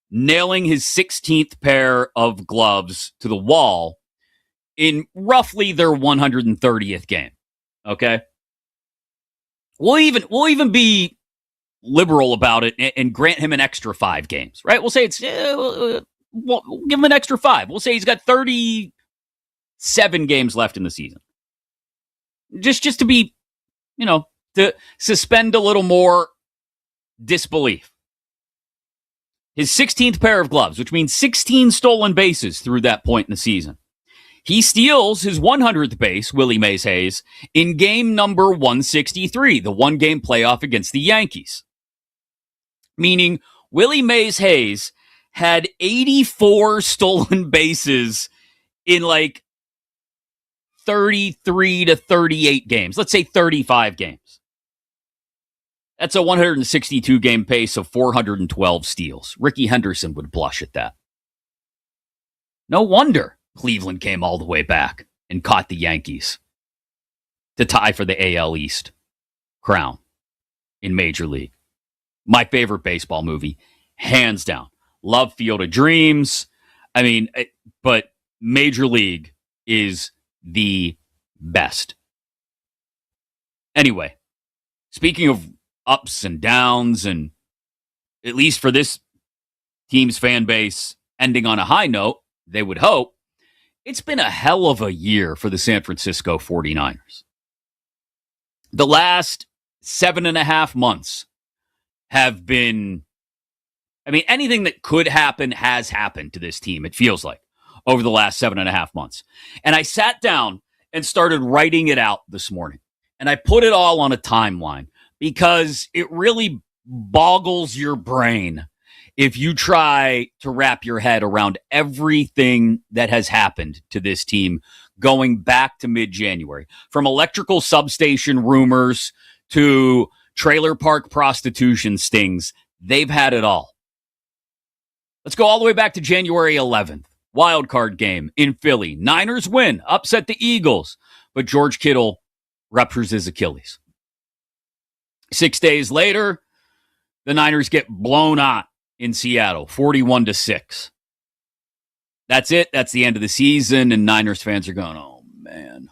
Speaker 4: nailing his 16th pair of gloves to the wall in roughly their 130th game. Okay, we'll even be liberal about it and grant him an extra 5 games. Right? We'll say we'll give him an extra 5. We'll say he's got 37 games left in the season. Just to be, to suspend a little more disbelief. His 16th pair of gloves, which means 16 stolen bases through that point in the season. He steals his 100th base, Willie Mays Hayes, in game number 163, the one-game playoff against the Yankees. Meaning Willie Mays Hayes had 84 stolen bases in like 33 to 38 games. Let's say 35 games. That's a 162-game pace of 412 steals. Ricky Henderson would blush at that. No wonder Cleveland came all the way back and caught the Yankees to tie for the AL East crown in Major League. My favorite baseball movie, hands down. Love Field of Dreams. But Major League is the best. Anyway, speaking of ups and downs, and at least for this team's fan base ending on a high note, they would hope, it's been a hell of a year for the San Francisco 49ers. The last 7.5 months have been, anything that could happen has happened to this team, it feels like, over the last 7.5 months. And I sat down and started writing it out this morning. And I put it all on a timeline because it really boggles your brain if you try to wrap your head around everything that has happened to this team going back to mid-January. From electrical substation rumors to trailer park prostitution stings. They've had it all. Let's go all the way back to January 11th. Wild card game in Philly. Niners win, upset the Eagles, but George Kittle ruptures his Achilles. 6 days later, the Niners get blown out in Seattle, 41-6. That's it. That's the end of the season, and Niners fans are going, oh, man.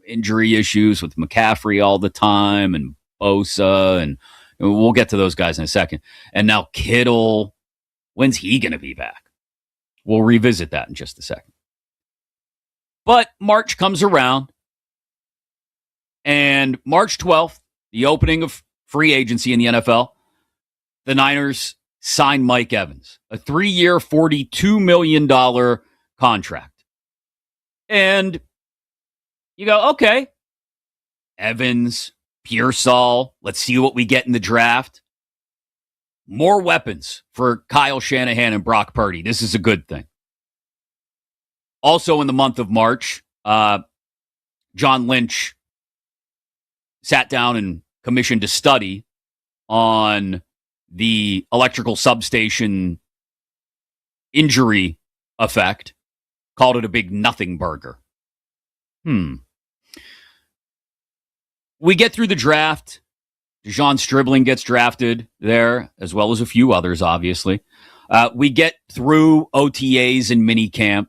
Speaker 4: Injury issues with McCaffrey all the time and Bosa, and we'll get to those guys in a second. And now Kittle, when's he going to be back? We'll revisit that in just a second. But March comes around, and March 12th, the opening of free agency in the NFL, the Niners sign Mike Evans, a 3-year, $42 million contract. And you go, okay, Evans, Pearsall, let's see what we get in the draft. More weapons for Kyle Shanahan and Brock Purdy. This is a good thing. Also in the month of March, John Lynch sat down and commissioned a study on the electrical substation injury effect, called it a big nothing burger. We get through the draft. DeJon Stribling gets drafted there, as well as a few others, obviously. We get through OTAs and minicamp.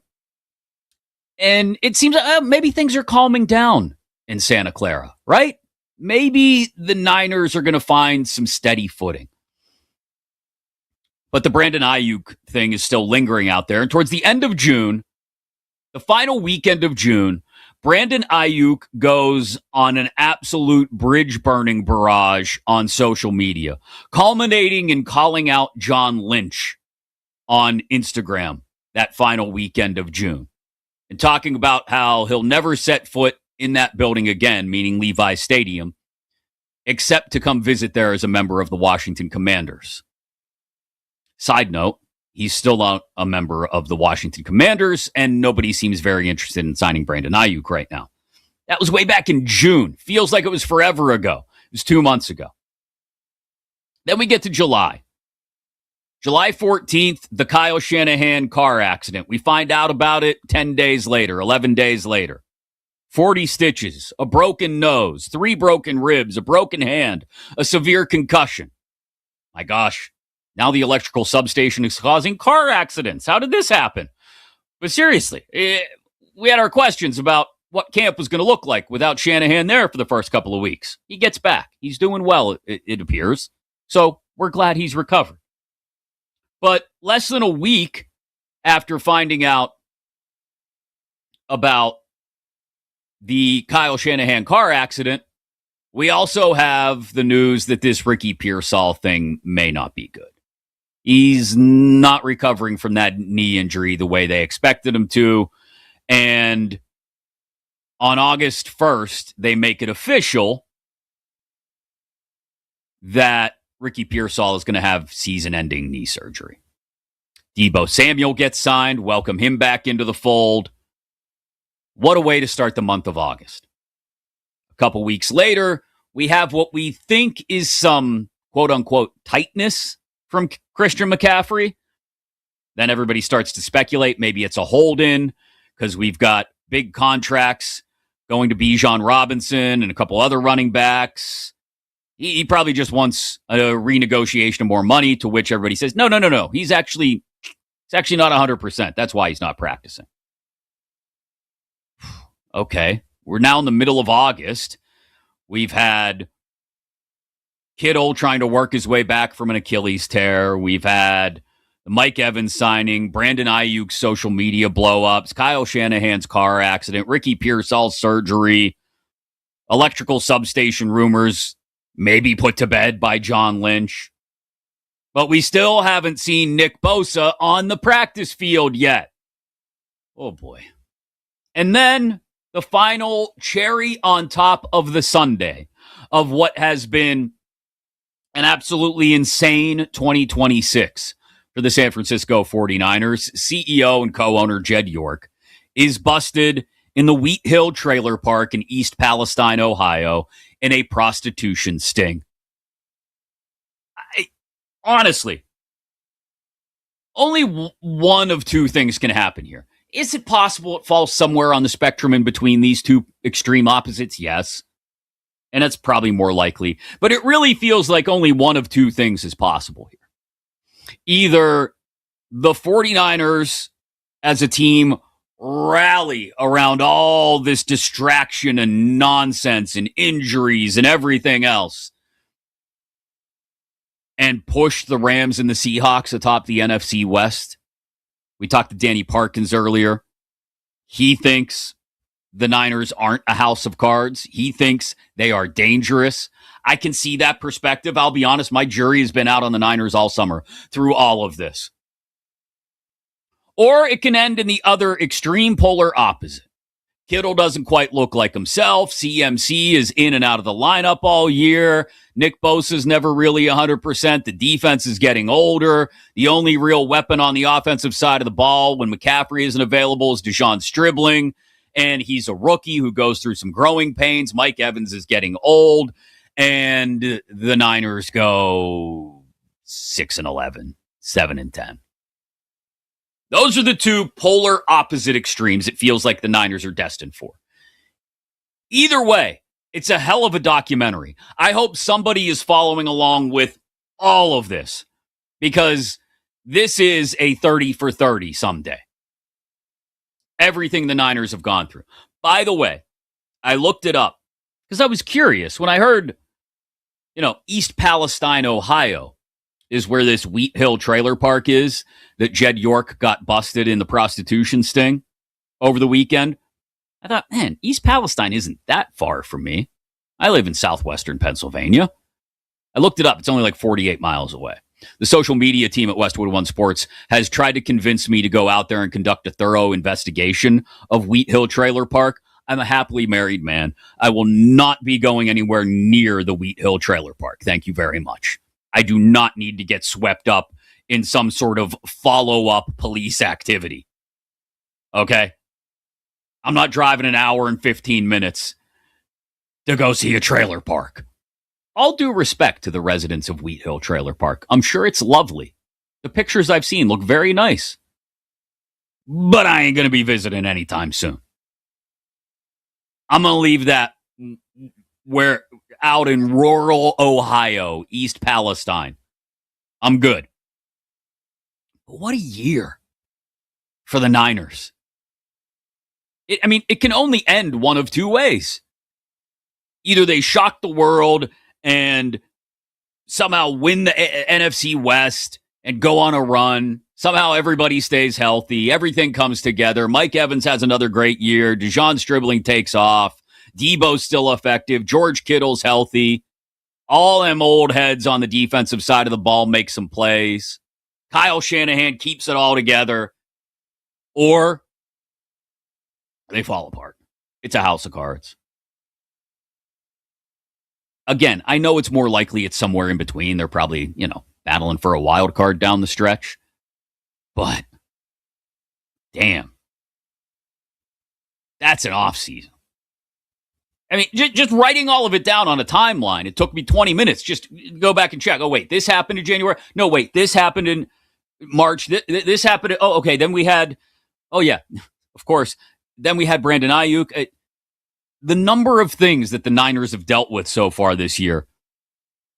Speaker 4: And it seems maybe things are calming down in Santa Clara, right? Maybe the Niners are going to find some steady footing. But the Brandon Ayuk thing is still lingering out there. And towards the end of June, the final weekend of June, Brandon Ayuk goes on an absolute bridge-burning barrage on social media, culminating in calling out John Lynch on Instagram that final weekend of June, and talking about how he'll never set foot in that building again, meaning Levi Stadium, except to come visit there as a member of the Washington Commanders. Side note, he's still not a member of the Washington Commanders, and nobody seems very interested in signing Brandon Ayuk right now. That was way back in June. Feels like it was forever ago. It was 2 months ago. Then we get to July. July 14th, the Kyle Shanahan car accident. We find out about it 10 days later, 11 days later. 40 stitches, a broken nose, 3 broken ribs, a broken hand, a severe concussion. My gosh. Now the electrical substation is causing car accidents. How did this happen? But seriously, we had our questions about what camp was going to look like without Shanahan there for the first couple of weeks. He gets back. He's doing well, it appears. So we're glad he's recovered. But less than a week after finding out about the Kyle Shanahan car accident, we also have the news that this Ricky Pearsall thing may not be good. He's not recovering from that knee injury the way they expected him to. And on August 1st, they make it official that Ricky Pearsall is going to have season-ending knee surgery. Deebo Samuel gets signed. Welcome him back into the fold. What a way to start the month of August. A couple weeks later, we have what we think is some quote-unquote tightness from Christian McCaffrey. Then everybody starts to speculate. Maybe it's a hold-in because we've got big contracts going to Bijan Robinson and a couple other running backs. He probably just wants a renegotiation of more money, to which everybody says, no. He's actually not 100%. That's why he's not practicing. Okay. We're now in the middle of August. We've had Kittle trying to work his way back from an Achilles tear. We've had the Mike Evans signing, Brandon Ayuk's social media blow-ups, Kyle Shanahan's car accident, Ricky Pearsall's surgery, electrical substation rumors maybe put to bed by John Lynch. But we still haven't seen Nick Bosa on the practice field yet. Oh, boy. And then the final cherry on top of the sundae of what has been an absolutely insane 2026 for the San Francisco 49ers. CEO and co-owner Jed York is busted in the Wheat Hill Trailer Park in East Palestine, Ohio, in a prostitution sting. honestly, only one of two things can happen here. Is it possible it falls somewhere on the spectrum in between these two extreme opposites? Yes. And that's probably more likely. But it really feels like only one of two things is possible here. Either the 49ers as a team rally around all this distraction and nonsense and injuries and everything else and push the Rams and the Seahawks atop the NFC West. We talked to Danny Parkins earlier. He thinks the Niners aren't a house of cards. He thinks they are dangerous. I can see that perspective. I'll be honest, my jury has been out on the Niners all summer through all of this. Or it can end in the other extreme polar opposite. Kittle doesn't quite look like himself. CMC is in and out of the lineup all year. Nick Bosa's never really 100%. The defense is getting older. The only real weapon on the offensive side of the ball when McCaffrey isn't available is Deshaun Stribling, and he's a rookie who goes through some growing pains. Mike Evans is getting old, and the Niners go 6-11, 7-10. Those are the two polar opposite extremes it feels like the Niners are destined for. Either way, it's a hell of a documentary. I hope somebody is following along with all of this because this is a 30 for 30 someday. Everything the Niners have gone through. By the way, I looked it up because I was curious when I heard, East Palestine, Ohio is where this Wheat Hill trailer park is that Jed York got busted in the prostitution sting over the weekend. I thought, man, East Palestine isn't that far from me. I live in southwestern Pennsylvania. I looked it up. It's only like 48 miles away. The social media team at Westwood One Sports has tried to convince me to go out there and conduct a thorough investigation of Wheat Hill Trailer Park. I'm a happily married man. I will not be going anywhere near the Wheat Hill Trailer Park. Thank you very much. I do not need to get swept up in some sort of follow-up police activity. Okay? I'm not driving an hour and 15 minutes to go see a trailer park. All due respect to the residents of Wheat Hill Trailer Park. I'm sure it's lovely. The pictures I've seen look very nice. But I ain't going to be visiting anytime soon. I'm going to leave that where out in rural Ohio, East Palestine. I'm good. But what a year for the Niners. It can only end one of two ways. Either they shock the world and somehow win the NFC West and go on a run. Somehow everybody stays healthy. Everything comes together. Mike Evans has another great year. Deshaun Stribling takes off. Debo's still effective. George Kittle's healthy. All them old heads on the defensive side of the ball make some plays. Kyle Shanahan keeps it all together. Or they fall apart. It's a house of cards. Again, I know it's more likely it's somewhere in between. They're probably, battling for a wild card down the stretch. But, damn. That's an off season. Just writing all of it down on a timeline, it took me 20 minutes. Just go back and check. Oh, wait, this happened in January. No, wait, this happened in March. This happened. Okay. Then we had, of course. Then we had Brandon Ayuk. The number of things that the Niners have dealt with so far this year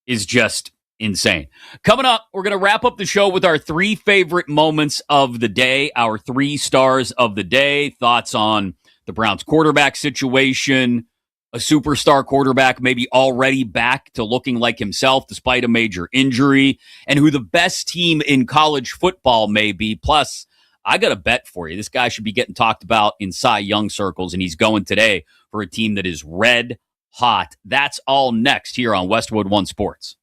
Speaker 4: is just insane. Coming up, we're going to wrap up the show with our 3 favorite moments of the day, our 3 stars of the day, thoughts on the Browns quarterback situation, a superstar quarterback maybe already back to looking like himself despite a major injury, and who the best team in college football may be. Plus, I got a bet for you. This guy should be getting talked about in Cy Young circles, and he's going today for a team that is red hot. That's all next here on Westwood One Sports.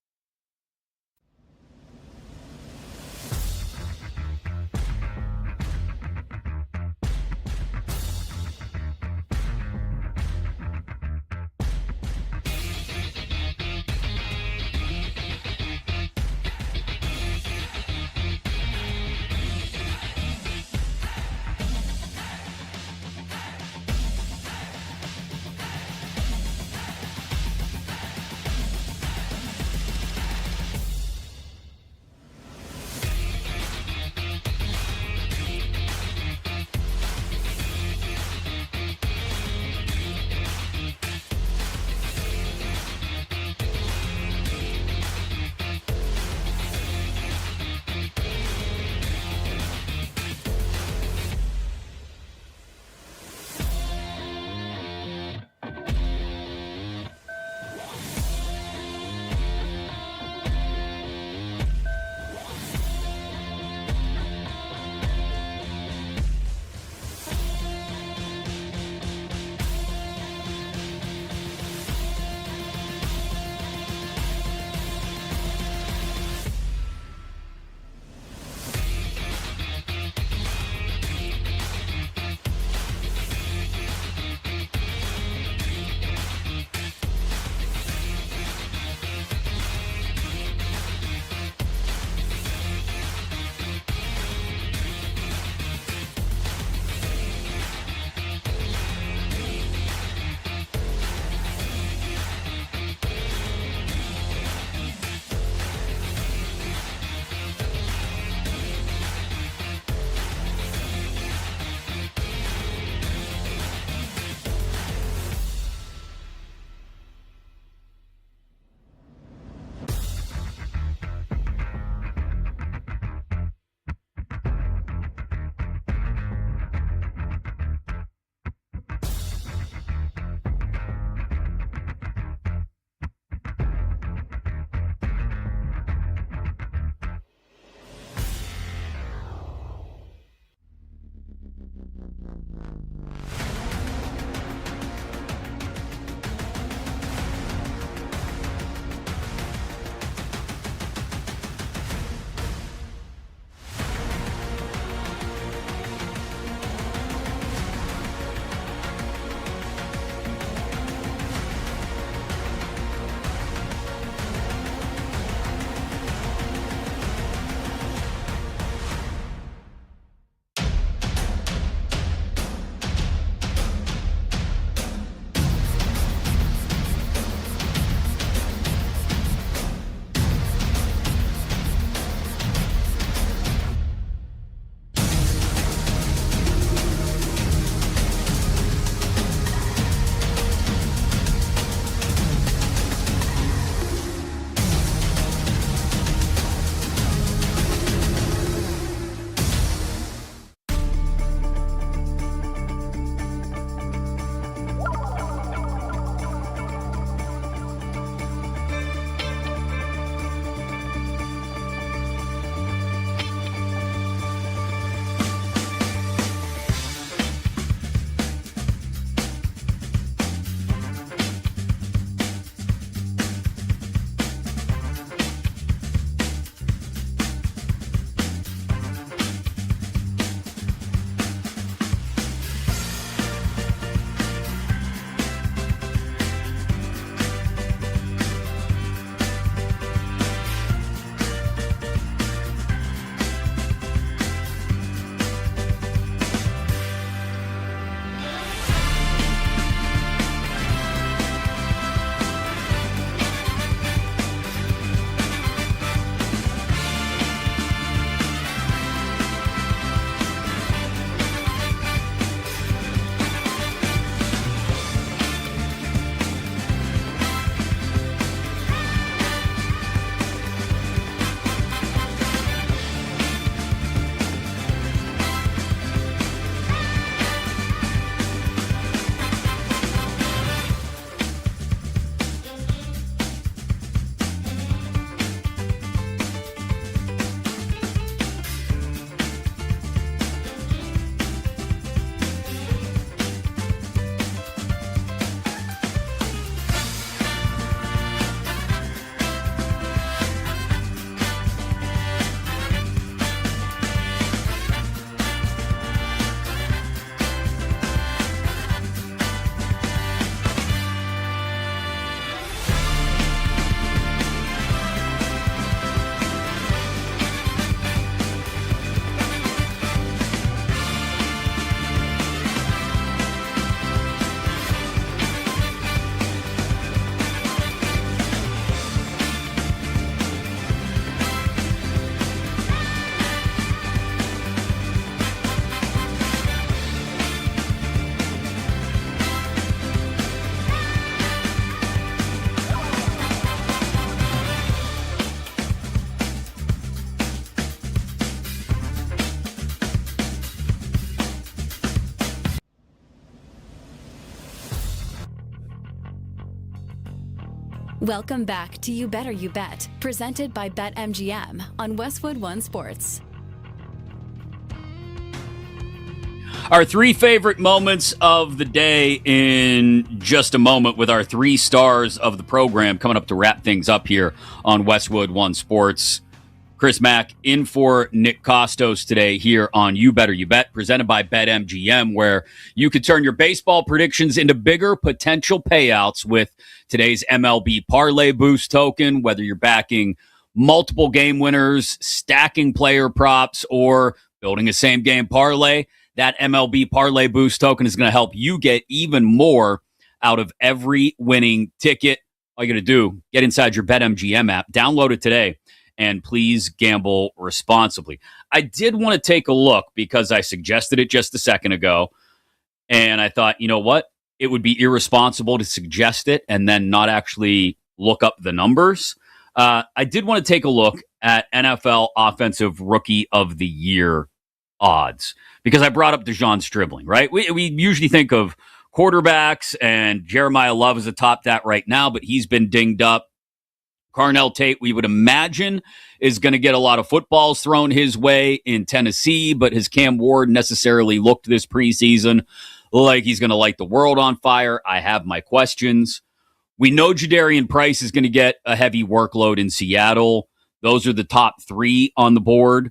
Speaker 11: Welcome back to You Better You Bet, presented by BetMGM on Westwood One Sports.
Speaker 4: Our 3 favorite moments of the day in just a moment with our 3 stars of the program coming up to wrap things up here on Westwood One Sports. Chris Mack in for Nick Kostos today here on You Better You Bet, presented by BetMGM, where you could turn your baseball predictions into bigger potential payouts with today's MLB Parlay Boost token, whether you're backing multiple game winners, stacking player props, or building a same-game parlay. That MLB Parlay Boost token is going to help you get even more out of every winning ticket. All you got to do, get inside your BetMGM app, download it today, and please gamble responsibly. I did want to take a look because I suggested it just a second ago, and I thought, you know what? It would be irresponsible to suggest it and then not actually look up the numbers. I did want to take a look at NFL Offensive Rookie of the Year odds because I brought up DeJon Stribling, right? We usually think of quarterbacks, and Jeremiah Love is atop that right now, but he's been dinged up. Carnell Tate, we would imagine, is going to get a lot of footballs thrown his way in Tennessee, but has Cam Ward necessarily looked this preseason like he's going to light the world on fire? I have my questions. We know Jadarian Price is going to get a heavy workload in Seattle. Those are the top 3 on the board,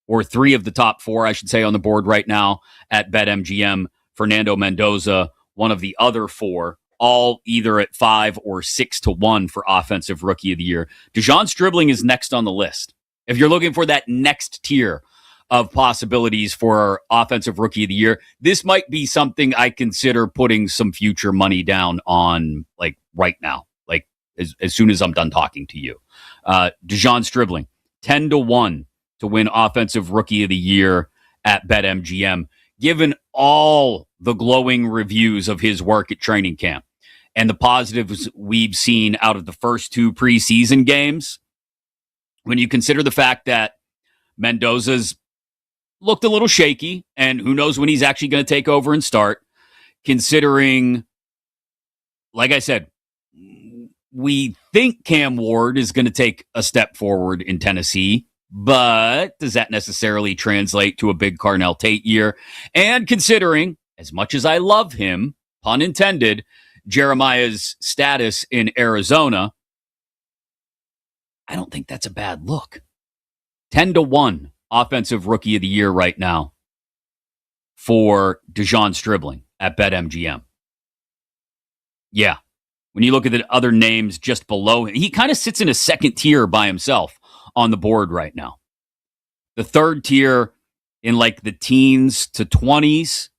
Speaker 4: or 3 of the top 4, I should say, on the board right now at BetMGM. Fernando Mendoza, one of the other 4. All either at 5 or 6 to 1 for Offensive Rookie of the Year. DeJon Stribling is next on the list. If you're looking for that next tier of possibilities for Offensive Rookie of the Year, this might be something I consider putting some future money down on, like right now, like as soon as I'm done talking to you. DeJon Stribling, 10 to 1 to win Offensive Rookie of the Year at BetMGM, given all the glowing reviews of his work at training camp and the positives we've seen out of the first 2 preseason games. When you consider the fact that Mendoza's looked a little shaky, and who knows when he's actually going to take over and start, considering, like I said, we think Cam Ward is going to take a step forward in Tennessee, but does that necessarily translate to a big Carnell Tate year? And considering, as much as I love him, pun intended, Jeremiah's status in Arizona, I don't think that's a bad look. 10 to 1 Offensive Rookie of the Year right now for DeJon Stribling at BetMGM. Yeah. When you look at the other names just below him, he kind of sits in a second tier by himself on the board right now. The third tier in like the teens to 20s.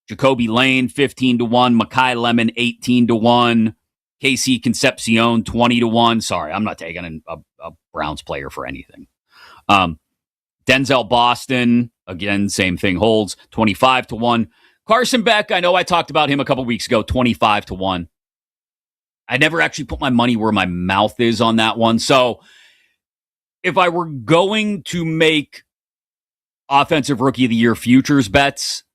Speaker 4: Jacoby Lane, 15 to 1. Makai Lemon, 18 to 1. KC Concepcion, 20 to 1. Sorry, I'm not taking a Browns player for anything. Denzel Boston, again, same thing holds, 25 to 1. Carson Beck, I know I talked about him a couple weeks ago, 25 to 1. I never actually put my money where my mouth is on that one. So if I were going to make Offensive Rookie of the Year futures bets,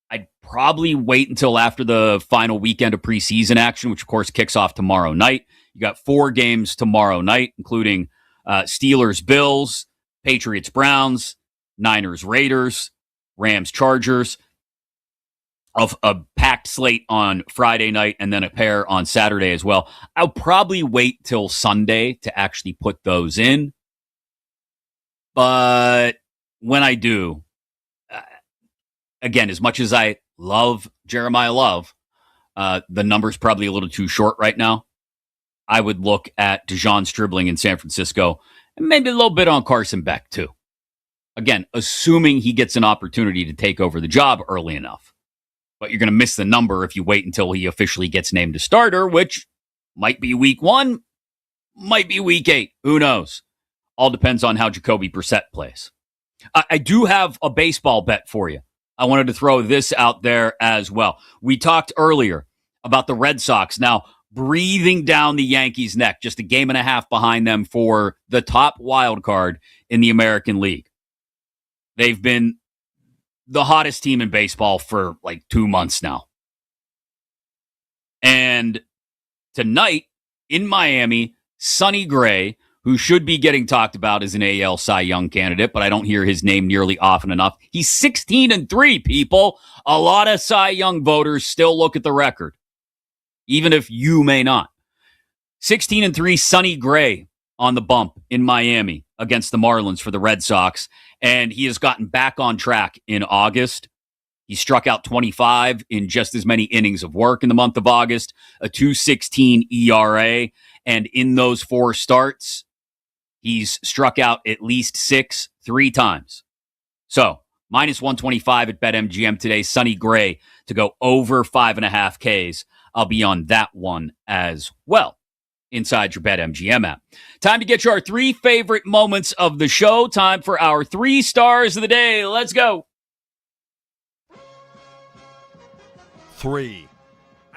Speaker 4: I'd probably wait until after the final weekend of preseason action, which of course kicks off tomorrow night. You got 4 games tomorrow night, including Steelers, Bills, Patriots, Browns, Niners, Raiders, Rams, Chargers. Of a packed slate on Friday night and then a pair on Saturday as well. I'll probably wait till Sunday to actually put those in. But when I do, again, as much as I love Jeremiah Love, the number's probably a little too short right now. I would look at DeJon Stribling in San Francisco and maybe a little bit on Carson Beck too. Again, assuming he gets an opportunity to take over the job early enough. But you're going to miss the number if you wait until he officially gets named a starter, which might be week 1, might be week 8. Who knows? All depends on how Jacoby Brissett plays. I do have a baseball bet for you. I wanted to throw this out there as well. We talked earlier about the Red Sox now breathing down the Yankees' neck, just a game and a half behind them for the top wild card in the American League. They've been the hottest team in baseball for like 2 months now. And tonight, in Miami, Sonny Gray, who should be getting talked about as an AL Cy Young candidate, but I don't hear his name nearly often enough. He's 16-3, people. A lot of Cy Young voters still look at the record, even if you may not. 16-3, Sonny Gray on the bump in Miami against the Marlins for the Red Sox, and he has gotten back on track in August. He struck out 25 in just as many innings of work in the month of August, a 2.16 ERA, and in those 4 starts, he's struck out at least 3 times. So, minus 125 at BetMGM today. Sonny Gray to go over 5.5 Ks. I'll be on that one as well inside your BetMGM app. Time to get you our 3 favorite moments of the show. Time for our 3 stars of the day. Let's go.
Speaker 7: 3.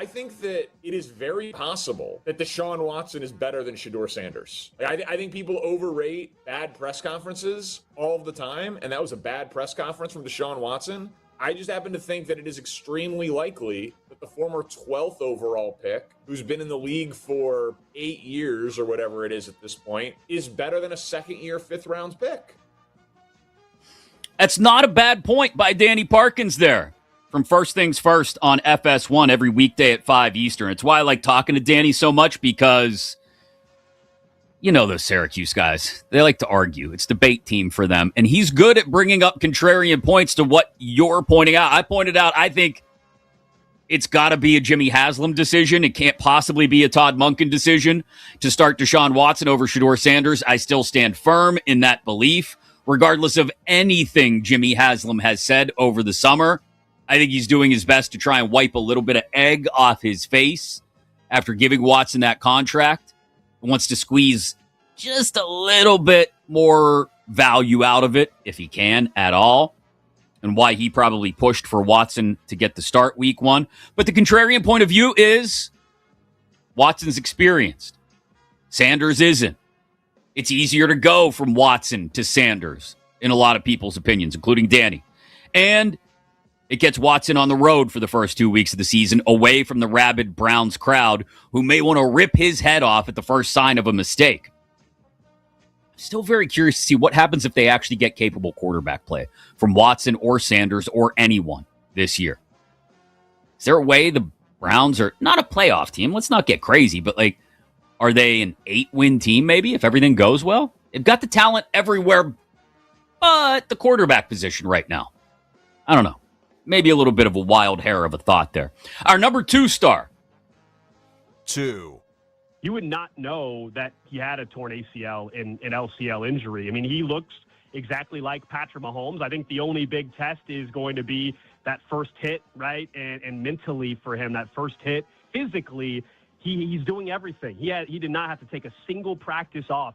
Speaker 12: I think that it is very possible that Deshaun Watson is better than Shedeur Sanders. I think people overrate bad press conferences all of the time, and that was a bad press conference from Deshaun Watson. I just happen to think that it is extremely likely that the former 12th overall pick, who's been in the league for 8 years or whatever it is at this point, is better than a second-year, 5th-round pick.
Speaker 4: That's not a bad point by Danny Parkins there. From First Things First on FS1 every weekday at 5 Eastern. It's why I like talking to Danny so much, because you know those Syracuse guys. They like to argue. It's debate team for them. And he's good at bringing up contrarian points to what you're pointing out. I pointed out, I think it's got to be a Jimmy Haslam decision. It can't possibly be a Todd Monken decision to start Deshaun Watson over Shedeur Sanders. I still stand firm in that belief, regardless of anything Jimmy Haslam has said over the summer. I think he's doing his best to try and wipe a little bit of egg off his face after giving Watson that contract. He wants to squeeze just a little bit more value out of it, if he can at all, and why he probably pushed for Watson to get the start week 1. But the contrarian point of view is Watson's experienced. Sanders isn't. It's easier to go from Watson to Sanders, in a lot of people's opinions, including Danny. And it gets Watson on the road for the first 2 weeks of the season, away from the rabid Browns crowd, who may want to rip his head off at the first sign of a mistake. I'm still very curious to see what happens if they actually get capable quarterback play from Watson or Sanders or anyone this year. Is there a way the Browns are not a playoff team? Let's not get crazy, but are they an 8-win team maybe if everything goes well? They've got the talent everywhere but the quarterback position right now. I don't know. Maybe a little bit of a wild hair of a thought there. Our number 2 star.
Speaker 7: 2.
Speaker 14: You would not know that he had a torn ACL and an LCL injury. I mean, he looks exactly like Patrick Mahomes. I think the only big test is going to be that first hit, right? And mentally for him, that first hit. Physically, he's doing everything. He did not have to take a single practice off.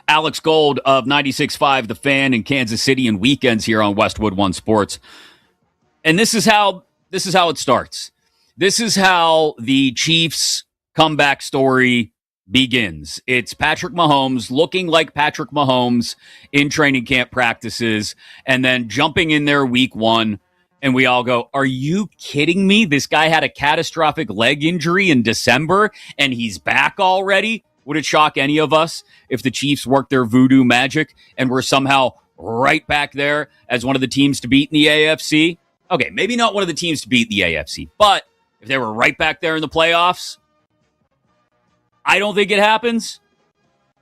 Speaker 4: Alex Gold of 96.5 The Fan in Kansas City and weekends here on Westwood One Sports. And this is how it starts. This is how the Chiefs comeback story begins. It's Patrick Mahomes looking like Patrick Mahomes in training camp practices and then jumping in there week 1. And we all go, are you kidding me? This guy had a catastrophic leg injury in December and he's back already? Would it shock any of us if the Chiefs worked their voodoo magic and were somehow right back there as one of the teams to beat in the AFC? Okay, maybe not one of the teams to beat in the AFC, but if they were right back there in the playoffs, I don't think it happens.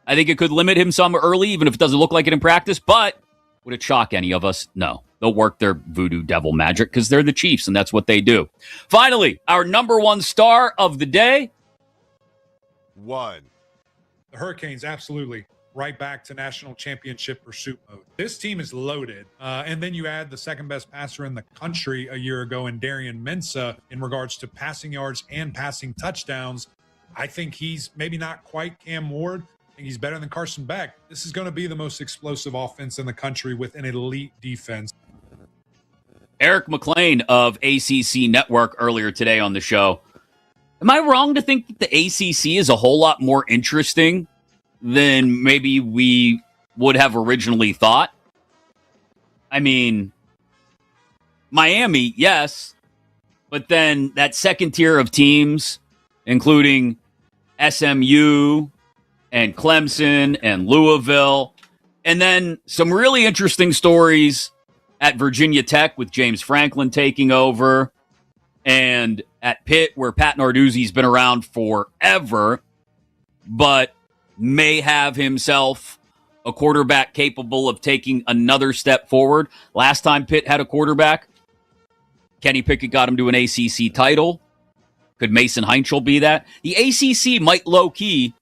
Speaker 4: I think it could limit him some early, even if it doesn't look like it in practice, but would it shock any of us? No. They'll work their voodoo devil magic because they're the Chiefs, and that's what they do. Finally, our number 1 star of the day.
Speaker 7: 1.
Speaker 13: The Hurricanes, absolutely. Right back to national championship pursuit mode. This team is loaded. And then you add the second best passer in the country a year ago in Darian Mensah in regards to passing yards and passing touchdowns. I think he's maybe not quite Cam Ward. I think he's better than Carson Beck. This is going to be the most explosive offense in the country with an elite defense.
Speaker 4: Eric McLean of ACC Network earlier today on the show. Am I wrong to think that the ACC is a whole lot more interesting than maybe we would have originally thought? I mean, Miami, yes, but then that second tier of teams, including SMU and Clemson and Louisville. And then some really interesting stories at Virginia Tech with James Franklin taking over, and at Pitt where Pat Narduzzi's been around forever, but may have himself a quarterback capable of taking another step forward. Last time Pitt had a quarterback, Kenny Pickett got him to an ACC title. Could Mason Heinzel be that? The ACC might low-key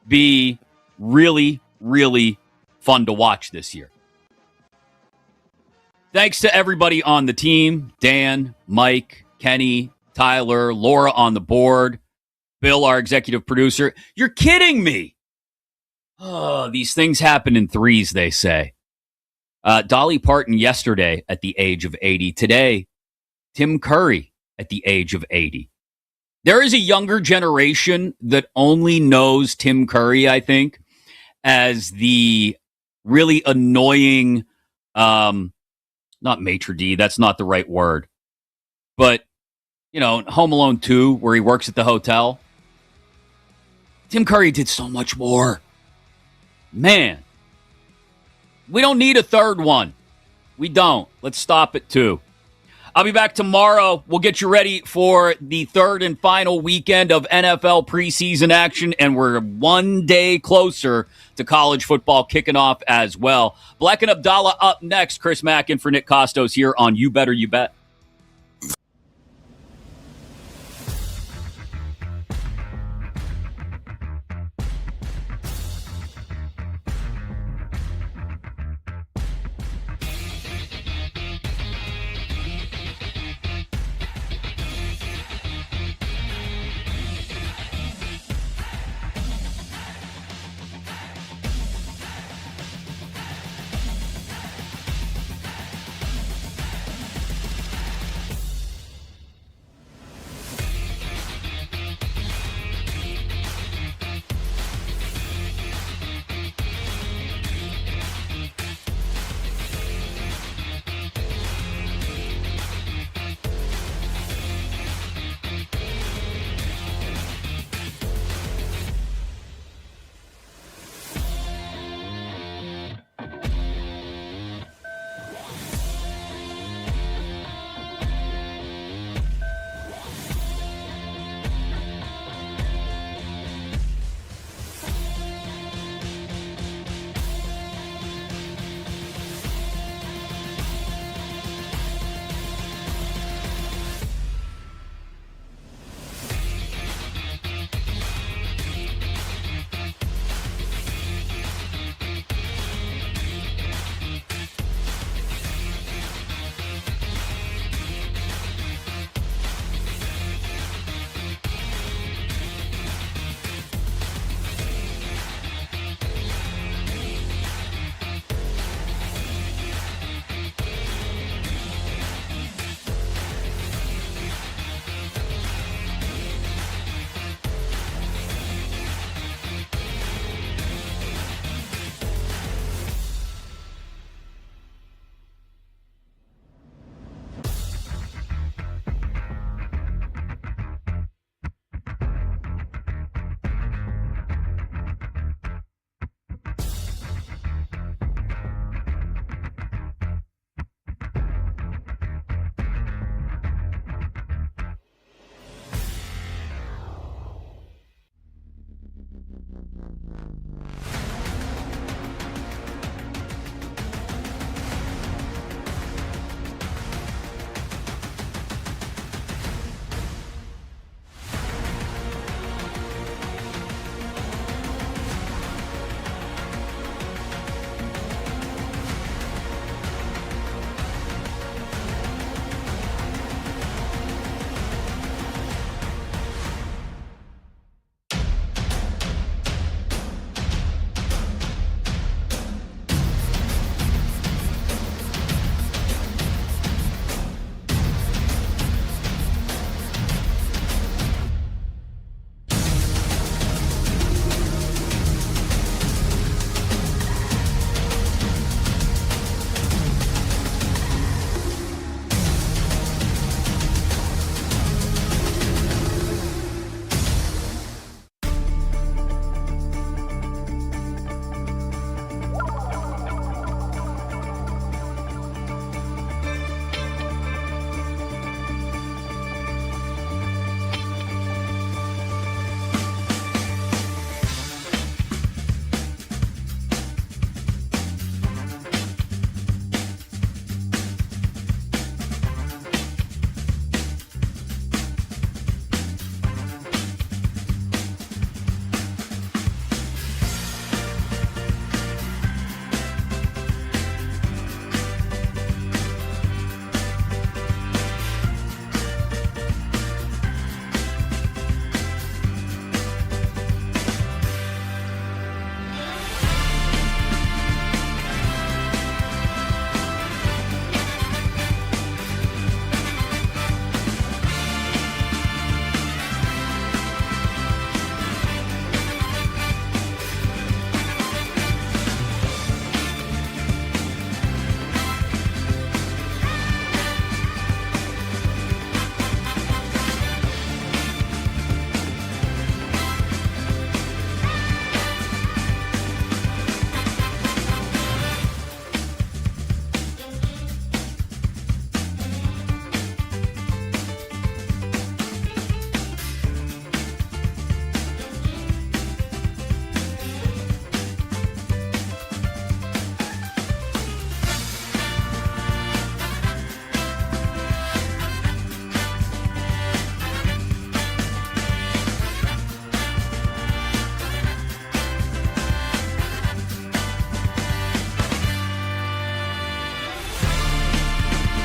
Speaker 4: be really, really fun to watch this year. Thanks to everybody on the team. Dan, Mike, Kenny, Tyler, Laura on the board, Bill, our executive producer. You're kidding me. Oh, these things happen in threes, they say. Dolly Parton yesterday at the age of 80. Today, Tim Curry at the age of 80. There is a younger generation that only knows Tim Curry, I think, as the really annoying, not maitre d', that's not the right word, but, you know, Home Alone 2, where he works at the hotel. Tim Curry did so much more. Man, we don't need a third one. We don't. Let's stop at 2. I'll be back tomorrow. We'll get you ready for the third and final weekend of NFL preseason action, and we're one day closer to college football kicking off as well. Black and Abdallah up next. Chris Mack in for Nick Kostos here on You Better You Bet.